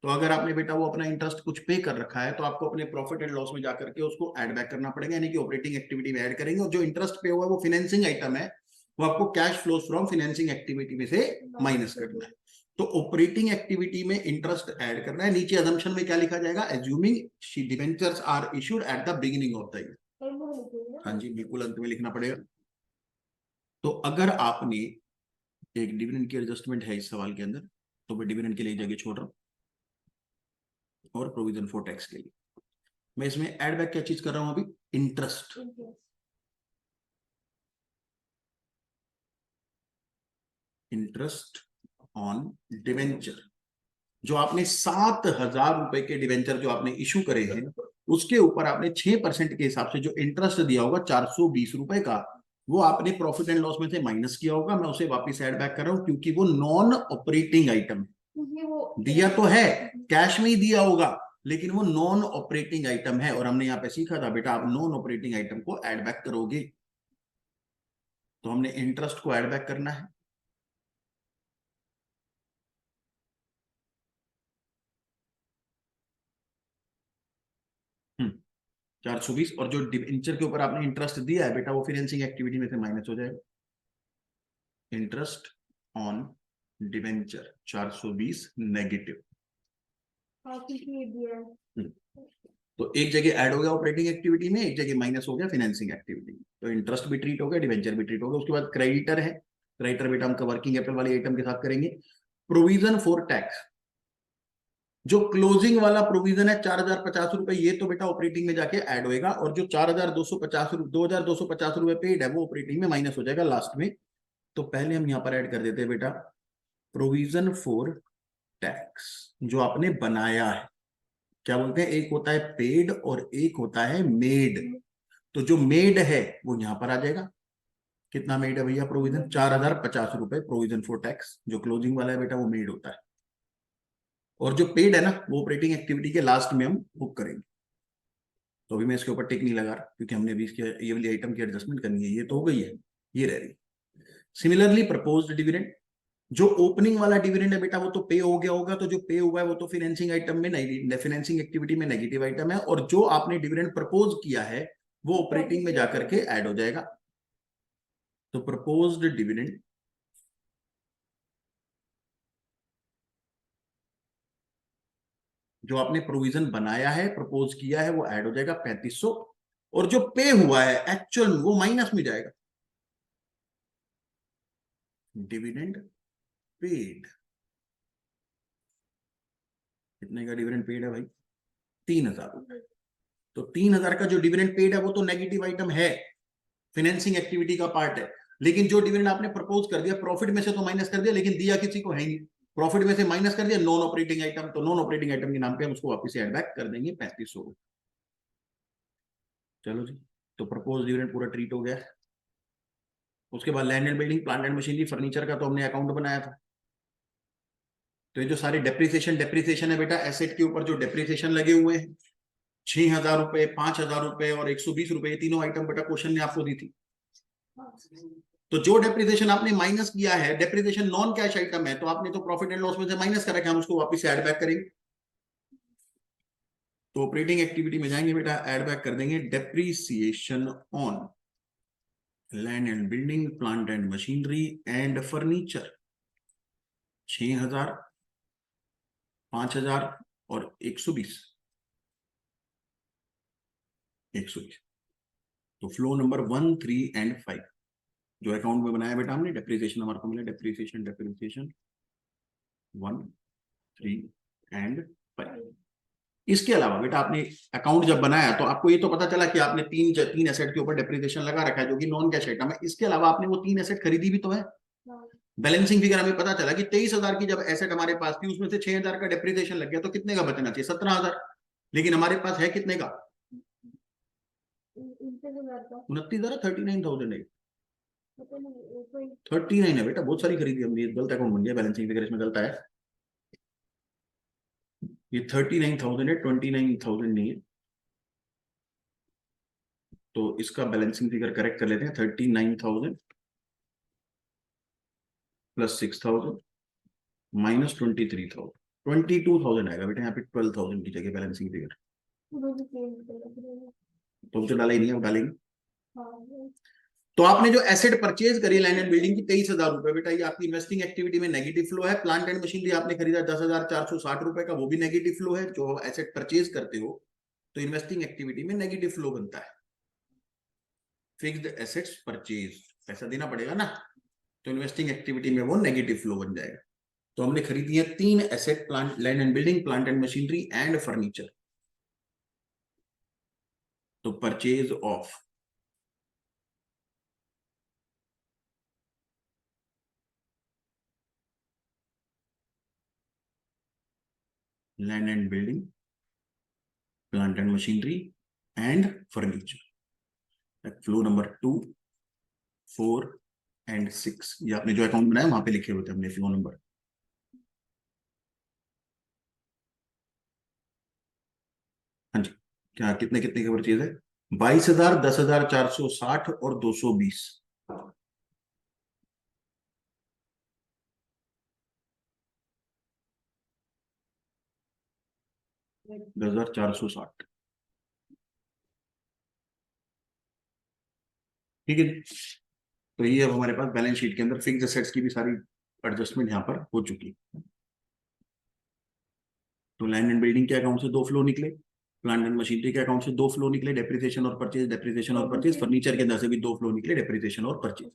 तो अगर आपने बेटा वो अपना इंटरेस्ट कुछ पे कर रखा है, तो आपको अपने प्रॉफिट एंड लॉस में जाकर के उसको ऐड बैक करना पड़ेगा, यानी कि ऑपरेटिंग एक्टिविटी में ऐड करेंगे, और जो इंटरेस्ट पे हुआ है वो फाइनेंसिंग आइटम है, वो आपको cash flows from financing activity में से माइनस करना है। तो ऑपरेटिंग एक्टिविटी में इंटरेस्ट ऐड करना है। नीचे अजम्पशन में क्या लिखा जाएगा, assuming debentures are issued at the beginning of the year. हाँ जी, बिल्कुल अंत में लिखना पड़ेगा। तो अगर आपने एक डिविडेंड की एडजस्टमेंट है इस सवाल के अंदर, तो मैं डिविडेंड के लिए जगह छोड़ रहा हूं, और प्रोविजन फॉर टैक्स के लिए मैं इसमें ऐड बैक क्या चीज कर रहा हूं अभी, इंटरेस्ट। इंटरेस्ट ऑन डिवेंचर, जो आपने 7000 रुपए के डिवेंचर जो आपने इशू करे हैं, उसके ऊपर आपने 6% के हिसाब से जो इंटरेस्ट दिया होगा 420 रुपए का, वो आपने प्रॉफिट एंड लॉस में से माइनस किया होगा, मैं उसे वापस ऐड बैक कर रहा हूं क्योंकि वो नॉन ऑपरेटिंग आइटम है। क्योंकि वो दिया तो है, कैश में ही दिया होगा, लेकिन वो नॉन ऑपरेटिंग आइटम है, और हमने यहाँ पे सीखा था बेटा आप नॉन ऑपरेटिंग आइटम को ऐड बैक करोगे। तो हमने इंटरेस्ट को ऐड बैक करना है, हम्म 420, और जो डिबेंचर के ऊपर आपने इंटरेस्ट दिया है बेटा वो फाइनेंसिंग एक्टिविटी में से माइनस हो जाएगा। Interest on debenture 420 negative. क्योंकि ये दिया है। तो एक जगह ऐड हो गया ऑपरेटिंग एक्टिविटी में, एक जगह माइनस हो गया फाइनेंसिंग एक्टिविटी में। तो इंटरेस्ट भी ट्रीट हो गया, डिवेंचर भी ट्रीट हो गया। उसके बाद क्रेडिटर है, क्रेडिटर बेटा हम वर्किंग कैपिटल वाले आइटम के साथ करेंगे। प्रोविजन फॉर टैक्स, जो क्लोजिंग वाला प्रोविजन है 4050 रुपए, ये तो बेटा ऑपरेटिंग में जाके ऐड होएगा, और जो 2250 रुपए पेड है वो ऑपरेटिंग में माइनस हो जाएगा लास्ट में। तो पहले हम यहाँ पर ऐड कर देते हैं बेटा प्रोविजन फॉर टैक्स, जो आपने बनाया है। क्या बोलते हैं, एक होता है पेड और एक होता है मेड। तो जो मेड है वो यहां पर आ जाएगा। कितना मेड है भैया प्रोविजन, 4050 रुपए प्रोविजन फॉर टैक्स। जो क्लोजिंग वाला है बेटा वो मेड होता है, और जो पेड है ना वो ऑपरेटिंग एक्टिविटी के लास्ट में हम बुक करेंगे। तो अभी मैं इसके ऊपर टिक नहीं लगा रहा क्योंकि हमने अभी इसके ये वाली आइटम की एडजस्टमेंट करनी है। ये तो हो गई है, ये रह रही। सिमिलरली प्रपोज्ड डिविडेंड, जो ओपनिंग वाला डिविडेंड है बेटा वो तो पे हो गया होगा, तो जो पे हुआ है वो तो फाइनेंसिंग आइटम में नहीं, फाइनेंसिंग एक्टिविटी में नेगेटिव आइटम है, और जो आपने डिविडेंड प्रपोज किया है वो ऑपरेटिंग में जाकर के ऐड हो जाएगा। तो प्रपोज्ड डिविडेंड जो आपने प्रोविजन बनाया है, प्रपोज किया है, वो ऐड हो जाएगा 3500, और जो पे हुआ है एक्चुअल में वो माइनस में जाएगा। डिविडेंड पेड, कितने का डिविडेंड पेड है भाई, 3000 रुपए। तो 3000 का जो डिविडेंड पेड है वो तो नेगेटिव आइटम है, फाइनेंसिंग एक्टिविटी का पार्ट है, लेकिन जो डिविडेंड आपने प्रपोज कर दिया प्रॉफिट में से तो माइनस कर दिया, लेकिन दिया किसी को है नहीं, प्रॉफिट में से माइनस कर दिया, नॉन ऑपरेटिंग आइटम। तो नॉन ऑपरेटिंग आइटम के नाम पे हम उसको वापस से ऐड बैक कर देंगे 3500। चलो जी, तो प्रपोज डिविडेंड पूरा ट्रीट हो गया। उसके बाद land and building, plant and machinery, furniture का तो हमने अकाउंट बनाया था। तो ये जो सारे डेप्रिसिएशन है बेटा, एसेट के ऊपर जो डेप्रिसिएशन लगे हुए हैं 6000 रुपए, 5000 रुपए और 120 रुपए, ये तीनों आइटम बेटा क्वेश्चन ने आपको दी थी। तो जो डेप्रिसिएशन आपने माइनस किया है, डेप्रिसिएशन नॉन कैश आइटम है, तो आपने तो प्रॉफिट एंड लॉस में से माइनस कर रखा है, हम उसको वापस से ऐड बैक करेंगे। तो ऑपरेटिंग एक्टिविटी में जाएंगे बेटा, ऐड बैक कर देंगे depreciation on land and building, plant and machinery and furniture 6000, 5000 और 120। तो फ्लो नंबर 1, 3 एंड 5 जो अकाउंट में बनाया बेटा हमने, डेप्रिसिएशन हमारे को मिला, डेप्रिसिएशन 1, 3 एंड 5। इसके अलावा बेटा आपने अकाउंट जब बनाया तो आपको ये तो पता चला कि आपने तीन एसेट के ऊपर डेप्रिसिएशन लगा रखा है जो कि नॉन कैश आइटम है। इसके अलावा आपने वो 3 एसेट खरीदी भी तो है। बैलेंसिंग फिगर हमें पता चला कि 23000 की जब एसेट हमारे पास थी उसमें से 6000 का डेप्रिसिएशन लग गया, तो कितने का बचना चाहिए, 17000। लेकिन हमारे पास है कितने का, 29,000, 39,000 है, 39 है बेटा, बहुत सारी खरीदी हमने, गलत अकाउंट बन गया, बैलेंसिंग फिगर इसमें गलत है। ये 39,000 है, 29,000 नहीं है। तो इसका बैलेंसिंग फिगर करेक्ट कर लेते हैं, 39,000 प्लस 6,000 माइनस 23,000, 22,000 आएगा बेटा यहाँ पे, 12,000 की जगह बैलेंसिंग फिगर। तो जो डाला ही नहीं है वो डालेंगे। तो आपने जो एसेट परचेज करी लैंड एंड बिल्डिंग की 23,000 रुपए बेटा, ये आपकी इन्वेस्टिंग एक्टिविटी में नेगेटिव फ्लो है। प्लांट एंड मशीनरी आपने खरीदा 10,460 रुपए का, वो भी नेगेटिव फ्लो है। जो एसेट परचेज करते हो तो इन्वेस्टिंग एक्टिविटी में नेगेटिव फ्लो बनता है। फिक्स्ड एसेट्स परचेज पैसा देना पड़ेगा ना, तो इन्वेस्टिंग एक्टिविटी में वो नेगेटिव फ्लो बन जाएगा। तो हमने खरीदी है 3 asset, plant land and building, plant and machinery and furniture. तो purchase of land and building, plant and machinery and furniture. Flow number 2, 4 and 6, ये आपने जो अकाउंट बनाया वहां पे लिखे हुए थे हमने फ्लो नंबर। हाँ जी, क्या कितने कितने की परचेज है? 22,000, 10,460 और 220। 10,460। ठीक है जी। तो ये अब हमारे पास बैलेंस शीट के अंदर फिक्स एसेट्स की भी सारी एडजस्टमेंट यहाँ पर हो चुकी है। तो लैंड एंड बिल्डिंग के अकाउंट से 2 फ्लो निकले, प्लांट एंड मशीनरी के अकाउंट से 2 फ्लो निकले, डेप्रिसिएशन और परचेज, डेप्रिसिएशन और परचेज, फर्नीचर के अंदर से भी 2 फ्लो निकले, डेप्रिसिएशन और परचेज।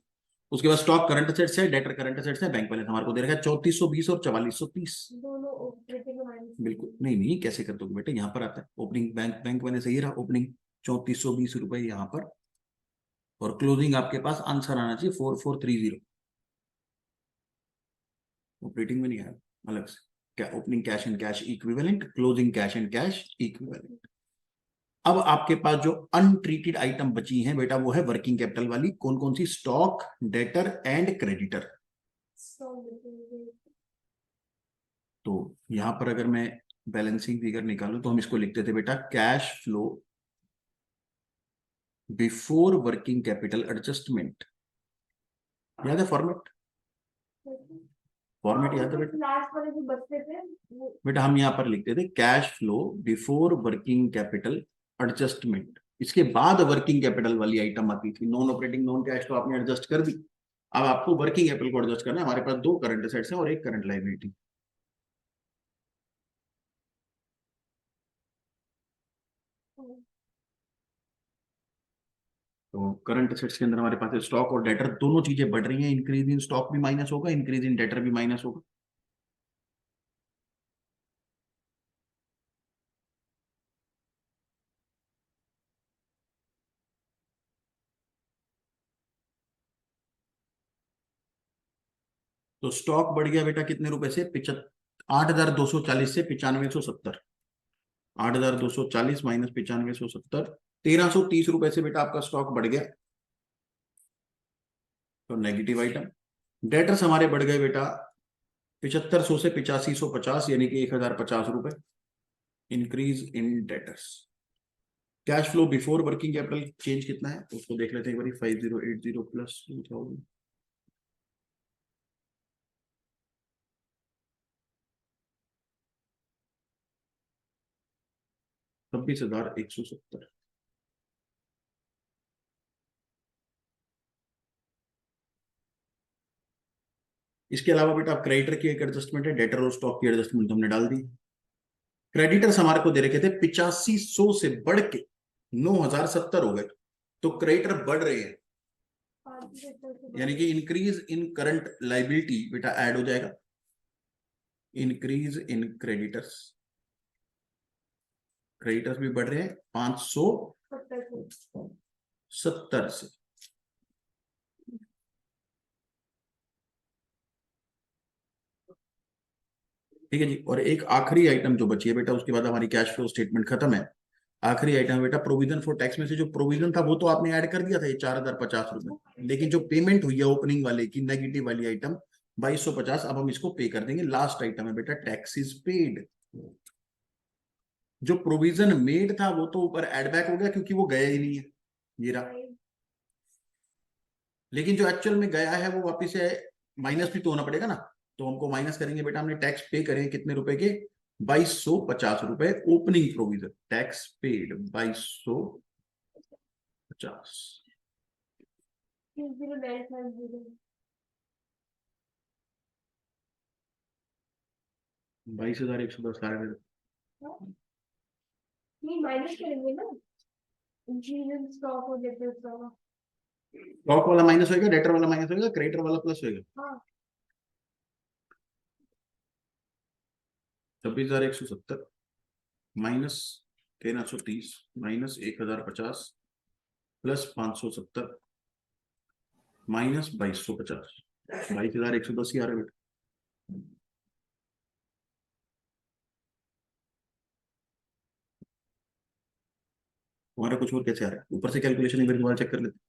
उसके बाद स्टॉक करंट असेट्स है, डेटर करंट असेट्स है, बैंक बैलेंस हमारे को दे रखा है 3420 और 4430। दोनों ऑपरेटिंग माइनस। बिल्कुल नहीं नहीं, कैसे कर दोगे बेटे, यहाँ पर आता है ओपनिंग बैंक, बैंक बैलेंस सही रहा, ओपनिंग 3420 रुपए यहाँ पर, और क्लोजिंग आपके पास आंसर आना चाहिए 4430। ऑपरेटिंग में नहीं आया, अलग से क्या, opening cash and cash equivalent, closing cash and cash equivalent. अब आपके पास जो अनट्रीटेड आइटम बची हैं बेटा वो है वर्किंग कैपिटल वाली, कौन कौन सी? Stock, debtor and creditor. तो यहां पर अगर मैं बैलेंसिंग फिगर निकालूं तो हम इसको लिखते थे बेटा cash flow before working capital adjustment. याद है फॉर्मेट? फॉर्मेट याद है बेटा? लास्ट वाले जो बचते थे वो बेटा हम यहां पर लिखते थे cash flow before working capital adjustment, इसके बाद वर्किंग कैपिटल वाली आइटम आती थी। नॉन ऑपरेटिंग नॉन कैश तो आपने एडजस्ट कर दी, अब आपको वर्किंग कैपिटल को एडजस्ट करना है। हमारे पास 2 करंट असेट्स हैं और 1 करंट लायबिलिटी। तो करंट असेट्स के अंदर हमारे पास स्टॉक और डेटर दोनों चीजें बढ़ रही हैं, इंक्रीज इन स्टॉक भी माइनस होगा, इंक्रीज इन डेटर भी माइनस होगा। तो स्टॉक बढ़ गया बेटा कितने रुपए से? 8,240 से 9570। 8,240 माइनस 9570, 1,330 रुपए से बेटा आपका स्टॉक बढ़ गया, तो नेगेटिव आइटम। डेटर्स हमारे बढ़ गए बेटा 7500 से 8550, यानी कि 1,050 रुपए, increase in debtors. Cash flow before working capital change कितना है उसको देख लेते हैं एक बार, 5080 प्लस 2000, 26,170। इसके अलावा बेटा क्रेडिटर की एक एडजस्टमेंट है, डेटर और स्टॉक की एडजस्टमेंट हमने डाल दी। क्रेडिटर्स हमारे को दे रखे थे 8500 से बढ़ के 9,070 हो गए, तो क्रेडिटर बढ़ रहे हैं, यानी कि इंक्रीज इन करंट लाइबिलिटी बेटा ऐड हो जाएगा, इंक्रीज इन क्रेडिटर्स। क्रेडिटर्स भी बढ़ रहे हैं 570 से। ठीक है जी। और एक आखिरी आइटम जो बची है बेटा, उसके बाद हमारी कैश फ्लो स्टेटमेंट खत्म है। आखिरी आइटम बेटा प्रोविजन फॉर टैक्स, में से जो प्रोविजन था वो तो आपने ऐड कर दिया था, ये 4,050 रुपए, लेकिन जो पेमेंट हुई है ओपनिंग वाले की, नेगेटिव वाली आइटम 2,250, अब हम इसको पे कर देंगे। लास्ट आइटम है बेटा टैक्सेस पेड। जो प्रोविजन मेड था वो तो ऊपर एड बैक हो गया क्योंकि वो गया ही नहीं है, ये रहा। लेकिन जो एक्चुअल में गया है वो वापिस से माइनस भी तो होना पड़ेगा ना, तो हमको माइनस करेंगे बेटा, हमने टैक्स पे करें कितने रुपए के? 2,250 रुपए ओपनिंग प्रोविजन, टैक्स पेड 2,250। 22,110 सारे नहीं माइनस करेंगे ना, इंक्रीज स्टॉक हो जाते हैं सारा। स्टॉक वाला माइनस होगा, डेटर वाला माइनस होगा, क्रेडिटर वाला प्लस होगा। हाँ 26,170 माइनस 1,330 माइनस 1,050 प्लस 570 माइनस 2,250, 22,110 ही आ रहा है बेटा। हमारा कुछ और कैसे आ रहा है? ऊपर से कैलकुलेशन एक बार दोबारा चेक कर लेते हैं।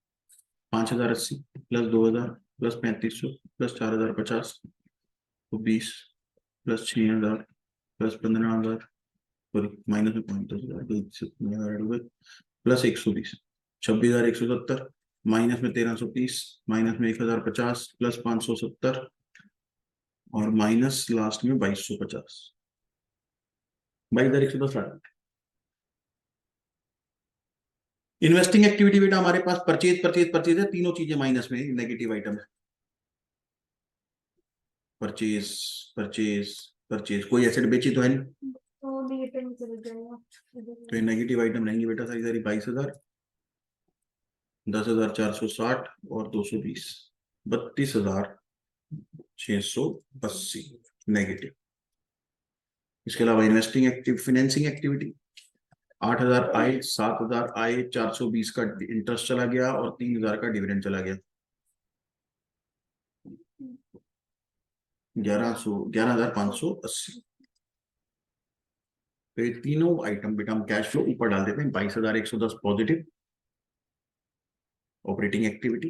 5,080 प्लस 2,000 प्लस 3,500 प्लस 4,050 तो 20 प्लस 6,000 प्लस 15,000 सॉरी माइनस में 5,000 प्लस 120 26,170 माइनस में 1,330 माइनस में 1,050 प्लस 570 और माइनस लास्ट में 2,250 22,110। इन्वेस्टिंग एक्टिविटी बेटा हमारे पास परचेज परचेज परचेज है, तीनों चीजें माइनस में नेगेटिव आइटम है। परचेज परचेज परचेज, कोई एसेट बेची तो है नहीं, तो नेगेटिव में चले जाएगा। तो ये नेगेटिव आइटम रहेंगे बेटा सारी सारी। 22,000 10,460 और 220 32,680 नेगेटिव। इसके अलावा इन्वेस्टिंग एक्टिव फिनेंसिंग एक्टिविटी 8,000 आए, 7,000 आए, 420 का इंटरेस्ट चला गया और 3,000 का डिविडेंड चला गया। 11,580। तो ये तीनों आइटम बेटा हम कैश फ्लो ऊपर डाल देते हैं। 22,110 positive operating activity,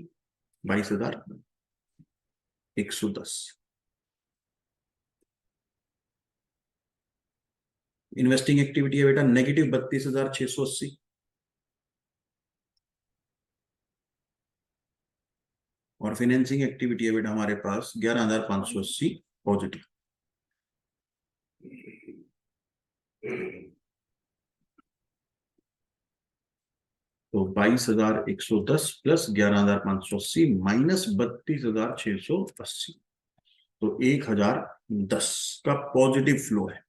22,110 investing activity है बेटा नेगेटिव 32,680 और फाइनेंसिंग एक्टिविटी है बेटा हमारे पास 11,580 पॉजिटिव। तो 22,110 प्लस 11,580 माइनस 32,680 तो 1,010 का पॉजिटिव फ्लो है।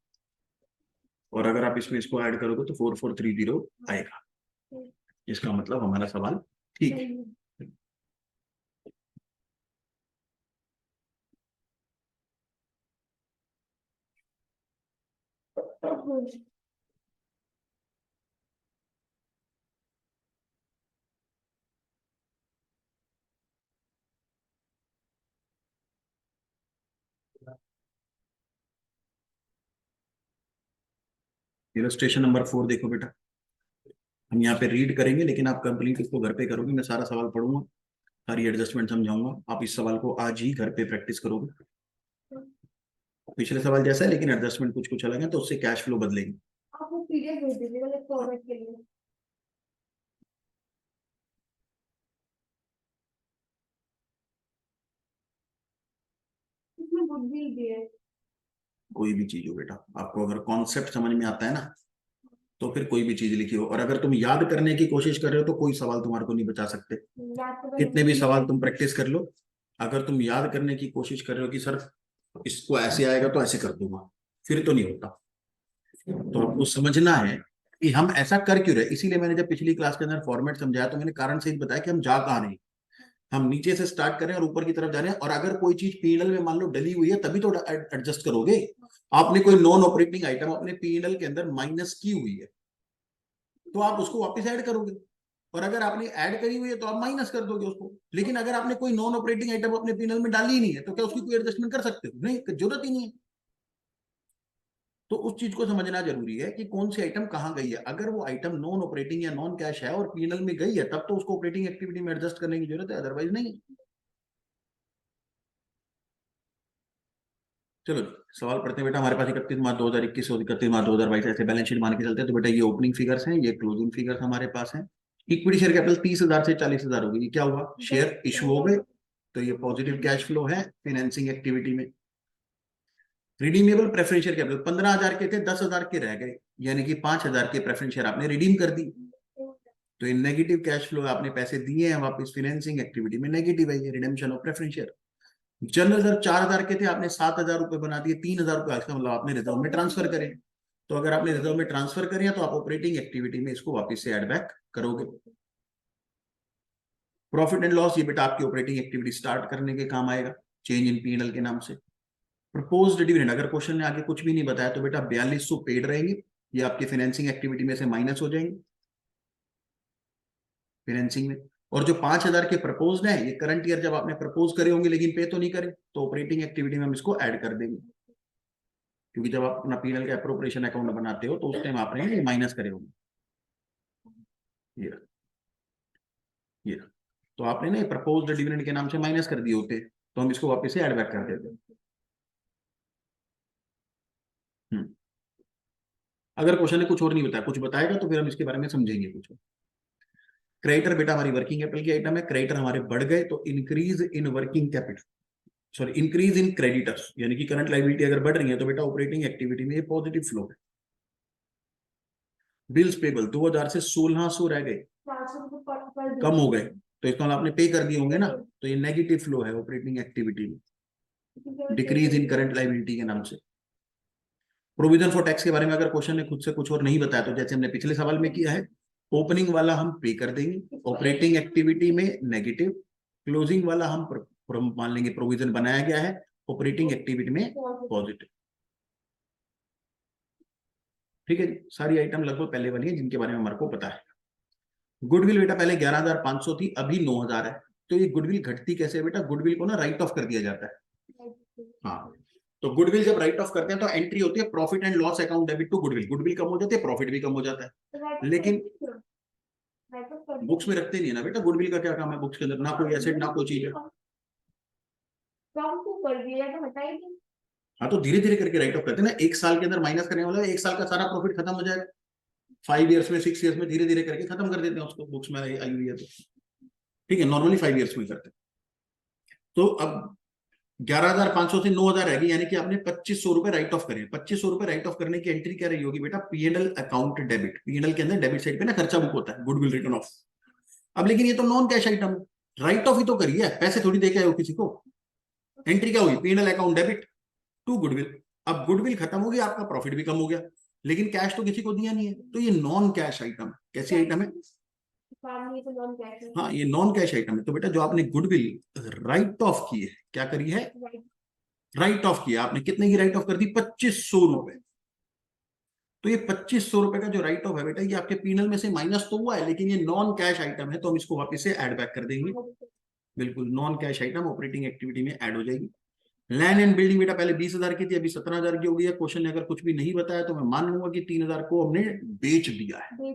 और अगर आप इसमें इसको ऐड करोगे तो 4430 आएगा। इसका मतलब हमारा सवाल ठीक है। इलस्ट्रेशन नंबर 4 देखो बेटा, हम यहाँ पे रीड करेंगे लेकिन आप कंप्लीट इसको घर पे करोगे। मैं सारा सवाल पढ़ूंगा, सारी एडजस्टमेंट समझाऊंगा, आप इस सवाल को आज ही घर पे प्रैक्टिस करोगे। पिछले सवाल जैसा है लेकिन एडजस्टमेंट कुछ कुछ अलग है, तो उससे कैश फ्लो बदलेगी। आप वो पीडीएफ भेज दीजिएगा लाइक फॉरवर्ड के लिए। इसमें बुद्धि भी है। कोई भी चीज हो बेटा, आपको अगर कॉन्सेप्ट समझ में आता है ना तो फिर कोई भी चीज लिखी हो। और अगर तुम याद करने की कोशिश कर रहे हो तो कोई सवाल तुम्हारे को नहीं बचा सकते। याद तो कितने भी सवाल तुम प्रैक्टिस कर लो, अगर तुम याद करने की कोशिश कर रहे हो कि सर इसको ऐसे आएगा तो ऐसे कर दूंगा, फिर तो नहीं होता। तो आपको समझना है कि हम ऐसा कर क्यों रहे। इसीलिए मैंने जब पिछली क्लास के अंदर फॉर्मेट समझाया तो मैंने कारण सहित बताया कि हम जा कहाँ रहे हैं। हम नीचे से स्टार्ट करें और ऊपर की तरफ जा रहे हैं। और अगर कोई चीज पीएनएल में मान लो डली हुई है तभी तो एडजस्ट करोगे। आपने कोई नॉन ऑपरेटिंग आइटम अपने पीएनएल के अंदर माइनस की हुई है तो आप उसको वापस ऐड करोगे, और अगर आपने ऐड करी हुई है तो आप माइनस कर दोगे उसको। लेकिन अगर आपने कोई नॉन ऑपरेटिंग आइटम अपने पीएनएल में डाली ही नहीं है तो क्या उसकी कोई एडजस्टमेंट कर सकते हो? नहीं, जरूरत ही नहीं है। तो उस चीज को समझना जरूरी है कि कौन सी आइटम कहां गई है। अगर वो आइटम नॉन ऑपरेटिंग या नॉन कैश है और पीएनएल में गई है तब तो उसको ऑपरेटिंग एक्टिविटी में एडजस्ट करने की जरूरत है, अदरवाइज नहीं। चलो सवाल पढ़ते हैं बेटा। हमारे पास 31 मार्च 2021 और 31 मार्च 2022 ऐसे बैलेंस शीट मान के चलते हैं। तो बेटा ये ओपनिंग फिगर्स हैं, ये क्लोजिंग फिगर्स हमारे पास हैं। इक्विटी शेयर कैपिटल 30,000 से 40,000 हो गई। ये क्या हुआ? शेयर इशू हो गए, तो ये पॉजिटिव कैश फ्लो है फाइनेंसिंग एक्टिविटी में। रिडीमेबल प्रेफरेंस शेयर कैपिटल 15,000 के थे, 10,000 के रह गए, यानी कि 5,000 के प्रेफरेंस शेयर आपने रिडीम कर दी। तो ये नेगेटिव कैश फ्लो, आपने पैसे दिए हैं वापस, फाइनेंसिंग एक्टिविटी में नेगेटिव है ये redemption of preference share. General reserve 4,000 के थे, आपने 7,000 रुपए बना दिए, 3,000 रुपए इसका मतलब आपने रिजर्व में ट्रांसफर करें। तो अगर आपने रिजर्व में ट्रांसफर करें तो आप ऑपरेटिंग एक्टिविटी में इसको वापस से एड बैक करोगे। प्रॉफिट एंड लॉस, ये बेटा आपकी ऑपरेटिंग एक्टिविटी स्टार्ट करने के काम आएगा, चेंज इन पीएनएल के नाम से। प्रपोज्ड डिविडेंड, अगर क्वेश्चन ने आगे कुछ भी नहीं बताया तो बेटा 4200 पेड रहेंगे, ये आपकी फाइनेंसिंग एक्टिविटी में से माइनस हो जाएंगे फाइनेंसिंग में। और जो 5,000 के प्रपोज्ड है, ये करंट ईयर जब आपने प्रपोज करे होंगे लेकिन पे तो नहीं करे, तो ऑपरेटिंग एक्टिविटी में हम इसको ऐड कर देंगे, क्योंकि जब आप अपना पीएनएल का अप्रोप्रिएशन अकाउंट बनाते हो तो उस टाइम आपने ये माइनस करे होंगे। ये तो आपने ना प्रपोज्ड डिविडेंड के नाम से माइनस कर दिए होते, तो हम इसको वापस से ऐड बैक कर देते। अगर क्वेश्चन ने कुछ और नहीं बताया, कुछ बताएगा तो फिर हम इसके बारे में समझेंगे कुछ। क्रेडिटर बेटा हमारी वर्किंग कैपिटल की आइटम है, क्रेडिटर हमारे बढ़ गए तो increase in working capital, sorry increase in creditors, यानी कि करंट लायबिलिटी अगर बढ़ रही है तो बेटा ऑपरेटिंग एक्टिविटी में ये पॉजिटिव फ्लो है। बिल्स पेबल 2000 से 1600 रह गए, 400 रुपए पर कम हो गए, तो इसका मतलब आपने पे कर दिए होंगे ना, तो ये नेगेटिव फ्लो है ऑपरेटिंग एक्टिविटी में, डिक्रीज इन करंट लायबिलिटी के नाम से। प्रोविजन फॉर टैक्स के बारे में अगर क्वेश्चन ने खुद से कुछ और नहीं बताया तो जैसे हमने पिछले सवाल में किया है, ओपनिंग वाला हम पे कर देंगे, ऑपरेटिंग एक्टिविटी में नेगेटिव, क्लोजिंग वाला हम मान लेंगे प्रोविजन बनाया गया है, ऑपरेटिंग एक्टिविटी में पॉजिटिव। ठीक है जी, सारी आइटम लगभग पहले वाली है जिनके बारे में हमारे को पता है। गुडविल बेटा पहले 11,500 थी, अभी 9,000 है, तो ये गुडविल घटती कैसे है बेटा? गुडविल को ना राइट ऑफ कर दिया जाता है। हाँ, तो गुडविल जब राइट ऑफ करते हैं तो एंट्री होती है profit and loss account debit to goodwill, goodwill कम हो जाती है, प्रॉफिट भी कम हो जाता है, लेकिन बुक्स में रखते नहीं है ना बेटा। गुडविल का क्या काम है बुक्स के अंदर? ना कोई एसेट ना कोई चीज है। कम तो कर दिया तो हटाई दी। हाँ, तो धीरे धीरे करके राइट ऑफ करते हैं ना, एक साल के अंदर माइनस करने वाला है, एक साल का सारा प्रॉफिट खत्म हो जाएगा, 5 ईयर्स में 6 ईयर्स में धीरे धीरे करके खत्म कर देते हैं उसको, बुक्स में आई हुई है तो ठीक है, नॉर्मली 5 ईयर्स में करते हैं। तो अब 11,500 से 9,000 रहेगी, यानी कि आपने 2500 रुपए राइट ऑफ करे। 2500 रुपए राइट ऑफ करने की एंट्री क्या रही होगी बेटा? पीएनएल अकाउंट डेबिट, पीएनएल के अंदर डेबिट साइड पे ना खर्चा बुक होता है, गुडविल रिटर्न ऑफ। अब लेकिन ये तो नॉन कैश आइटम है, राइट ऑफ ही तो करिए, पैसे थोड़ी दे के आए हो किसी को। एंट्री क्या हुई? PNL account debit to goodwill. अब गुडविल खत्म हो गया, आपका प्रॉफिट भी कम हो गया, लेकिन कैश तो किसी को दिया नहीं है, तो ये नॉन कैश आइटम है। कैसी आइटम है? हाँ, ये नॉन कैश आइटम है। तो बेटा जो आपने गुडविल राइट ऑफ की है, क्या करी है? राइट ऑफ किया आपने, कितने की राइट ऑफ कर दी? 2500 रुपए। तो ये 2500 रुपए का जो राइट ऑफ है बेटा, ये आपके पीनल में से माइनस तो हुआ है, लेकिन ये नॉन कैश आइटम है, तो हम इसको वापस से ऐड बैक कर देंगे। बिल्कुल non cash item operating activity में ऐड हो जाएगी। लैंड एंड बिल्डिंग बेटा पहले 20,000 की थी, अभी 17,000 की हो गई है। क्वेश्चन ने अगर कुछ भी नहीं बताया तो मैं मान लूंगा कि 3,000 को हमने बेच दिया है।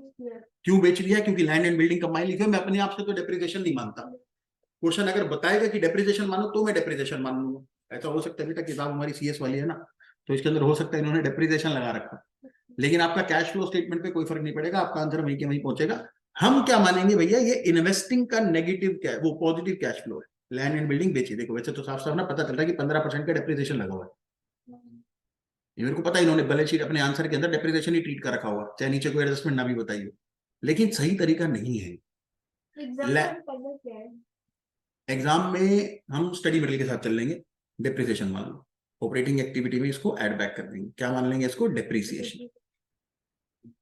क्यों बेच दिया? क्योंकि लैंड एंड बिल्डिंग कंबाइन लिखे, मैं अपने आप से तो डेप्रिसिएशन नहीं मानता। क्वेश्चन अगर बताएगा कि डेप्रिसिएशन मानो तो मैं डेप्रिसिएशन मान लूंगा। ऐसा हो सकता है बेटा, किताब हमारी सीएस वाली है ना, तो इसके अंदर हो सकता है इन्होंने डेप्रिसिएशन लगा रखा, लेकिन आपका कैश फ्लो स्टेटमेंट पे कोई फर्क नहीं पड़ेगा, आपका आंसर वहीं के वहीं पहुंचेगा। हम क्या मानेंगे भैया? ये इन्वेस्टिंग का नेगेटिव क्या है, वो पॉजिटिव कैश फ्लो है। लैंड एंड बिल्डिंग बेची, देखो वैसे तो साफ साफ ना पता चल रहा है कि 15% का डेप्रिसिएशन लगा हुआ है। ये मेरे को पता है, इन्होंने बैलेंस शीट अपने आंसर के अंदर डेप्रिसिएशन ही ट्रीट कर रखा हुआ, चाहे नीचे कोई एडजस्टमेंट ना भी बताइए, लेकिन सही तरीका नहीं है। एग्जाम में हम स्टडी मटेरियल के साथ चल लेंगे, डेप्रिसिएशन मान लो, ऑपरेटिंग एक्टिविटी में इसको ऐड बैक कर देंगे, क्या मान लेंगे इसको? डेप्रिसिएशन।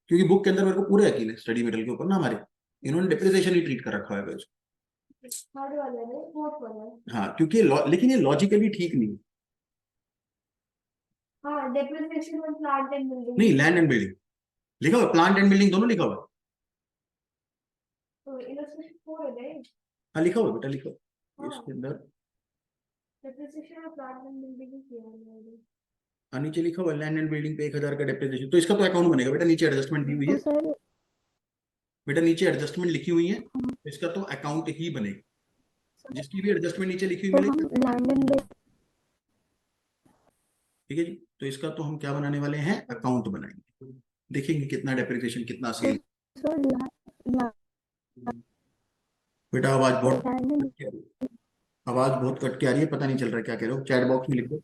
क्योंकि बुक के अंदर मेरे को पूरे यकीन है स्टडी मटेरियल के ऊपर ना हमारे, इन्होंने डेप्रिसिएशन ही ट्रीट कर रखा है। हाँ, क्योंकि लेकिन ये लॉजिकली ठीक नहीं है। हाँ, depreciation on plant and building नहीं, लैंड एंड बिल्डिंग लिखा हुआ, प्लांट एंड बिल्डिंग दोनों लिखा हुआ। तो इलस्ट्रेशन 4 है ना? हाँ लिखा हुआ बेटा, लिखा हुआ इसके अंदर, depreciation of plant and building ही किया है। हाँ नीचे लिखा हुआ लैंड एंड बिल्डिंग पे 1,000 का डेप्रिसिएशन, तो इसका तो अकाउंट बनेगा बेटा, नीचे एडजस्टमेंट दी हुई है सर बेटा, नीचे एडजस्टमेंट लिखी हुई है, इसका तो अकाउंट ही बनेगा, जिसकी भी एडजस्टमेंट नीचे लिखी हुई मिलेगी। लैंड एंड ठीक है जी, तो इसका तो हम क्या बनाने वाले हैं? अकाउंट बनाएंगे, देखेंगे कितना डेप्रिसिएशन कितना सेल। बेटा आवाज बहुत कट के आ रही है, पता नहीं चल रहा क्या कह रहे हो, चैट बॉक्स में लिख दो।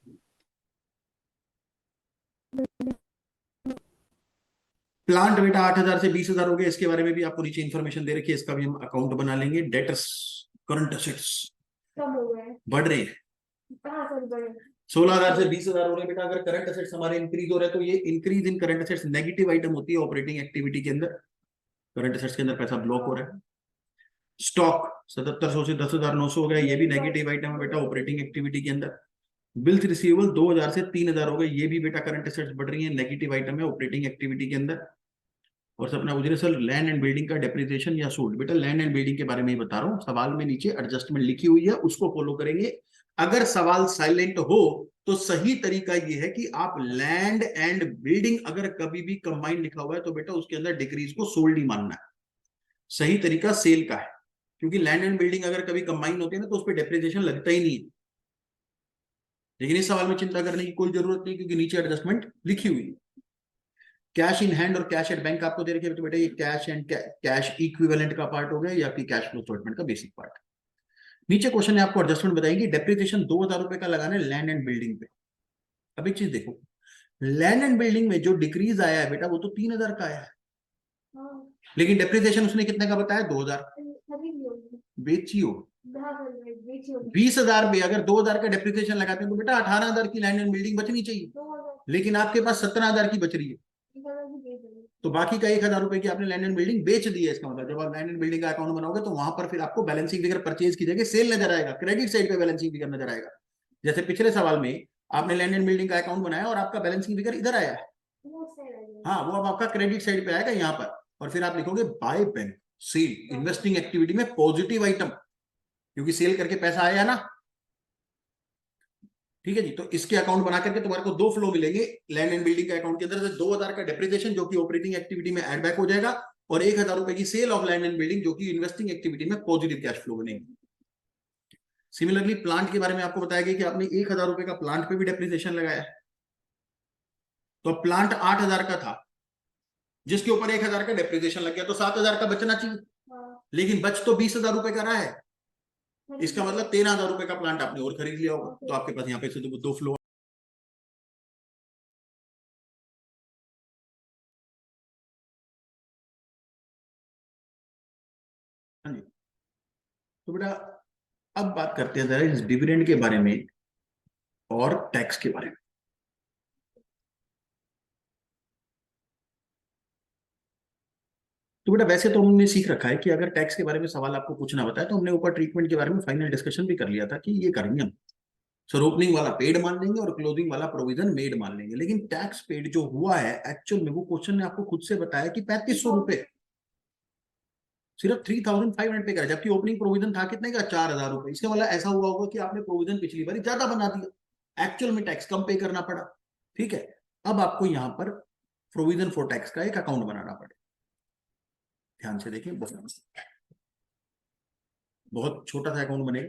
प्लांट बेटा 8,000 से 20,000 हो गए, इसके बारे में भी आपको नीचे इन्फॉर्मेशन दे रखी है, इसका भी हम अकाउंट बना लेंगे। डेटर्स, करंट असेट्स कम हो गए, बढ़ रहे हैं, कहां से बढ़े? 16,000 से 20,000 हो रहे हैं बेटा। अगर करंट असेट्स हमारे इंक्रीज हो रहे हैं तो ये increase in current assets negative item होती है ऑपरेटिंग एक्टिविटी के अंदर, करंट असेट्स के अंदर पैसा ब्लॉक हो रहा है। स्टॉक 7,700 से 10,900 हो गया, ये भी नेगेटिव आइटम है बेटा ऑपरेटिंग एक्टिविटी के अंदर। बिल्स रिसीवेबल 2,000 से 3,000 हो गए, ये भी बेटा करंट असेट्स बढ़ रही है, नेगेटिव आइटम है ऑपरेटिंग एक्टिविटी के अंदर। और सपना पूछ रहे सर लैंड एंड बिल्डिंग का डेप्रिसिएशन या सोल्ड, बेटा लैंड एंड बिल्डिंग के बारे में ही बता रहा हूँ, सवाल में नीचे एडजस्टमेंट लिखी हुई है, उसको फॉलो करेंगे। अगर सवाल साइलेंट हो तो सही तरीका ये है कि आप लैंड एंड बिल्डिंग अगर कभी भी कंबाइन लिखा हुआ है तो बेटा उसके अंदर डिक्रीज को सोल्ड ही मानना है, सही तरीका सेल का है, क्योंकि लैंड एंड बिल्डिंग अगर कभी कंबाइन होती है ना तो उस पर डेप्रिसिएशन लगता ही नहीं है। लेकिन इस सवाल में चिंता करने की कोई जरूरत नहीं, क्योंकि नीचे एडजस्टमेंट लिखी हुई है। कैश इन हैंड और कैश एट बैंक आपको दे रखे हैं, तो बेटा ये कैश एंड कैश इक्विवेलेंट का पार्ट हो गया या फिर कैश फ्लो स्टेटमेंट का बेसिक पार्ट। नीचे क्वेश्चन ने आपको एडजस्टमेंट बताएगी, डेप्रिसिएशन 2000 रुपए का लगाना है लैंड एंड बिल्डिंग पे। अब एक चीज देखो, लैंड एंड बिल्डिंग में जो डिक्रीज आया है बेटा वो तो 3000 का आया है, हाँ, लेकिन डेप्रिसिएशन उसने कितने का बताया, 2000। अभी भी होगी। बेची हो हाँ, बेची होगी। 20,000 पे अगर 2000 का डेप्रिसिएशन लगाते हैं तो बेटा 18,000 की लैंड एंड बिल्डिंग बचनी चाहिए, 2000 लेकिन आपके पास 17,000 की बच रही है। 1000 की बेच देंगे। तो बाकी का 1000 रुपए की आपने लैंड एंड बिल्डिंग बेच दी है। इसका मतलब जब आप लैंड एंड बिल्डिंग का अकाउंट बनाओगे तो वहां पर फिर आपको बैलेंसिंग फिगर परचेज की जगह सेल नजर आएगा, क्रेडिट साइड पे बैलेंसिंग फिगर नजर आएगा। जैसे पिछले सवाल में आपने लैंड एंड बिल्डिंग का अकाउंट बनाया और आपका बैलेंसिंग फिगर इधर आया है, वो सही रहेगा। हाँ, वो अब आपका क्रेडिट साइड पे आएगा यहाँ पर, और फिर आप लिखोगे by bank sale investing activity में पॉजिटिव आइटम, क्योंकि सेल करके पैसा आया ना। ठीक है जी, तो इसके अकाउंट बना करके तुम्हारे को दो फ्लो मिलेंगे लैंड एंड बिल्डिंग के अकाउंट के अंदर से, 2000 का डेप्रिसिएशन जो कि ऑपरेटिंग एक्टिविटी में एड बैक हो जाएगा, और 1000 रुपए की sale of land and building जो कि इन्वेस्टिंग एक्टिविटी में पॉजिटिव कैश फ्लो बनेगी। सिमिलरली प्लांट के बारे में आपको बताया गया कि आपने 1000 रुपए का प्लांट पे भी डेप्रिसिएशन लगाया है, तो प्लांट 8000 का था जिसके ऊपर 1000 का डेप्रिसिएशन लग गया, तो 7000 का बचना चाहिए, हाँ, लेकिन बच तो 20,000 रुपए का रहा है। खरीद इसका मतलब 13,000 रुपए का प्लांट आपने और खरीद लिया होगा, तो आपके पास यहाँ पे से दो फ्लो। हाँ जी, तो बेटा अब बात करते हैं जरा इस डिविडेंड के बारे में और टैक्स के बारे में। तो बेटा वैसे तो हमने सीख रखा है कि अगर टैक्स के बारे में सवाल आपको पूछना बताए तो हमने ऊपर ट्रीटमेंट के बारे में फाइनल डिस्कशन भी कर लिया था कि ये करेंगे हम, सर ओपनिंग वाला पेड मान लेंगे और क्लोजिंग वाला प्रोविजन मेड मान लेंगे। लेकिन टैक्स पेड जो हुआ है एक्चुअल में, वो क्वेश्चन ने आपको खुद से बताया कि 3500 रुपए, सिर्फ 3500 पे करा, जबकि ओपनिंग प्रोविजन था कितने का, 4000 रुपए। इसका मतलब ऐसा हुआ होगा कि आपने प्रोविजन पिछली बार ज्यादा बना दिया, एक्चुअल में टैक्स कम पे करना पड़ा। ठीक है, अब आपको यहां पर प्रोविजन फॉर टैक्स का एक अकाउंट बनाना पड़ेगा। ध्यान से देखिए, बहुत छोटा सा अकाउंट बनेगा,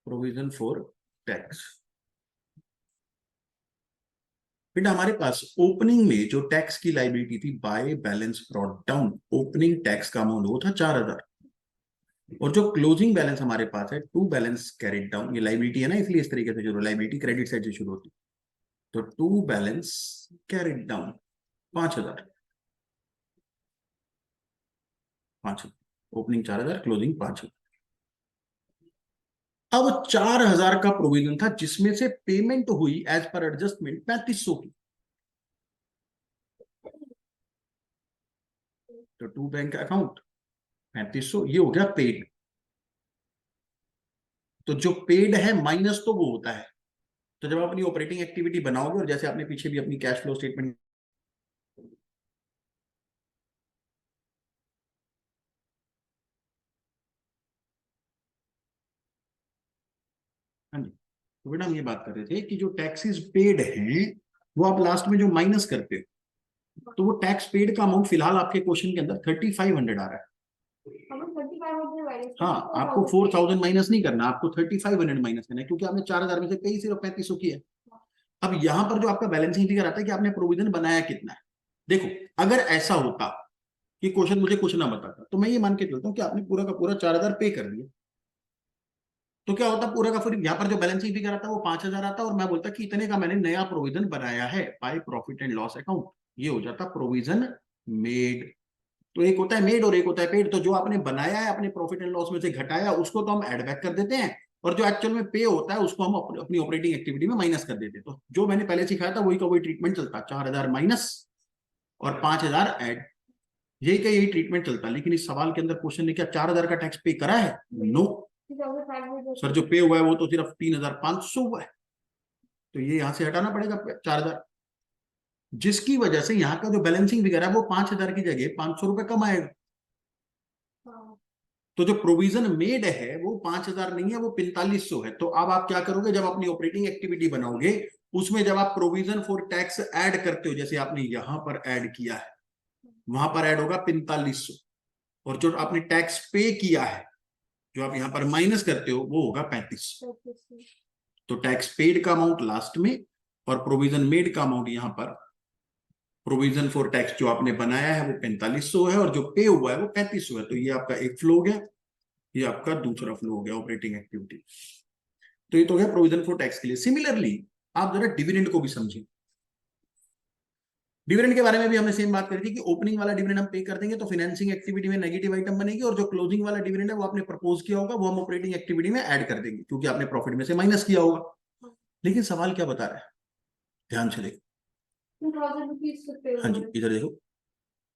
प्रोविजन फॉर टैक्स। बेटा हमारे पास ओपनिंग में जो टैक्स की लाइबिलिटी थी by balance brought down, opening tax का अमाउंट वो था 4000, और जो क्लोजिंग बैलेंस हमारे पास है टू बैलेंस कैरिड डाउन, ये लाइबिलिटी है ना इसलिए इस तरीके से शुरू, लाइबिलिटी क्रेडिट साइड से शुरू होती, तो to balance carried down 5000, 5000, opening 4000, closing 5000। अब 4000 का प्रोविजन था जिसमें से पेमेंट हुई एज पर एडजस्टमेंट 3500 की, तो टू बैंक अकाउंट 3500, ये हो गया पेड। तो जो पेड है माइनस तो वो होता है, तो जब आप अपनी ऑपरेटिंग एक्टिविटी बनाओगे, और जैसे आपने पीछे भी अपनी कैश फ्लो स्टेटमेंट, हाँ जी, तो बेटा हम ये बात कर रहे थे कि जो टैक्सेस पेड हैं वो आप लास्ट में जो माइनस करते हो, तो वो टैक्स पेड का अमाउंट फिलहाल आपके क्वेश्चन के अंदर 3500 आ रहा है। हमें 3500 माइनस हाँ, आपको 4000 माइनस नहीं करना, आपको 3500 माइनस करना है, क्योंकि आपने 4000 में से पे ही सिर्फ 3500 की है। अब यहां पर जो आपका बैलेंसिंग फिगर आता है कि आपने प्रोविजन बनाया कितना है। देखो अगर ऐसा होता कि क्वेश्चन मुझे कुछ ना बताता तो मैं ये मान के चलता हूँ कि आपने पूरा का पूरा 4000 पे कर दिया, तो क्या होता पूरा का फिर यहाँ पर जो बैलेंसिंग फिगर आता है वो 5000 आता, और मैं बोलता कि इतने का मैंने नया प्रोविजन बनाया है by profit and loss account, ये हो जाता प्रोविजन मेड। तो एक होता है मेड और एक होता है पेड, तो जो आपने बनाया है अपने प्रॉफिट एंड लॉस में से घटाया उसको तो हम एड बैक कर देते हैं, और जो एक्चुअल में पे होता है उसको हम अपनी ऑपरेटिंग एक्टिविटी में माइनस कर देते हैं। तो जो मैंने पहले सिखाया था वही का वही ट्रीटमेंट चलता, 4000 माइनस और 5000 ऐड, यही का यही ट्रीटमेंट चलता। लेकिन इस सवाल के अंदर क्वेश्चन ने क्या 4000 का टैक्स पे करा है? नो सर, जो पे हुआ है वो तो सिर्फ 3500 हुआ है, तो ये यहां से हटाना पड़ेगा 4000, जिसकी वजह से यहाँ का जो बैलेंसिंग फिगर है वो 5000 की जगह 500 रुपए कम आएगा। तो जो प्रोविजन मेड है वो 5000 नहीं है, वो 4500 है। तो अब आप क्या करोगे, जब अपनी ऑपरेटिंग एक्टिविटी बनाओगे उसमें जब आप प्रोविजन फॉर टैक्स ऐड करते हो, जैसे आपने यहां पर ऐड किया है, वहां पर ऐड होगा 4500, और जो आपने टैक्स पे किया है, जो आप यहाँ पर माइनस करते हो, वो होगा 35। तो टैक्स पेड का अमाउंट लास्ट में और प्रोविजन मेड का अमाउंट यहाँ पर, प्रोविजन फॉर टैक्स जो आपने बनाया है वो 4500 है और जो पे हुआ है वो 3500 है। तो ये आपका एक फ्लो हो गया, ये आपका दूसरा फ्लो हो गया ऑपरेटिंग एक्टिविटी। तो ये तो गया प्रोविजन फॉर टैक्स के लिए। सिमिलरली आप जरा डिविडेंड को भी समझिए। डिविडेंड के बारे में भी हमने सेम बात करी थी कि ओपनिंग वाला डिविडेंड हम पे कर देंगे तो फाइनेंसिंग एक्टिविटी में नेगेटिव आइटम बनेगी, और जो क्लोजिंग वाला डिविडेंड है वो आपने प्रपोज किया होगा वो हम ऑपरेटिंग एक्टिविटी में ऐड कर देंगे क्योंकि आपने प्रॉफिट में से माइनस किया होगा। लेकिन सवाल क्या बता रहा है, ध्यान से देखो। 2000 रुपीज पे हाँ जी, इधर देखो,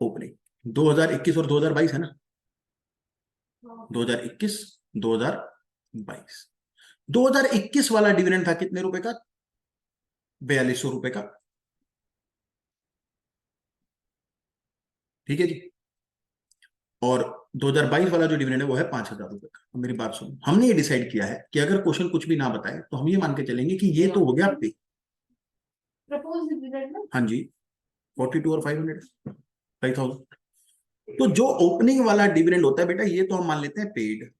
ओपनिंग 2021 और 2022 है ना, 2021 2022। 2021 वाला डिविडेंड था कितने रुपए का, 4200 रुपए का, ठीक है जी। और 2022 वाला जो डिविडेंड है वो है 5000 रुपए का। अब मेरी बात सुनो, हमने ये डिसाइड किया है कि अगर क्वेश्चन कुछ भी ना बताए तो हम ये मान के चलेंगे कि ये तो हो गया पे। प्रपोज डिविडेंड ना। हाँ जी, 42 और 500 5000। तो जो ओपनिंग वाला डिविडेंड होता है बेटा, ये तो हम मान लेते हैं पेड,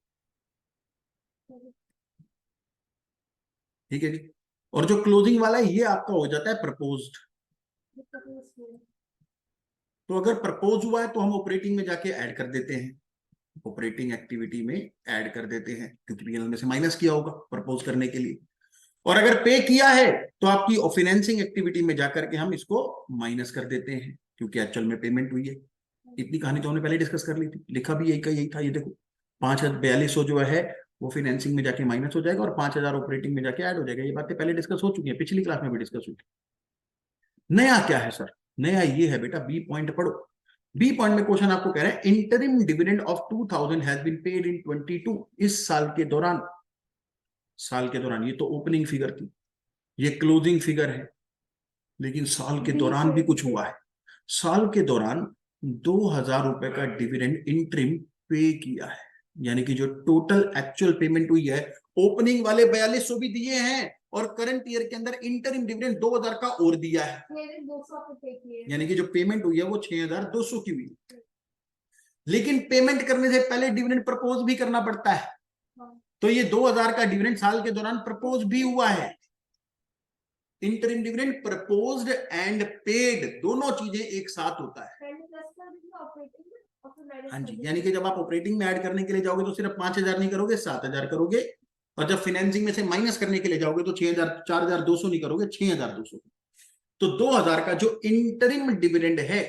ठीक है जी। और जो क्लोजिंग वाला है ये आपका हो जाता है प्रपोज्ड। तो अगर प्रपोज हुआ है तो हम ऑपरेटिंग में जाके ऐड कर देते हैं, ऑपरेटिंग एक्टिविटी में ऐड कर देते हैं क्योंकि पीएनएल में से माइनस किया होगा प्रपोज करने के लिए। और अगर पे किया है तो आपकी फाइनेंसिंग एक्टिविटी में जाकर के हम इसको माइनस कर देते हैं क्योंकि एक्चुअल में पेमेंट हुई है। इतनी कहानी तो हमने पहले डिस्कस कर ली थी, लिखा भी यही का यही था। ये देखो 5200 जो है वो फाइनेंसिंग में जाके माइनस हो जाएगा और 5000 ऑपरेटिंग में जाके ऐड हो जाएगा। ये बातें पहले डिस्कस हो चुकी है, पिछली क्लास में भी डिस्कस हुई थी। नया क्या है सर, नया ये है बेटा, बी पॉइंट पढ़ो। बी पॉइंट में क्वेश्चन आपको कह रहा है interim dividend of 2000 has been paid in 22। इस साल के दौरान, साल के दौरान, ये तो ओपनिंग फिगर थी, ये क्लोजिंग फिगर है, लेकिन साल के दौरान भी कुछ हुआ है। साल के दौरान 2000 रुपए का डिविडेंड इंटरिम पे किया है, यानी कि जो टोटल एक्चुअल पेमेंट हुई है, ओपनिंग वाले 4200 भी दिए हैं और करंट ईयर के अंदर इंटरिम डिविडेंड 2000 का और दिया है, 200 पे किए। यानी कि जो पेमेंट हुई है वो 6200 की हुई। लेकिन पेमेंट करने से पहले डिविडेंड प्रपोज भी करना पड़ता है, तो ये 2000 का डिविडेंड साल के दौरान प्रपोज भी हुआ है। Interim dividend proposed and paid दोनों चीजें एक साथ होता है। हाँ जी, यानी कि जब आप ऑपरेटिंग में ऐड करने के लिए जाओगे तो सिर्फ 5000 नहीं करोगे, 7000 करोगे, और जब फाइनेंसिंग में से माइनस करने के लिए जाओगे तो 6000 4200 नहीं करोगे, 6200। तो 2000 का जो इंटरिम डिविडेंड है,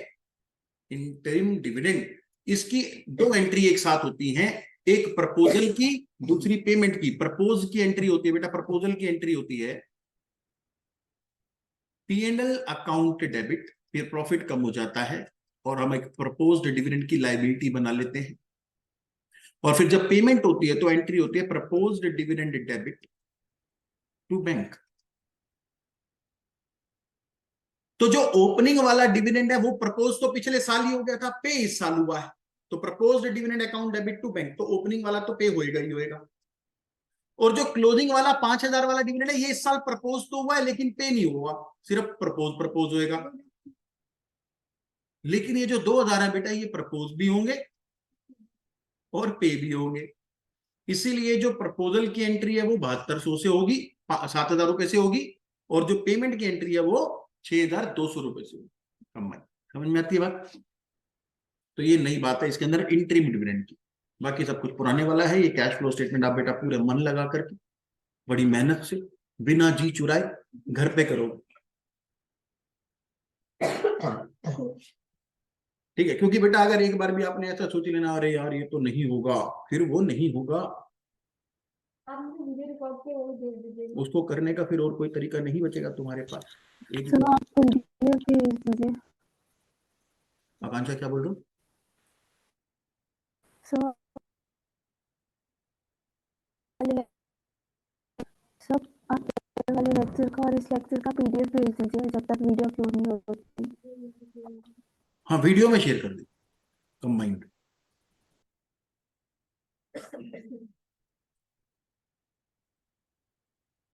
इंटरिम डिविडेंड, इसकी दो एंट्री एक साथ होती हैं, एक प्रपोजल की, दूसरी पेमेंट की। प्रपोज की एंट्री होती है बेटा, प्रपोजल की एंट्री होती है पीएनएल अकाउंट डेबिट, फिर प्रॉफिट कम हो जाता है और हम एक प्रपोज्ड डिविडेंड की लायबिलिटी बना लेते हैं। और फिर जब पेमेंट होती है तो एंट्री होती है proposed dividend debit to bank. तो जो ओपनिंग वाला डिविडेंड है वो प्रपोज तो पिछले साल ही हो गया था, पे इस साल हुआ है, तो proposed dividend account debit to bank, तो ओपनिंग वाला तो पे होएगा ही होएगा। और जो क्लोजिंग वाला 5000 वाला डिविडेंड है, ये इस साल प्रपोज तो हुआ है लेकिन पे नहीं हुआ, सिर्फ प्रपोज होएगा। लेकिन ये जो 2000 है बेटा, ये प्रपोज भी होंगे और पे भी होंगे, इसीलिए जो प्रपोजल की एंट्री है वो 7200 से होगी, 7000 रुपए से होगी, और जो पेमेंट की एंट्री है वो 6200 रुपए से होगी। समझ में आती है बात? तो ये नई बात है इसके अंदर इंटरिम डिविडेंड की, बाकी सब कुछ पुराने वाला है। ये कैश फ्लो स्टेटमेंट आप बेटा पूरे मन लगा करके, बड़ी मेहनत से, बिना जी चुराए घर पे करोगे, ठीक है? क्योंकि बेटा अगर एक बार भी आपने ऐसा सोच लेना, अरे यार ये तो नहीं होगा, फिर वो नहीं होगा। उसको करने का फिर और कोई तरीका नहीं बचेगा तुम्हारे पास। एक सुनो, आपको वीडियो भेज दीजिए। आकांक्षा क्या बोल रहे हो? सो सब आप वाले लेक्चर का और इस लेक्चर का पीडीएफ भेज दीजिए जब तक वीडियो अपलोड नहीं होती। हाँ, वीडियो में शेयर कर दे कंबाइंड।